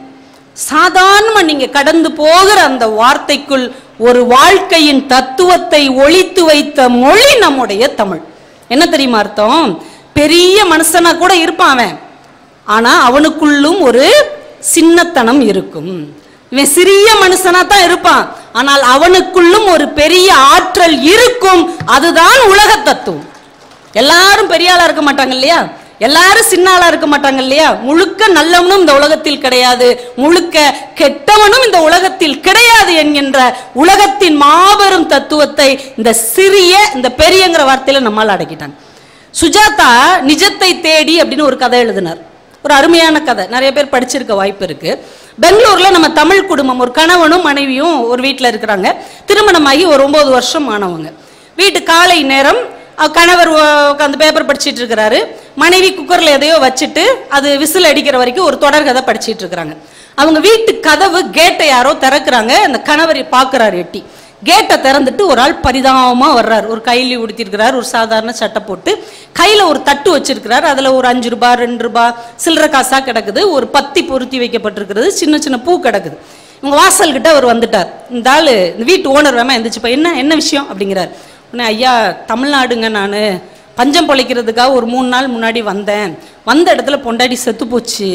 சாதாரணமா நீங்க கடந்து போகிற அந்த வார்த்தைக்குள் ஒரு வாழ்க்கையின் தத்துவத்தை ஒளித்து வைத்த மொழி நம்முடைய தமிழ். என்ன தெரியுமா அர்த்தம்? பெரிய மனுஷனா கூட இருப்பான் அவன், ஆனா அவனுக்குள்ளும் ஒரு சின்னத்தனம் இருக்கும். இவன் சிறிய மனுஷனா தான் இருப்பான், ஆனால் அவனுக்குள்ளும் ஒரு பெரிய ஆற்றல் இருக்கும். அதுதான் உலக தத்துவம். எல்லாரும் பெரிய ஆளா இருக்க மாட்டாங்க இல்லையா, எல்லாரும் சின்ன ஆளா இருக்க மாட்டாங்க இல்லையா. முழுக்க நல்லவனும் இந்த உலகத்தில் கிடையாது, முழுக்க கெட்டவனும் இந்த உலகத்தில் கிடையாது என்கின்ற உலகத்தின் மாபெரும் தத்துவத்தை இந்த சிறிய இந்த பெரியங்கிற வார்த்தையில நம்மால் அடக்கிட்டாங்க. சுஜாதா நிஜத்தை தேடி அப்படின்னு ஒரு கதை எழுதினார். ஒரு அருமையான கதை, நிறைய பேர் படிச்சிருக்க வாய்ப்பு இருக்கு. பெங்களூர்ல நம்ம தமிழ் குடும்பம், ஒரு கணவனும் மனைவியும் ஒரு வீட்டில் இருக்கிறாங்க. திருமணமாகி ஒரு 9 வருஷம் ஆனவங்க. வீட்டு காலை நேரம் கணவர் உட்காந்து பேப்பர் படிச்சுட்டு இருக்கிறாரு, மனைவி குக்கர்ல எதையோ வச்சுட்டு அது விசில் அடிக்கிற வரைக்கும் ஒரு தொடர் கதை படிச்சுட்டு இருக்கிறாங்க. அவங்க வீட்டு கதவு கேட்டை யாரோ திறக்கிறாங்க. அந்த கணவர் பார்க்கிறாரு, எட்டி கேட்டை திறந்துட்டு ஒரு ஆள் பரிதாபமா வர்றாரு. ஒரு கைலி உடுத்திருக்கிறார், ஒரு சாதாரண சட்டை போட்டு, கையில ஒரு தட்டு வச்சிருக்கிறார். அதுல ஒரு 5 ரூபாய் 2 ரூபாய் சில்லற காசா கிடக்குது, ஒரு பத்தி பொருத்தி வைக்கப்பட்டிருக்கிறது, சின்ன சின்ன பூ கிடக்குது. இவங்க வாசல் கிட்ட அவர் வந்துட்டார். இந்த ஆளு இந்த வீட்டு ஓனர் வேமா எந்திரிச்சுப்பா, என்ன விஷயம் அப்படிங்கிறார். உடனே, ஐயா தமிழ்நாடுங்க, நான் பஞ்சம் பொழைக்கிறதுக்காக ஒரு 3 நாள் முன்னாடி வந்தேன். வந்த இடத்துல பொண்டாடி செத்து போச்சு,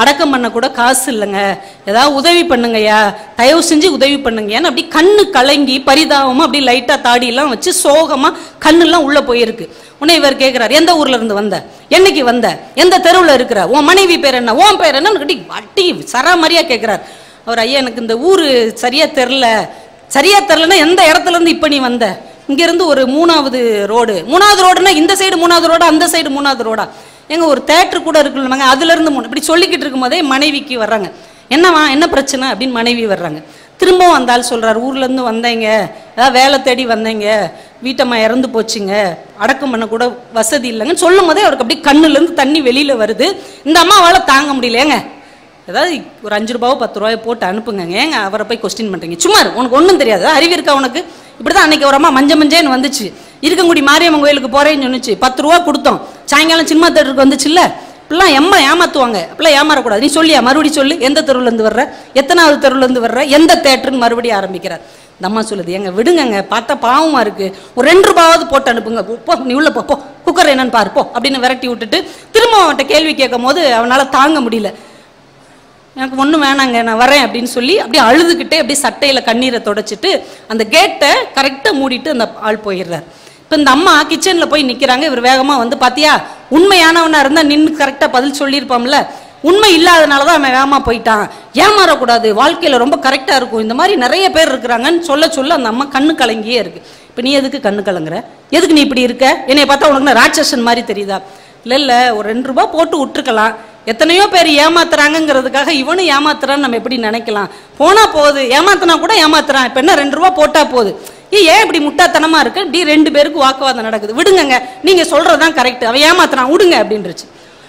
அடக்கம் பண்ண கூட காசு இல்லைங்க, ஏதாவது உதவி பண்ணுங்கய்யா, தயவு செஞ்சு உதவி பண்ணுங்கன்னு அப்படி கண்ணு கலங்கி பரிதாபமா அப்படி லைட்டா தாடியெல்லாம் வச்சு சோகமா கண்ணுலாம் உள்ள போயிருக்கு. உடனே இவர் கேட்கிறார், எந்த ஊர்ல இருந்து வந்த, என்னைக்கு வந்த, எந்த தெருவில் இருக்கிற, உன் மனைவி பேர் என்ன, உன் பேர் என்ன கட்டி வட்டி சராமரியா கேட்கிறார். அவர், ஐயா எனக்கு இந்த ஊரு சரியா தெரிலன்னா எந்த இடத்துல இருந்து இப்ப நீ வந்த, இங்க இருந்து ஒரு 3வது ரோடுனா இந்த சைடு 3வது ரோடா, அந்த சைடு 3வது ரோடா, எங்க ஒரு தேட்டர் கூட இருக்குல்ல, அதுல இருந்து இப்படி சொல்லிக்கிட்டு இருக்கும் போதே மனைவிக்கு வர்றாங்க. என்னவா, என்ன பிரச்சனை அப்படின்னு மனைவி வர்றாங்க. திரும்பவும் வந்தால் சொல்றாரு, ஊர்ல இருந்து வந்தேங்க, ஏதாவது வேலை தேடி வந்தேங்க, வீட்டம்மா இறந்து போச்சுங்க, அடக்கம் பண்ண கூட வசதி இல்லைங்கன்னு சொல்லும் போதே அவருக்கு அப்படி கண்ணுல இருந்து தண்ணி வெளியில வருது. இந்த அம்மாவால தாங்க முடியலையேங்க, ஏதாவது ஒரு 5 ரூபாவோ 10 ரூபாயோ போட்டு அனுப்புங்க, ஏங்க அவரை போய் கொஸ்டின் பண்றீங்க, சும்மா உனக்கு ஒன்றும் தெரியாது, அறிவு இருக்கா உனக்கு. இப்படிதான் அன்னைக்கு ஒரு அம்மா மஞ்சேன்னு வந்துச்சு, இருக்கங்குடி மாரியம்மன் கோயிலுக்கு போறேன்னு சொன்னுச்சு, 10 ரூபா கொடுத்தோம், சாயங்காலம் சினிமா தேட்டருக்கு வந்துச்சு இல்ல, இப்பெல்லாம் ஏமாத்துவாங்க, அப்பெல்லாம் ஏமாறக்கூடாது, நீ சொல்லியா மறுபடியும் சொல்லு, எந்த தெருவுல இருந்து வர்ற, எத்தனாவது தெருவுல இருந்து வர்ற, எந்த தேட்டருன்னு மறுபடியும் ஆரம்பிக்கிறார். இந்த அம்மா சொல்லுது, எங்க விடுங்க, பார்த்தா பாவமா இருக்கு, ஒரு 2 ரூபாவது போட்டு அனுப்புங்க, போ நீ உள்ள போ, குக்கர் என்னன்னு பாரு போ அப்படின்னு விரட்டி விட்டுட்டு திரும்ப அவன்கிட்ட கேள்வி கேட்கும் போது அவனால தாங்க முடியல. எனக்கு ஒன்றும் வேணாங்க, நான் வரேன் அப்படின்னு சொல்லி அப்படியே அழுதுகிட்டே அப்படியே சட்டையில கண்ணீரை தொடச்சிட்டு அந்த கேட்டை கரெக்டாக மூடிட்டு அந்த ஆள் போயிடுறாரு. இப்போ இந்த அம்மா கிச்சனில் போய் நிற்கிறாங்க. இவர் வேகமாக வந்து, பாத்தியா உண்மையானவனா இருந்தால் நின்று கரெக்டாக பதில் சொல்லியிருப்பான்ல, உண்மை இல்லாதனால தான் அவன் வேகமாக போயிட்டான், ஏமாறக்கூடாது, வாழ்க்கையில் ரொம்ப கரெக்டாக இருக்கும், இந்த மாதிரி நிறைய பேர் இருக்கிறாங்கன்னு சொல்ல அந்த அம்மா கண்ணு கலங்கியே இருக்கு. இப்போ நீ எதுக்கு கண்ணு கலங்குற, எதுக்கு நீ இப்படி இருக்க, என்னைய பார்த்தா உனக்கு ராட்சசன் மாதிரி தெரியுதா? இல்லை ஒரு 2 ரூபாய் போட்டு விட்டுருக்கலாம், எத்தனையோ பேர் ஏமாத்துறாங்கிறதுக்காக இவனும் ஏமாத்துறான்னு நம்ம எப்படி நினைக்கலாம், போனா போகுது, ஏமாத்தினா கூட ஏமாத்துறான், இப்போ என்ன 2 ரூபாய் போட்டா போகுது, ஏன் இப்படி முட்டாத்தனமா இருக்கு, இப்படி 2 பேருக்கு வாக்குவாதம் நடக்குது, விடுங்க நீங்க சொல்றதுதான் கரெக்ட், அவன் ஏமாத்துறான் விடுங்க அப்படின்றுச்சு.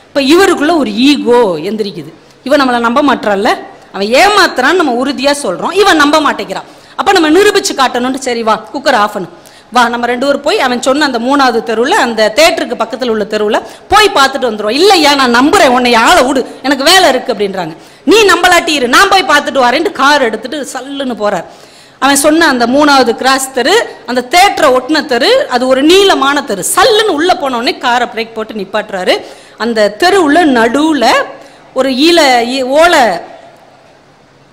இப்ப இவருக்குள்ள ஒரு ஈகோ எந்திரிக்குது, இவன் நம்மளை நம்ப மாட்டான்ல, அவன் ஏமாத்துறான்னு நம்ம உறுதியா சொல்றோம், இவன் நம்ப மாட்டேங்கிறான், அப்ப நம்ம நிரூபிச்சு காட்டணும்னு, சரி வா குக்கர் ஆஃப் பண்ணு, வா நம்ம 2 பேரும் போய் அவன் சொன்ன அந்த 3வது தெருவில் அந்த தேட்டருக்கு பக்கத்தில் உள்ள தெருவில் போய் பார்த்துட்டு வந்துடுவோம். இல்லையா நான் நம்புறேன், உன்னை ஆளை விடு, எனக்கு வேலை இருக்கு அப்படின்றாங்க. நீ நம்பலாட்டி இரு, நான் போய் பார்த்துட்டு வரேன்ட்டு கார் எடுத்துட்டு சல்லுன்னு போறார். அவன் சொன்ன அந்த 3வது கிராஸ் தெரு, அந்த தேட்டரை ஒட்டின தெரு, அது ஒரு நீளமான தெரு. சல்லுன்னு உள்ள போனோடனே காரை பிரேக் போட்டு நிப்பாட்டுறாரு. அந்த தெருவுள்ள நடுவுல ஒரு ஓலை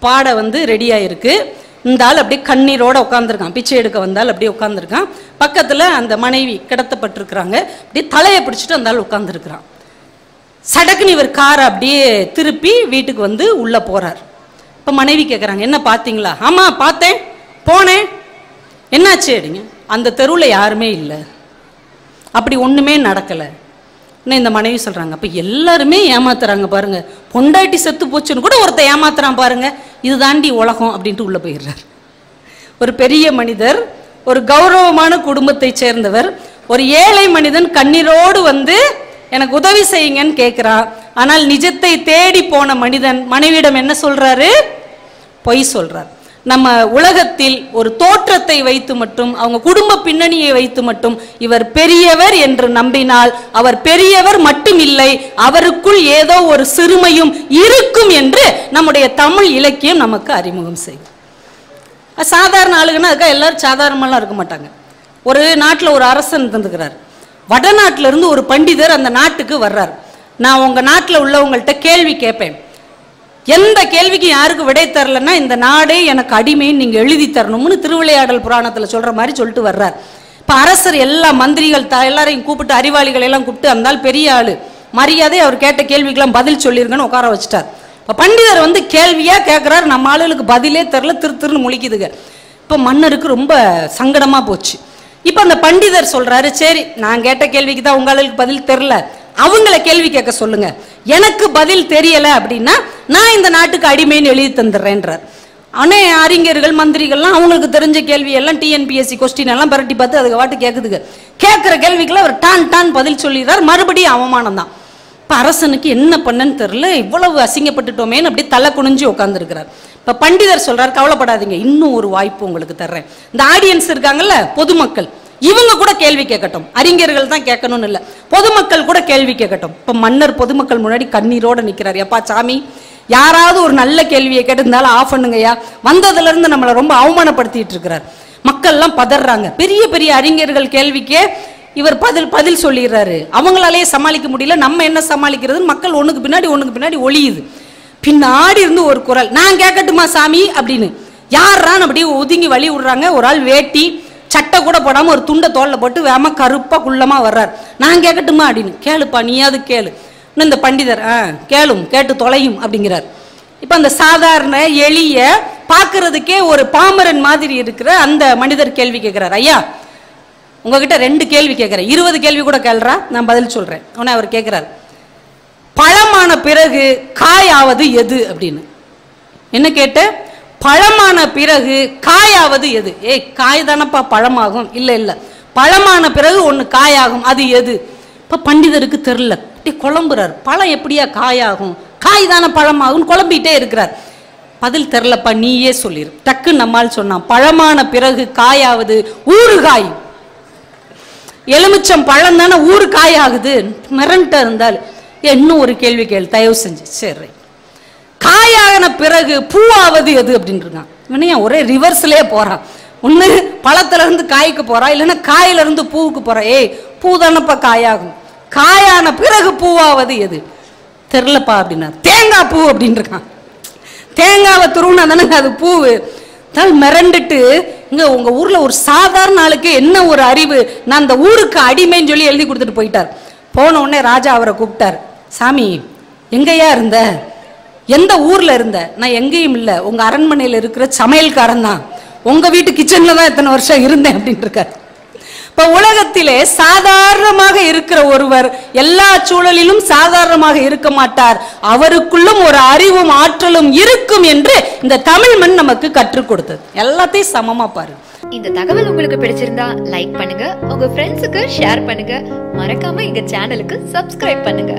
பாடை வந்து ரெடியா இருக்கு. இந்த ஆள் அப்படியே கண்ணீரோட உட்காந்துருக்கான், பிச்சை எடுக்க வந்தால் அப்படியே உட்காந்துருக்கான். பக்கத்துல அந்த மனைவி கிடத்தப்பட்டிருக்கிறாங்க, அப்படியே தலையை பிடிச்சிட்டு அந்த ஆள் உட்காந்துருக்கிறான். சடக்குன்னு இவர் காரை அப்படியே திருப்பி வீட்டுக்கு வந்து உள்ள போறார். இப்ப மனைவி கேட்கறாங்க, என்ன பாத்தீங்களா? ஆமா பார்த்தேன், போனேன், என்னாச்சு அப்படிங்க. அந்த தெருவுல யாருமே இல்லை, அப்படி ஒண்ணுமே நடக்கல. இந்த மனைவி சொல்றாங்க, அப்ப எல்லாருமே ஏமாத்துறாங்க பாருங்க, பொண்டாட்டி செத்து போச்சுன்னு கூட ஒருத்த ஏமாத்துறான் பாருங்க, இது தாண்டி உலகம் அப்படின்ட்டு உள்ள போயிடுறார். ஒரு பெரிய மனிதர், ஒரு கௌரவமான குடும்பத்தை சேர்ந்தவர், ஒரு ஏழை மனிதன் கண்ணீரோடு வந்து எனக்கு உதவி செய்யுங்கன்னு கேட்கிறான். ஆனால் நிஜத்தை தேடி போன மனிதன் மனைவியிடம் என்ன சொல்றாரு? பொய் சொல்றார். நம்ம உலகத்தில் ஒரு தோற்றத்தை வைத்து மட்டும், அவங்க குடும்ப பின்னணியை வைத்து மட்டும் இவர் பெரியவர் என்று நம்பினால் அவர் பெரியவர் மட்டும் இல்லை, அவருக்குள் ஏதோ ஒரு சிறுமையும் இருக்கும் என்று நம்முடைய தமிழ் இலக்கியம் நமக்கு அறிமுகம் செய்யும். சாதாரண ஆளுங்கன்னா அதுக்காக எல்லாரும் சாதாரணமெல்லாம் இருக்க மாட்டாங்க. ஒரு நாட்டில் ஒரு அரசன் இருந்துக்கிறார். வடநாட்டில இருந்து ஒரு பண்டிதர் அந்த நாட்டுக்கு வர்றார். நான் உங்க நாட்டில் உள்ளவங்கள்ட்ட கேள்வி கேட்பேன், எந்த கேள்விக்கு யாருக்கு விடை தரலன்னா இந்த நாடே எனக்கு அடிமைன்னு நீங்க எழுதி தரணும்னு திருவிளையாடல் புராணத்துல சொல்ற மாதிரி சொல்லிட்டு வர்றார். இப்ப அரசர் எல்லா மந்திரிகள் எல்லாரையும் கூப்பிட்டு, அறிவாளிகள் எல்லாம் கூப்பிட்டு, அந்த பெரிய ஆளு மரியாதை அவர் கேட்ட கேள்விக்கெல்லாம் பதில் சொல்லிருங்கன்னு உட்கார வச்சுட்டார். இப்ப பண்டிதர் வந்து கேள்வியா கேட்கிறாரு, நம்ம ஆளுகளுக்கு பதிலே தெரியல, திருன்னு முழிக்குதுங்க. இப்ப மன்னருக்கு ரொம்ப சங்கடமா போச்சு. இப்ப அந்த பண்டிதர் சொல்றாரு, சரி நான் கேட்ட கேள்விக்கு தான் உங்களுக்கு பதில் தெரியல, அவங்கள கேள்வி கேட்க சொல்லுங்க, எனக்கு பதில் தெரியல அப்படின்னா நான் இந்த நாட்டுக்கு அடிமைன்னு எழுதி தந்துடுறேன்றார். ஆனா அறிஞர்கள் மந்திரிகள்லாம் அவங்களுக்கு தெரிஞ்ச கேள்வி எல்லாம் டிஎன்பிஎஸ்சி கொஸ்டின் எல்லாம் பரட்டி பார்த்து அதுக்கு வாட்டு கேட்குதுங்க. கேட்கிற கேள்விக்கெல்லாம் அவர் டான் பதில் சொல்லிடுறார். மறுபடியும் அவமானம் தான். இப்ப அரசனுக்கு என்ன பண்ணன்னு தெரியல, இவ்வளவு அசிங்கப்பட்டுட்டோமேன்னு அப்படி தலை குனிஞ்சு உட்கார்ந்துருக்கிறார். இப்ப பண்டிதர் சொல்றார், கவலைப்படாதீங்க, இன்னும் ஒரு வாய்ப்பு உங்களுக்கு தர்றேன். இந்த ஆடியன்ஸ் இருக்காங்கல்ல, பொதுமக்கள், இவங்க கூட கேள்வி கேட்கட்டும், அறிஞர்கள் தான் கேட்கணும்னு இல்லை, பொதுமக்கள் கூட கேள்வி கேட்கட்டும். இப்ப மன்னர் பொதுமக்கள் முன்னாடி கண்ணீரோட நிக்கிறார். எப்பா சாமி, யாராவது ஒரு நல்ல கேள்வியை கேட்டிருந்தாலும் ஆஃப் பண்ணுங்கய்யா, வந்ததுல இருந்து நம்மளை ரொம்ப அவமானப்படுத்திட்டு இருக்கிறார். மக்கள் எல்லாம் பதறாங்க. பெரிய பெரிய அறிஞர்கள் கேள்விக்கே இவர் பதில் சொல்லிடுறாரு. அவங்களாலேயே சமாளிக்க முடியல, நம்ம என்ன சமாளிக்கிறது? மக்கள் ஒண்ணுக்கு பின்னாடி ஒளியுது. பின்னாடி இருந்து ஒரு குரல், நான் கேட்கட்டுமா சாமி அப்படின்னு. யாரான்னு அப்படியே ஒதுங்கி வழி விடுறாங்க. ஒரு ஆள் வேட்டி சட்டை கூட போடாம ஒரு துண்டை தோல்ல போட்டு வேமா கருப்பா குள்ளமா வர்றார். நான் கேட்கட்டுமா அப்படின்னு. கேளுப்பா, நீயாவது கேளு. இந்த பண்டிதர் கேட்டு தொலையும் அப்படிங்கிறார். இப்ப அந்த சாதாரண எளிய பாக்குறதுக்கே ஒரு பாமரன் மாதிரி இருக்கிற அந்த மனிதர் கேள்வி கேட்கிறார். ஐயா, உங்ககிட்ட 2 கேள்வி கேட்கிறேன், 20 கேள்வி கூட கேள்றா, நான் பதில் சொல்றேன். உடனே அவர் கேட்கிறார், பழமான பிறகு காயாவது எது அப்படின்னு. என்ன கேட்ட? பழமான பிறகு காயாவது எது? காய் தானப்பா பழமாகும். இல்ல, பழமான பிறகு ஒண்ணு காயாகும், அது எது? இப்ப பண்டிதருக்கு தெரியல, குழம்புறார். பழம் எப்படியா காயாகும், காய் தானே பழமாகும், குழம்பிட்டே இருக்கிறார். பதில் தெரியலப்பா, நீயே சொல்லிரு. டக்கு நம்மால் சொன்னான், பழமான பிறகு காயாவது ஊறுகாய். எலுமிச்சம் பழம் தானே ஊறுகாய் ஆகுது. மிரண்ட இருந்தால் இன்னும் ஒரு கேள்வி கேள் தயவு செஞ்சு. சரி, காயான பிறகு பூவாவது எது அப்படின்னு இருக்கான். இவனையா ஒரே ரிவர்ஸ்லயே போறான். ஒண்ணு பழத்துல இருந்து காய்க்கு போறா, இல்லைன்னா காயில இருந்து பூவுக்கு போறா. பூ தானப்பா காயாகும், காயான பிறகு பூவாவது எது? தெரியலப்பா அப்படின்னா. தேங்காய் பூ அப்படின்னு இருக்கான். தேங்காவை துருவுனா தானே அது பூவு. மிரண்டுட்டு, இங்க உங்க ஊர்ல ஒரு சாதாரண ஆளுக்கு என்ன ஒரு அறிவு, நான் அந்த ஊருக்கு அடிமைன்னு சொல்லி எழுதி கொடுத்துட்டு போயிட்டார். போன உடனே ராஜா அவரை கூப்பிட்டார். சாமி, எங்கயா இருந்த, எந்த ஊர்ல இருந்த? நான் எங்கேயும் இல்லை, உங்க அரண்மனையில இருக்கிற சமையல்காரன் தான், உங்க வீட்டு கிச்சன்ல தான் இத்தனை வருஷம் இருந்தேன் அப்படின்னு இருக்கார். இப்ப உலகத்திலே சாதாரணமாக இருக்கிற ஒருவர் எல்லா சூழலிலும் சாதாரணமாக இருக்க மாட்டார். அவருக்குள்ளும் ஒரு அறிவும் ஆற்றலும் இருக்கும் என்று இந்த தமிழ் மண் நமக்கு கற்றுக் கொடுத்தது. எல்லாத்தையும் சமமா பாரு. இந்த தகவல் உங்களுக்கு பிடிச்சிருந்தா லைக் பண்ணுங்க, உங்க ஃப்ரெண்ட்ஸுக்கு ஷேர் பண்ணுங்க, மறக்காம எங்க சேனலுக்கு சப்ஸ்கிரைப் பண்ணுங்க.